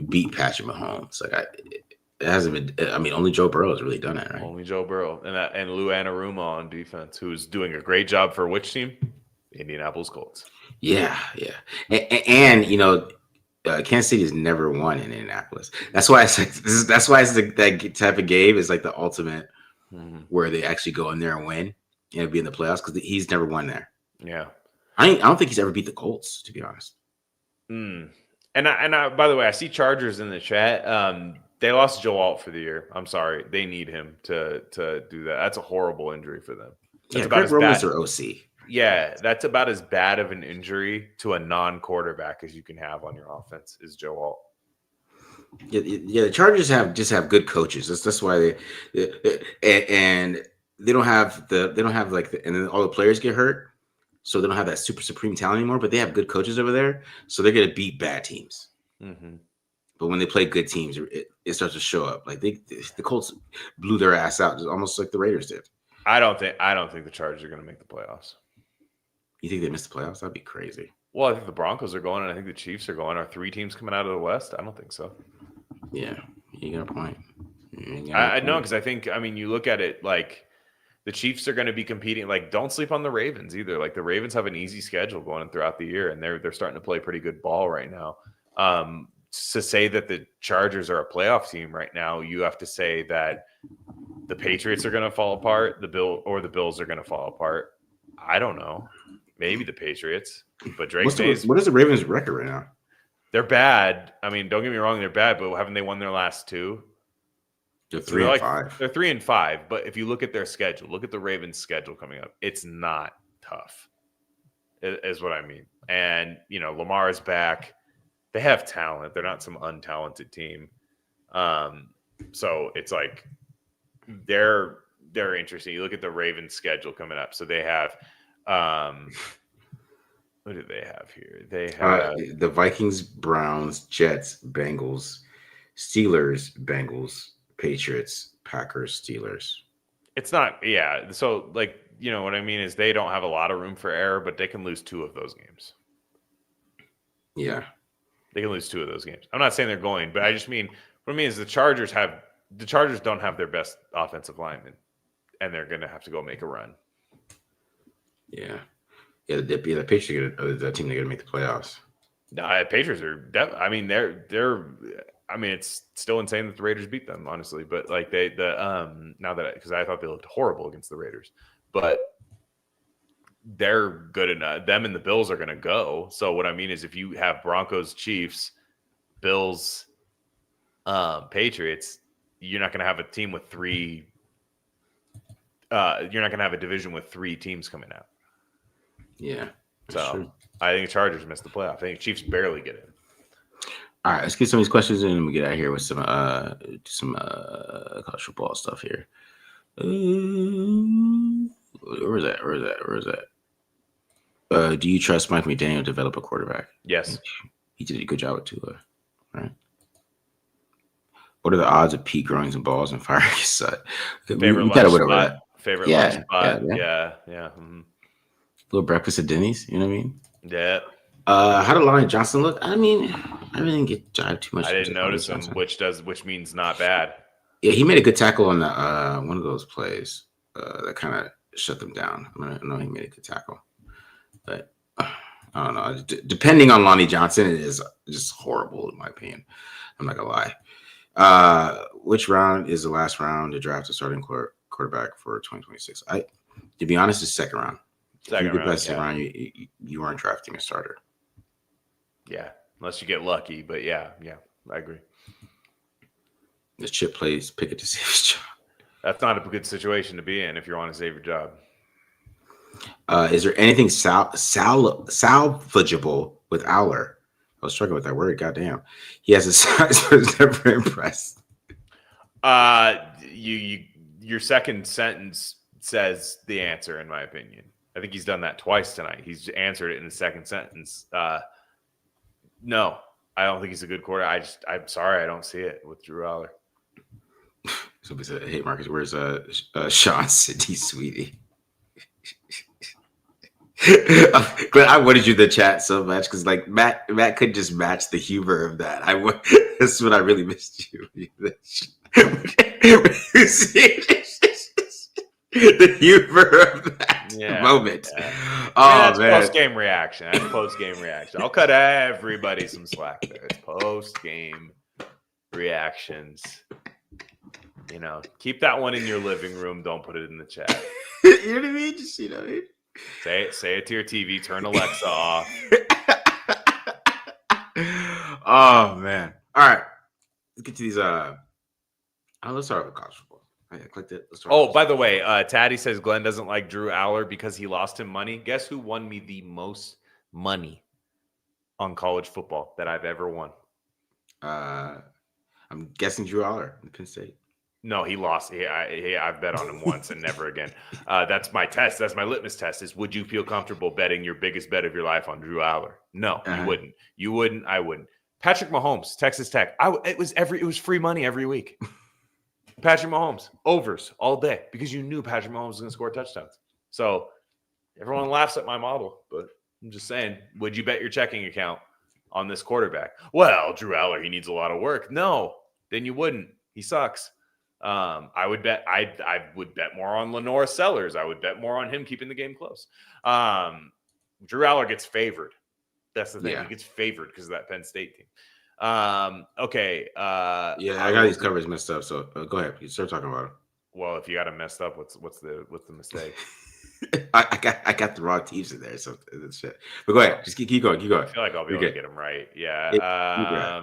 beat Patrick Mahomes. It hasn't been. I mean, only Joe Burrow has really done it, right? Only Joe Burrow and Lou Anarumo on defense, who's doing a great job for which team? Indianapolis Colts. Yeah. And Kansas City has never won in Indianapolis. That's why it's like that type of game is like the ultimate where they actually go in there and win and be in the playoffs because he's never won there. Yeah. I don't think he's ever beat the Colts, to be honest. And by the way, I see Chargers in the chat. They lost Joe Alt for the year. I'm sorry. They need him to do that. That's a horrible injury for them. That's Greg Roman's their OC. Yeah, that's about as bad of an injury to a non-quarterback as you can have on your offense is Joe Alt. Yeah. The Chargers have good coaches. That's why and they don't have and then all the players get hurt. So they don't have that super supreme talent anymore, but they have good coaches over there. So they're going to beat bad teams. Mm-hmm. But when they play good teams, it starts to show up. Like the Colts blew their ass out, almost like the Raiders did. I don't think the Chargers are going to make the playoffs. You think they missed the playoffs? That'd be crazy. Well, I think the Broncos are going, and I think the Chiefs are going. Are 3 teams coming out of the West? I don't think so. Yeah, you got a point. I know because you look at it like. The Chiefs are going to be competing. Like, don't sleep on the Ravens either. Like, the Ravens have an easy schedule going throughout the year, and they're starting to play pretty good ball right now. To say that the Chargers are a playoff team right now, you have to say that the Patriots are going to fall apart, the Bills are going to fall apart. I don't know. Maybe the Patriots, but Drake Mays. What is the Ravens' record right now? They're bad. I mean, don't get me wrong, they're bad, but haven't they won their last 2? They're 3-5. They're 3-5, but if you look at their schedule, look at the Ravens' schedule coming up. It's not tough, is what I mean. And Lamar is back. They have talent. They're not some untalented team. So it's like they're interesting. You look at the Ravens' schedule coming up. So they have what do they have here? They have the Vikings, Browns, Jets, Bengals, Steelers, Bengals, Patriots, Packers, Steelers. It's not, yeah. So, what I mean is they don't have a lot of room for error, but they can lose 2 of those games. Yeah. They can lose 2 of those games. I'm not saying they're going, but I just mean, what I mean is the Chargers don't have their best offensive lineman, and they're going to have to go make a run. Yeah. Yeah, the Patriots are the team that are going to make the playoffs. No, the Patriots are, it's still insane that the Raiders beat them, honestly. But because I thought they looked horrible against the Raiders, but they're good enough. Them and the Bills are going to go. So what I mean is, if you have Broncos, Chiefs, Bills, Patriots, you're not going to have a team with 3. You're not going to have a division with 3 teams coming out. Yeah. So true. I think Chargers missed the playoff. I think Chiefs barely get in. All right, let's get some of these questions in and we get out of here with some college football stuff here. Where is that? Do you trust Mike McDaniel to develop a quarterback? Yes. He did a good job with Tua, right? What are the odds of Pete growing some balls and firing his son? Favorite We gotta lunch win over spot. that. Favorite Yeah, lunch spot. yeah. Yeah. Mhm. Little breakfast at Denny's. You know what I mean? Yeah. How did Lonnie Johnson look? I mean, I really didn't get jive too much. I didn't into Lonnie notice him, Johnson. which means not bad. Yeah, he made a good tackle on the one of those plays that kind of shut them down. I know he made a good tackle, but I don't know. Depending on Lonnie Johnson, it is just horrible in my opinion. I'm not gonna lie. Which round is the last round to draft a starting quarterback for 2026? To be honest, it's second round. Second if you get round, past second round, you aren't drafting a starter. Yeah, unless you get lucky. But yeah, I agree. The Chip plays Pickett to save his job. That's not a good situation to be in if you want to save your job. Is there anything salvageable with Aller? I was struggling with that word. Goddamn, he has a size, but it's never impressed. Your second sentence says the answer, in my opinion. I think he's done that twice tonight. He's answered it in the second sentence. No, I don't think he's a good quarterback. I'm sorry, I don't see it with Drew Aller. Somebody said, "Hey, Marcus, where's Sean Sidney, sweetie?" Glenn, I wanted you to chat so much because like Matt could just match the humor of that. That's what I really missed you. The humor of that moment. Yeah. Oh, that's man. Post-game reaction. That's post-game reaction. I'll cut everybody some slack there. It's post-game reactions. You know, keep that one in your living room. Don't put it in the chat. You know what I mean? Just, you know what I mean? Say it to your TV. Turn Alexa off. Oh, man. All right. Let's get to these. Let's start with college football. I clicked it. By the way, Taddy says Glenn doesn't like Drew Aller because he lost him money. Guess who won me the most money on college football that I've ever won? I'm guessing Drew Aller in Penn State. No, he lost. I've bet on him once and never again. That's my test. That's my litmus test is, would you feel comfortable betting your biggest bet of your life on Drew Aller? No, you wouldn't. You wouldn't. I wouldn't. Patrick Mahomes, Texas Tech. It was free money every week. Patrick Mahomes, overs all day because you knew Patrick Mahomes was going to score touchdowns. So everyone laughs at my model, but I'm just saying, would you bet your checking account on this quarterback? Well, Drew Aller, he needs a lot of work. No, then you wouldn't. He sucks. I would bet more on Lenore Sellers. I would bet more on him keeping the game close. Drew Aller gets favored. That's the thing. Yeah. He gets favored because of that Penn State team. Okay. I got these covers messed up. So go ahead. You start talking about it. Well, if you got them messed up, what's the mistake? I got the wrong teams in there. So that's shit. But go ahead. Just keep going. Keep going. I feel like I'll be able to get them right. Yeah.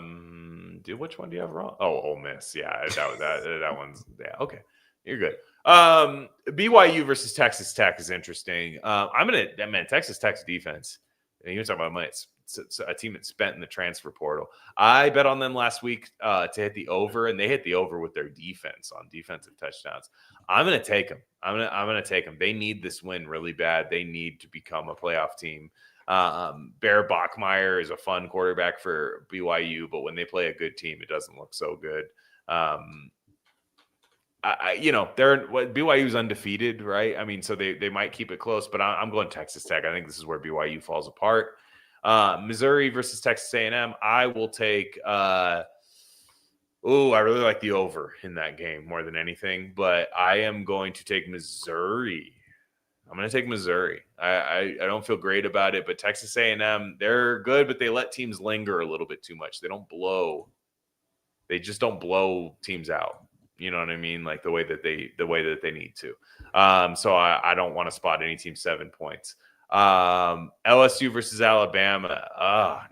Dude, which one do you have wrong? Oh, Ole Miss. Yeah, that one's okay. You're good. BYU versus Texas Tech is interesting. Texas Tech's defense. And you're talking about money. It's a team that's spent in the transfer portal. I bet on them last week to hit the over, and they hit the over with their defense on defensive touchdowns. I'm going to take them. I'm going to take them. They need this win really bad. They need to become a playoff team. Bear Bachmeier is a fun quarterback for BYU, but when they play a good team, it doesn't look so good. BYU's undefeated, right? I mean, so they might keep it close, but I'm going Texas Tech. I think this is where BYU falls apart. Missouri versus Texas A&M. I will take. I really like the over in that game more than anything, but I am going to take Missouri. I'm going to take Missouri. I don't feel great about it, but Texas A&M, they're good, but they let teams linger a little bit too much. They just don't blow teams out. You know what I mean? Like the way that they need to. So I don't want to spot any team 7 points. LSU versus Alabama.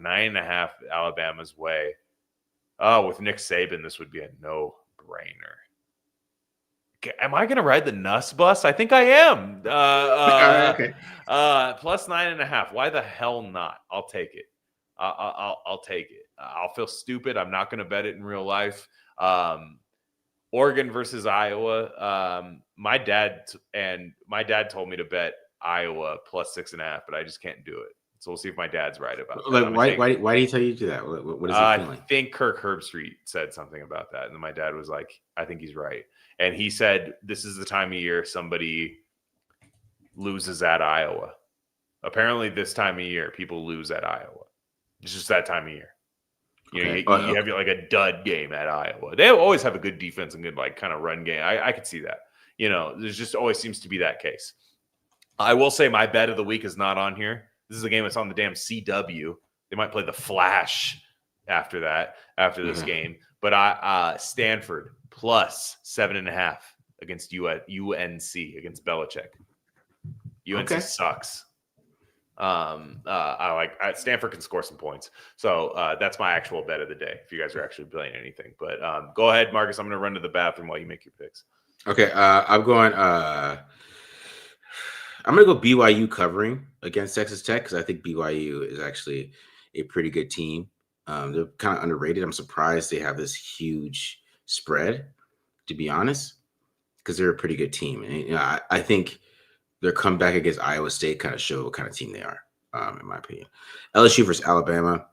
9.5 Alabama's way. With Nick Saban, this would be a no-brainer. Am I going to ride the Nuss bus? I think I am. Okay. Plus 9.5. Why the hell not? I'll take it. I'll take it. I'll feel stupid. I'm not going to bet it in real life. Oregon versus Iowa. My dad told me to bet Iowa plus 6.5, but I just can't do it. So we'll see if my dad's right about that. Like, why do you tell you to do that? What is he feeling? I think Kirk Herbstreit said something about that. And then my dad was like, I think he's right. And he said, this is the time of year somebody loses at Iowa. Apparently this time of year, people lose at Iowa. It's just that time of year. You know, you have like a dud game at Iowa. They always have a good defense and good like kind of run game. I could see that. You know, there's just always seems to be that case. I will say my bet of the week is not on here. This is a game that's on the damn CW. They might play the Flash after this game. But Stanford plus 7.5 against UNC against Belichick. UNC sucks. Stanford can score some points. So that's my actual bet of the day if you guys are actually playing anything. But go ahead, Marcus. I'm going to run to the bathroom while you make your picks. Okay, I'm going to go BYU covering against Texas Tech because I think BYU is actually a pretty good team. They're kind of underrated. I'm surprised they have this huge spread, to be honest, because they're a pretty good team. And you know, I think their comeback against Iowa State kind of showed what kind of team they are, in my opinion. LSU versus Alabama.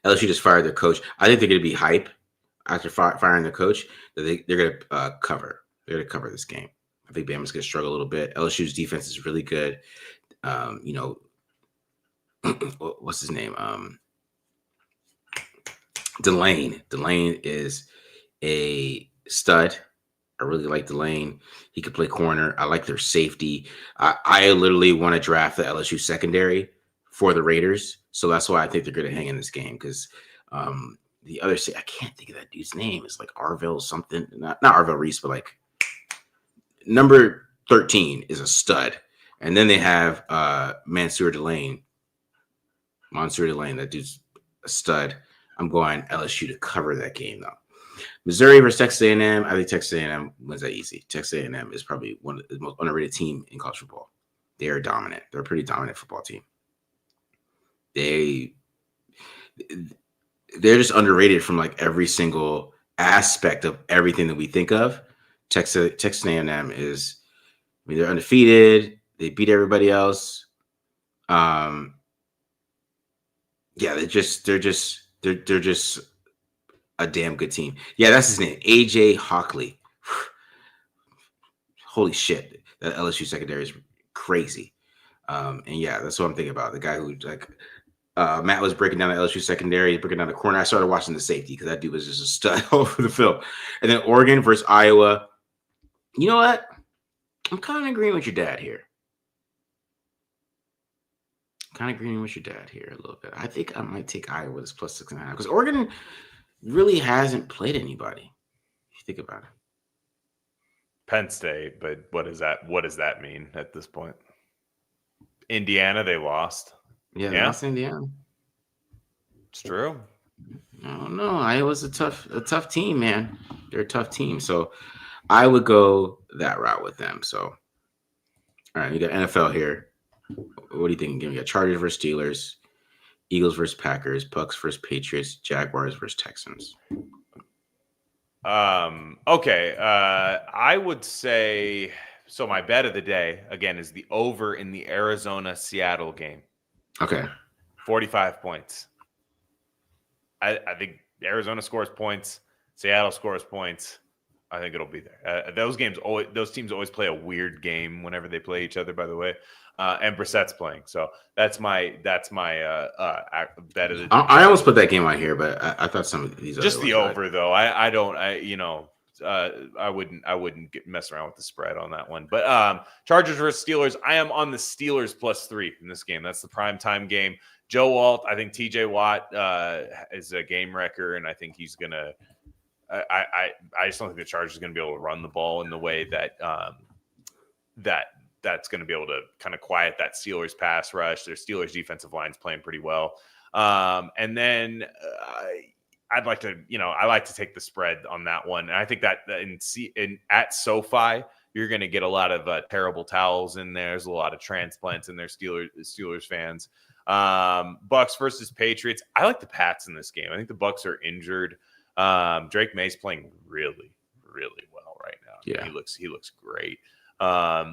LSU just fired their coach. I think they're going to be hype after firing their coach. That they're going to cover. They're going to cover this game. I think Bama's going to struggle a little bit. LSU's defense is really good. You know, what's his name? Delane. Delane is a stud. I really like Delane. He could play corner. I like their safety. I literally want to draft the LSU secondary for the Raiders. So that's why I think they're going to hang in this game because the other I can't think of that dude's name. It's like Arville something. Not Arville Reese, but like number 13 is a stud. And then they have Mansour Delane. That dude's a stud. I'm going LSU to cover that game, though. Missouri versus Texas A&M. I think Texas A&M wins that easy. Texas A&M is probably one of the most underrated team in college football. They are dominant. They're a pretty dominant football team. They're just underrated from like every single aspect of everything that we think of. Texas A&M is, I mean, they're undefeated. They beat everybody else. Yeah, they're just a damn good team. Yeah, that's his name, AJ Hockley. Holy shit, that LSU secondary is crazy. And yeah, that's what I'm thinking about. The guy who like Matt was breaking down the LSU secondary, breaking down the corner. I started watching the safety because that dude was just a stud all over the field. And then Oregon versus Iowa. You know what? I'm kind of agreeing with your dad here. A little bit. I think I might take Iowa this plus 6.5 because Oregon really hasn't played anybody. If you think about it. Penn State, but what does that mean at this point? Indiana, they lost. Yeah, they lost Indiana. It's true. I don't know. Iowa's a tough team, man. They're a tough team. So I would go that route with them. So all right, we got NFL here. What do you think? We got Chargers versus Steelers, Eagles versus Packers, Bucks versus Patriots, Jaguars versus Texans. Okay. I would say so. My bet of the day again is the over in the Arizona-Seattle game. Okay. 45 points. I think Arizona scores points. Seattle scores points. I think it'll be there. Those teams always play a weird game whenever they play each other, by the way. And Brissett's playing. So that's my bet of the day. I almost put that game on here, but I thought some of these just the over though. I wouldn't mess around with the spread on that one. But Chargers versus Steelers. I am on the Steelers +3 in this game. That's the primetime game. Joe Alt, I think TJ Watt is a game wrecker, and I think he's gonna. I just don't think the Chargers are going to be able to run the ball in the way that that's going to be able to kind of quiet that Steelers pass rush. Their Steelers defensive line's playing pretty well. And then I like to take the spread on that one. And I think that at SoFi, you're going to get a lot of terrible towels in there. There's a lot of transplants in there, Steelers fans. Bucks versus Patriots. I like the Pats in this game. I think the Bucks are injured. Drake May's playing really, really well right now. Yeah, he looks great.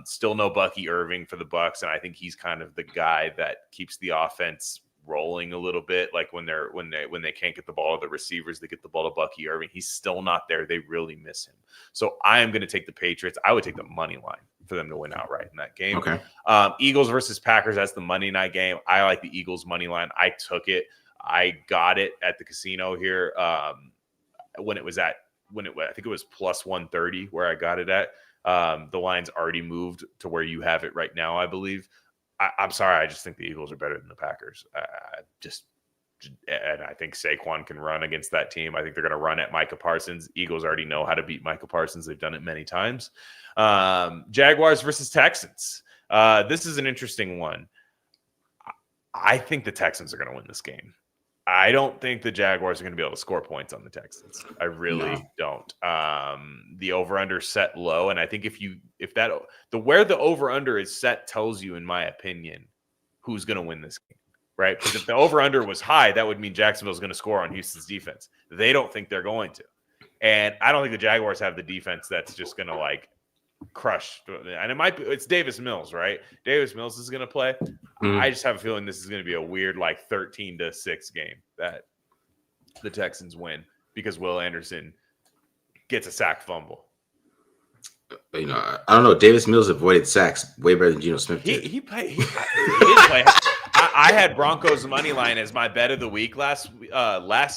Still no Bucky Irving for the Bucks, and I think he's kind of the guy that keeps the offense rolling a little bit. Like when they can't get the ball to the receivers, they get the ball to Bucky Irving. He's still not there. They really miss him. So I am going to take the Patriots. I would take the money line for them to win outright in that game. Okay. Eagles versus Packers. That's the Monday night game. I like the Eagles money line. I took it. I got it at the casino here. I think it was plus 130 where I got it at. The line's already moved to where you have it right now, I believe. I'm sorry. I just think the Eagles are better than the Packers. And I think Saquon can run against that team. I think they're going to run at Micah Parsons. Eagles already know how to beat Micah Parsons. They've done it many times. Jaguars versus Texans. This is an interesting one. I think the Texans are going to win this game. I don't think the Jaguars are going to be able to score points on the Texans. I really don't. The over-under set low, and I think where the over-under is set tells you, in my opinion, who's going to win this game, right? Because if the over-under was high, that would mean Jacksonville's going to score on Houston's defense. They don't think they're going to, and I don't think the Jaguars have the defense that's just going to like crush. And it's Davis Mills, right? Davis Mills is going to play. I just have a feeling this is going to be a weird like 13-6 game that the Texans win because Will Anderson gets a sack fumble. I don't know. Davis Mills avoided sacks way better than Geno Smith did. He did play. I had Broncos money line as my bet of the week last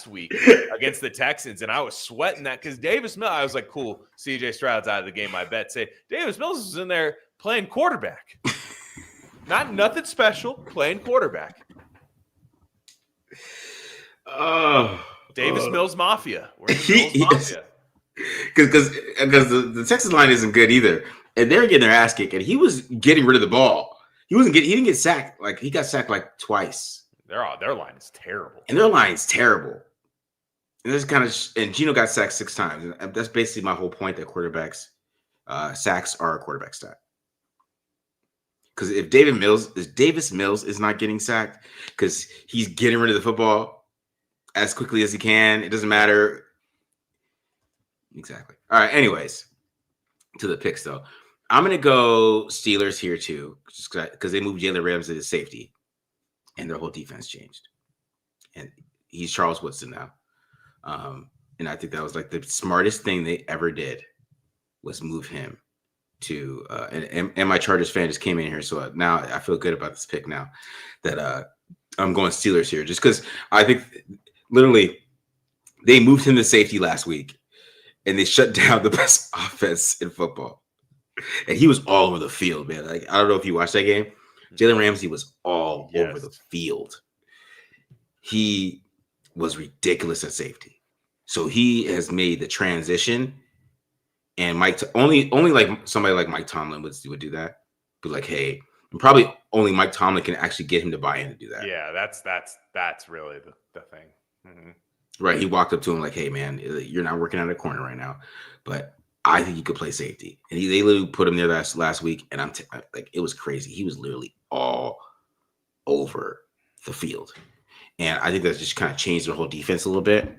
week against the Texans, and I was sweating that because Davis Mills. I was like, "Cool, CJ Stroud's out of the game." I bet say Davis Mills is in there playing quarterback, nothing special, playing quarterback. Davis Mills Mafia. We're in Mills Mafia. Because the Texas line isn't good either, and they're getting their ass kicked, and he was getting rid of the ball. He didn't get sacked. Like he got sacked like twice. Their line is terrible. And their line's terrible. And this kind of and Geno got sacked 6 times. And that's basically my whole point that quarterbacks sacks are a quarterback stat. Because if Davis Mills is not getting sacked because he's getting rid of the football as quickly as he can, it doesn't matter. Exactly. All right. Anyways, to the picks though. I'm going to go Steelers here too, because they moved Jalen Ramsey to safety, and their whole defense changed. And he's Charles Woodson now. And I think that was like the smartest thing they ever did was move him to and my Chargers fan just came in here, so now I feel good about this pick now that I'm going Steelers here, just because I think literally they moved him to safety last week, and they shut down the best offense in football. And he was all over the field, man. Like, I don't know if you watched that game. Jalen Ramsey was all over the field. He was ridiculous at safety. So he has made the transition. And only like somebody like Mike Tomlin would do that. Be like, hey, and probably only Mike Tomlin can actually get him to buy in to do that. Yeah, that's really the thing. Mm-hmm. Right. He walked up to him like, hey, man, you're not working out a corner right now, but I think you could play safety. And they literally put him there last week, and like, it was crazy. He was literally all over the field. And I think that's just kind of changed their whole defense a little bit.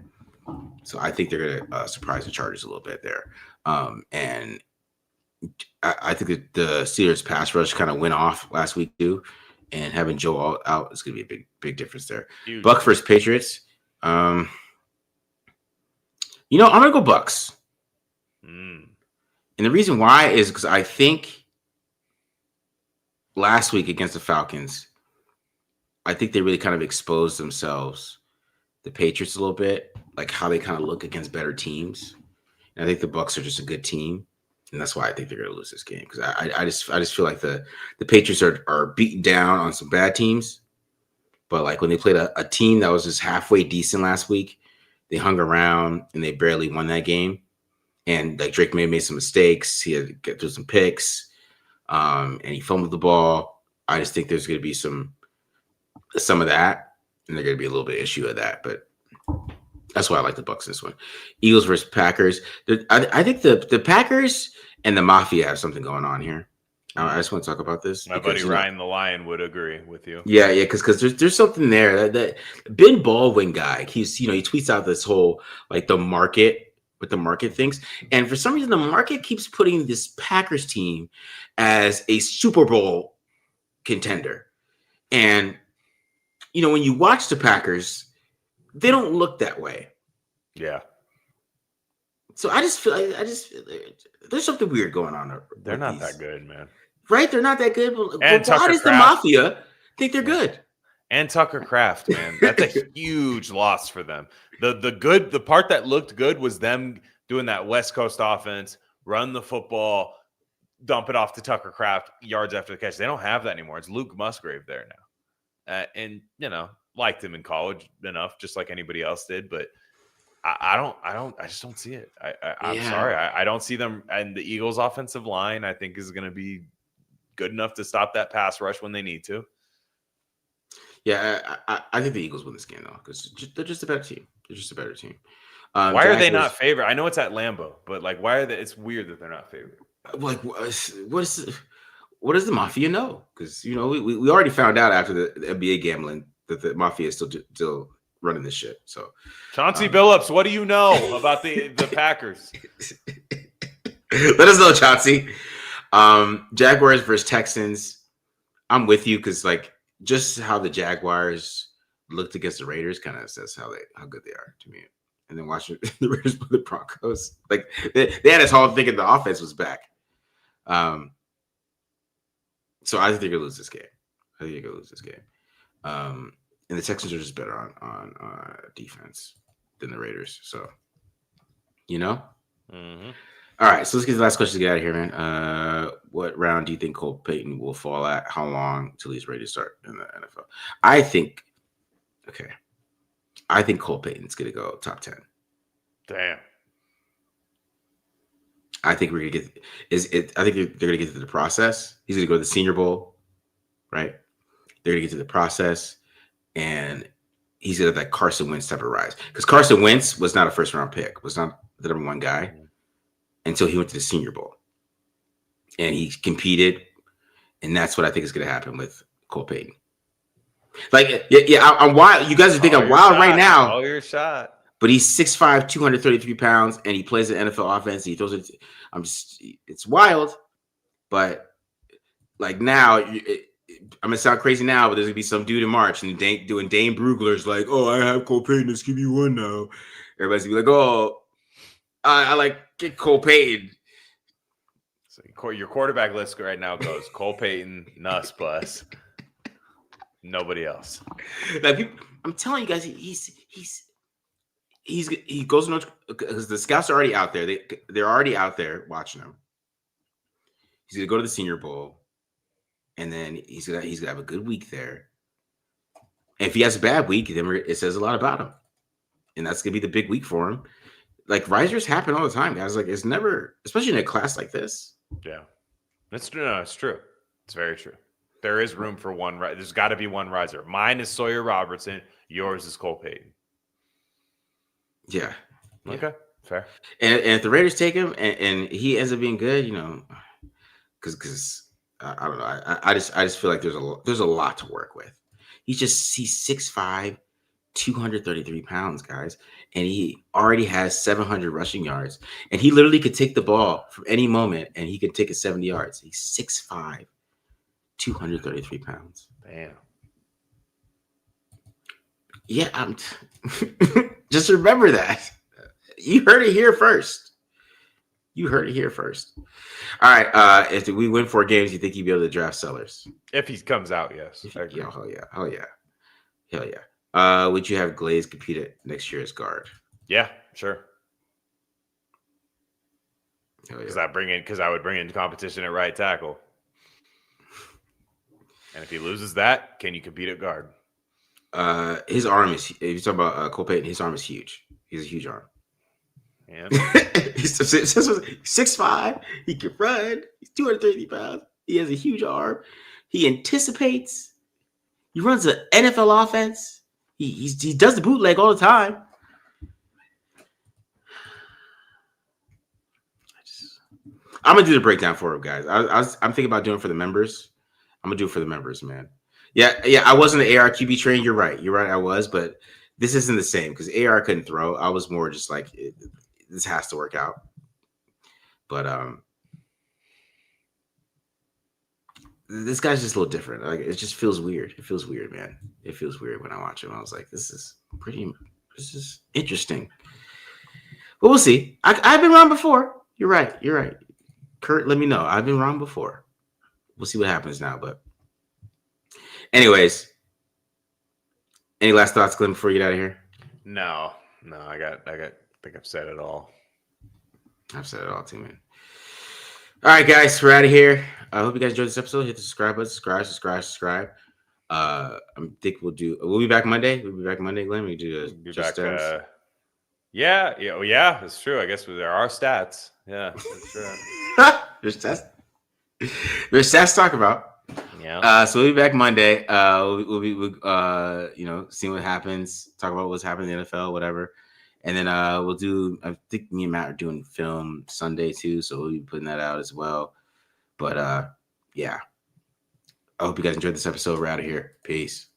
So I think they're going to surprise the Chargers a little bit there. And I think that the Steelers pass rush kind of went off last week too. And having Joe out is going to be a big difference there. Huge. Buck versus Patriots. I'm going to go Bucks. And the reason why is because I think last week against the Falcons, I think they really kind of exposed themselves, the Patriots, a little bit, like how they kind of look against better teams. And I think the Bucks are just a good team, and that's why I think they're going to lose this game, because I just feel like the Patriots are beaten down on some bad teams, but like when they played a team that was just halfway decent last week, they hung around and they barely won that game. And like Drake may have made some mistakes. He had to get through some picks, and he fumbled the ball. I just think there's going to be some of that, and they're going to be a little bit issue of that. But that's why I like the Bucks this one. Eagles versus Packers. I think the Packers and the Mafia have something going on here. I just want to talk about this. My buddy Ryan the Lion would agree with you. Yeah, because there's something there that Ben Baldwin guy. He tweets out this whole like the market what the market thinks. And for some reason, the market keeps putting this Packers team as a Super Bowl contender. And, you know, when you watch the Packers, they don't look that way. Yeah. So I just feel there's something weird going on. They're not that good, man. Right? They're not that good. But And why Tucker does the Kraft. Mafia think they're good? And Tucker Kraft, man. That's a huge loss for them. The part that looked good was them doing that West Coast offense, run the football, dump it off to Tucker Kraft, yards after the catch. They don't have that anymore. It's Luke Musgrave there now. And, you know, liked him in college enough, just like anybody else did. But I just don't see it. I'm sorry. I don't see them. And the Eagles' offensive line, I think, is going to be good enough to stop that pass rush when they need to. Yeah, I think the Eagles win this game, though, because they're just a better team. They're just a better team. Why are they not favored? I know it's at Lambeau, but like, why are they? It's weird that they're not favored. Like, what does the Mafia know? Because, you know, we already found out after the NBA gambling that the Mafia is still running this shit. So, Chauncey Billups, what do you know about the Packers? Let us know, Chauncey. Jaguars versus Texans. I'm with you because, like, just how the Jaguars looked against the Raiders kind of says how good they are to me. And then watching the Raiders play the Broncos, like they had us all thinking the offense was back. So I think they're gonna lose this game. And the Texans are just better on defense than the Raiders. So, you know. Mm-hmm. All right, so let's get the last question to get out of here, man. What round do you think Cole Payton will fall at? How long till he's ready to start in the NFL? I think Cole Payton's going to go top 10. Damn. I think we're going to get I think they're going to get to the process. He's going to go to the Senior Bowl, right? They're going to get to the process, and he's going to have that Carson Wentz type of rise. Because Carson Wentz was not a first-round pick, was not the number one guy until he went to the Senior Bowl. And he competed, and that's what I think is going to happen with Cole Payton. Like, I'm wild. You guys are thinking I'm wild right now. Oh, your shot. But he's 6'5", 233 pounds, and he plays an NFL offense. He throws it. It's wild. But, like, now, I'm going to sound crazy now, but there's going to be some dude in March and doing Dane Brugler's like, oh, I have Cole Payton. Let's give you one now. Everybody's going to be like, oh, I like get Cole Payton. So your quarterback list right now goes Cole Payton, Nuss Bus. Nobody else. Like, I'm telling you guys, he goes because the scouts are already out there. They're already out there watching him. He's gonna go to the Senior Bowl, and then he's gonna have a good week there. And if he has a bad week, then it says a lot about him, and that's gonna be the big week for him. Like, risers happen all the time, guys. Like, it's never, especially in a class like this. Yeah, it's true. It's very true. There is room for one. There's got to be one riser. Mine is Sawyer Robertson. Yours is Cole Payton. Yeah. Okay. Fair. And if the Raiders take him and he ends up being good, you know, because I don't know. I just feel like there's a lot to work with. He's 6'5", 233 pounds, guys. And he already has 700 rushing yards. And he literally could take the ball from any moment and he could take it 70 yards. He's 6'5", 233 pounds. Damn. Yeah, just remember that. You heard it here first. All right. If we win 4 games, you think you'd be able to draft Sellers? If he comes out, yes. Yeah, hell yeah. Would you have Glaze compete at next year as guard? Yeah, sure. Hell yeah. Because I would bring in competition at right tackle. And if he loses that, can you compete at guard? His arm is. If you talk about Cole Payton, his arm is huge. He's a huge arm. Yeah. He's 6'5". He can run. He's 230 pounds. He has a huge arm. He anticipates. He runs an NFL offense. He does the bootleg all the time. I'm gonna do the breakdown for him, guys. I'm thinking about doing it for the members. I'm gonna do it for the members, man. Yeah. I wasn't an AR QB train. You're right. I was, but this isn't the same because AR couldn't throw. I was more just like this has to work out. But this guy's just a little different. Like, it just feels weird. It feels weird, man. It feels weird when I watch him. I was like, this is interesting. But we'll see. I've been wrong before. You're right. Kurt, let me know. I've been wrong before. We'll see what happens now. But anyways, any last thoughts, Glenn, before you get out of here? No, I think I've said it all. I've said it all too, man. All right, guys, we're out of here. I hope you guys enjoyed this episode. Hit the subscribe button. Subscribe. I think we'll be back Monday. We'll be back Monday, Glenn. We do Yeah, it's true. I guess there are stats. Yeah, that's true. There's stats to talk about. Yeah. So we'll be back Monday. We'll be seeing what happens, talk about what's happening in the NFL, whatever. And then we'll do, I think me and Matt are doing film Sunday too, so we'll be putting that out as well. But yeah. I hope you guys enjoyed this episode. We're out of here. Peace.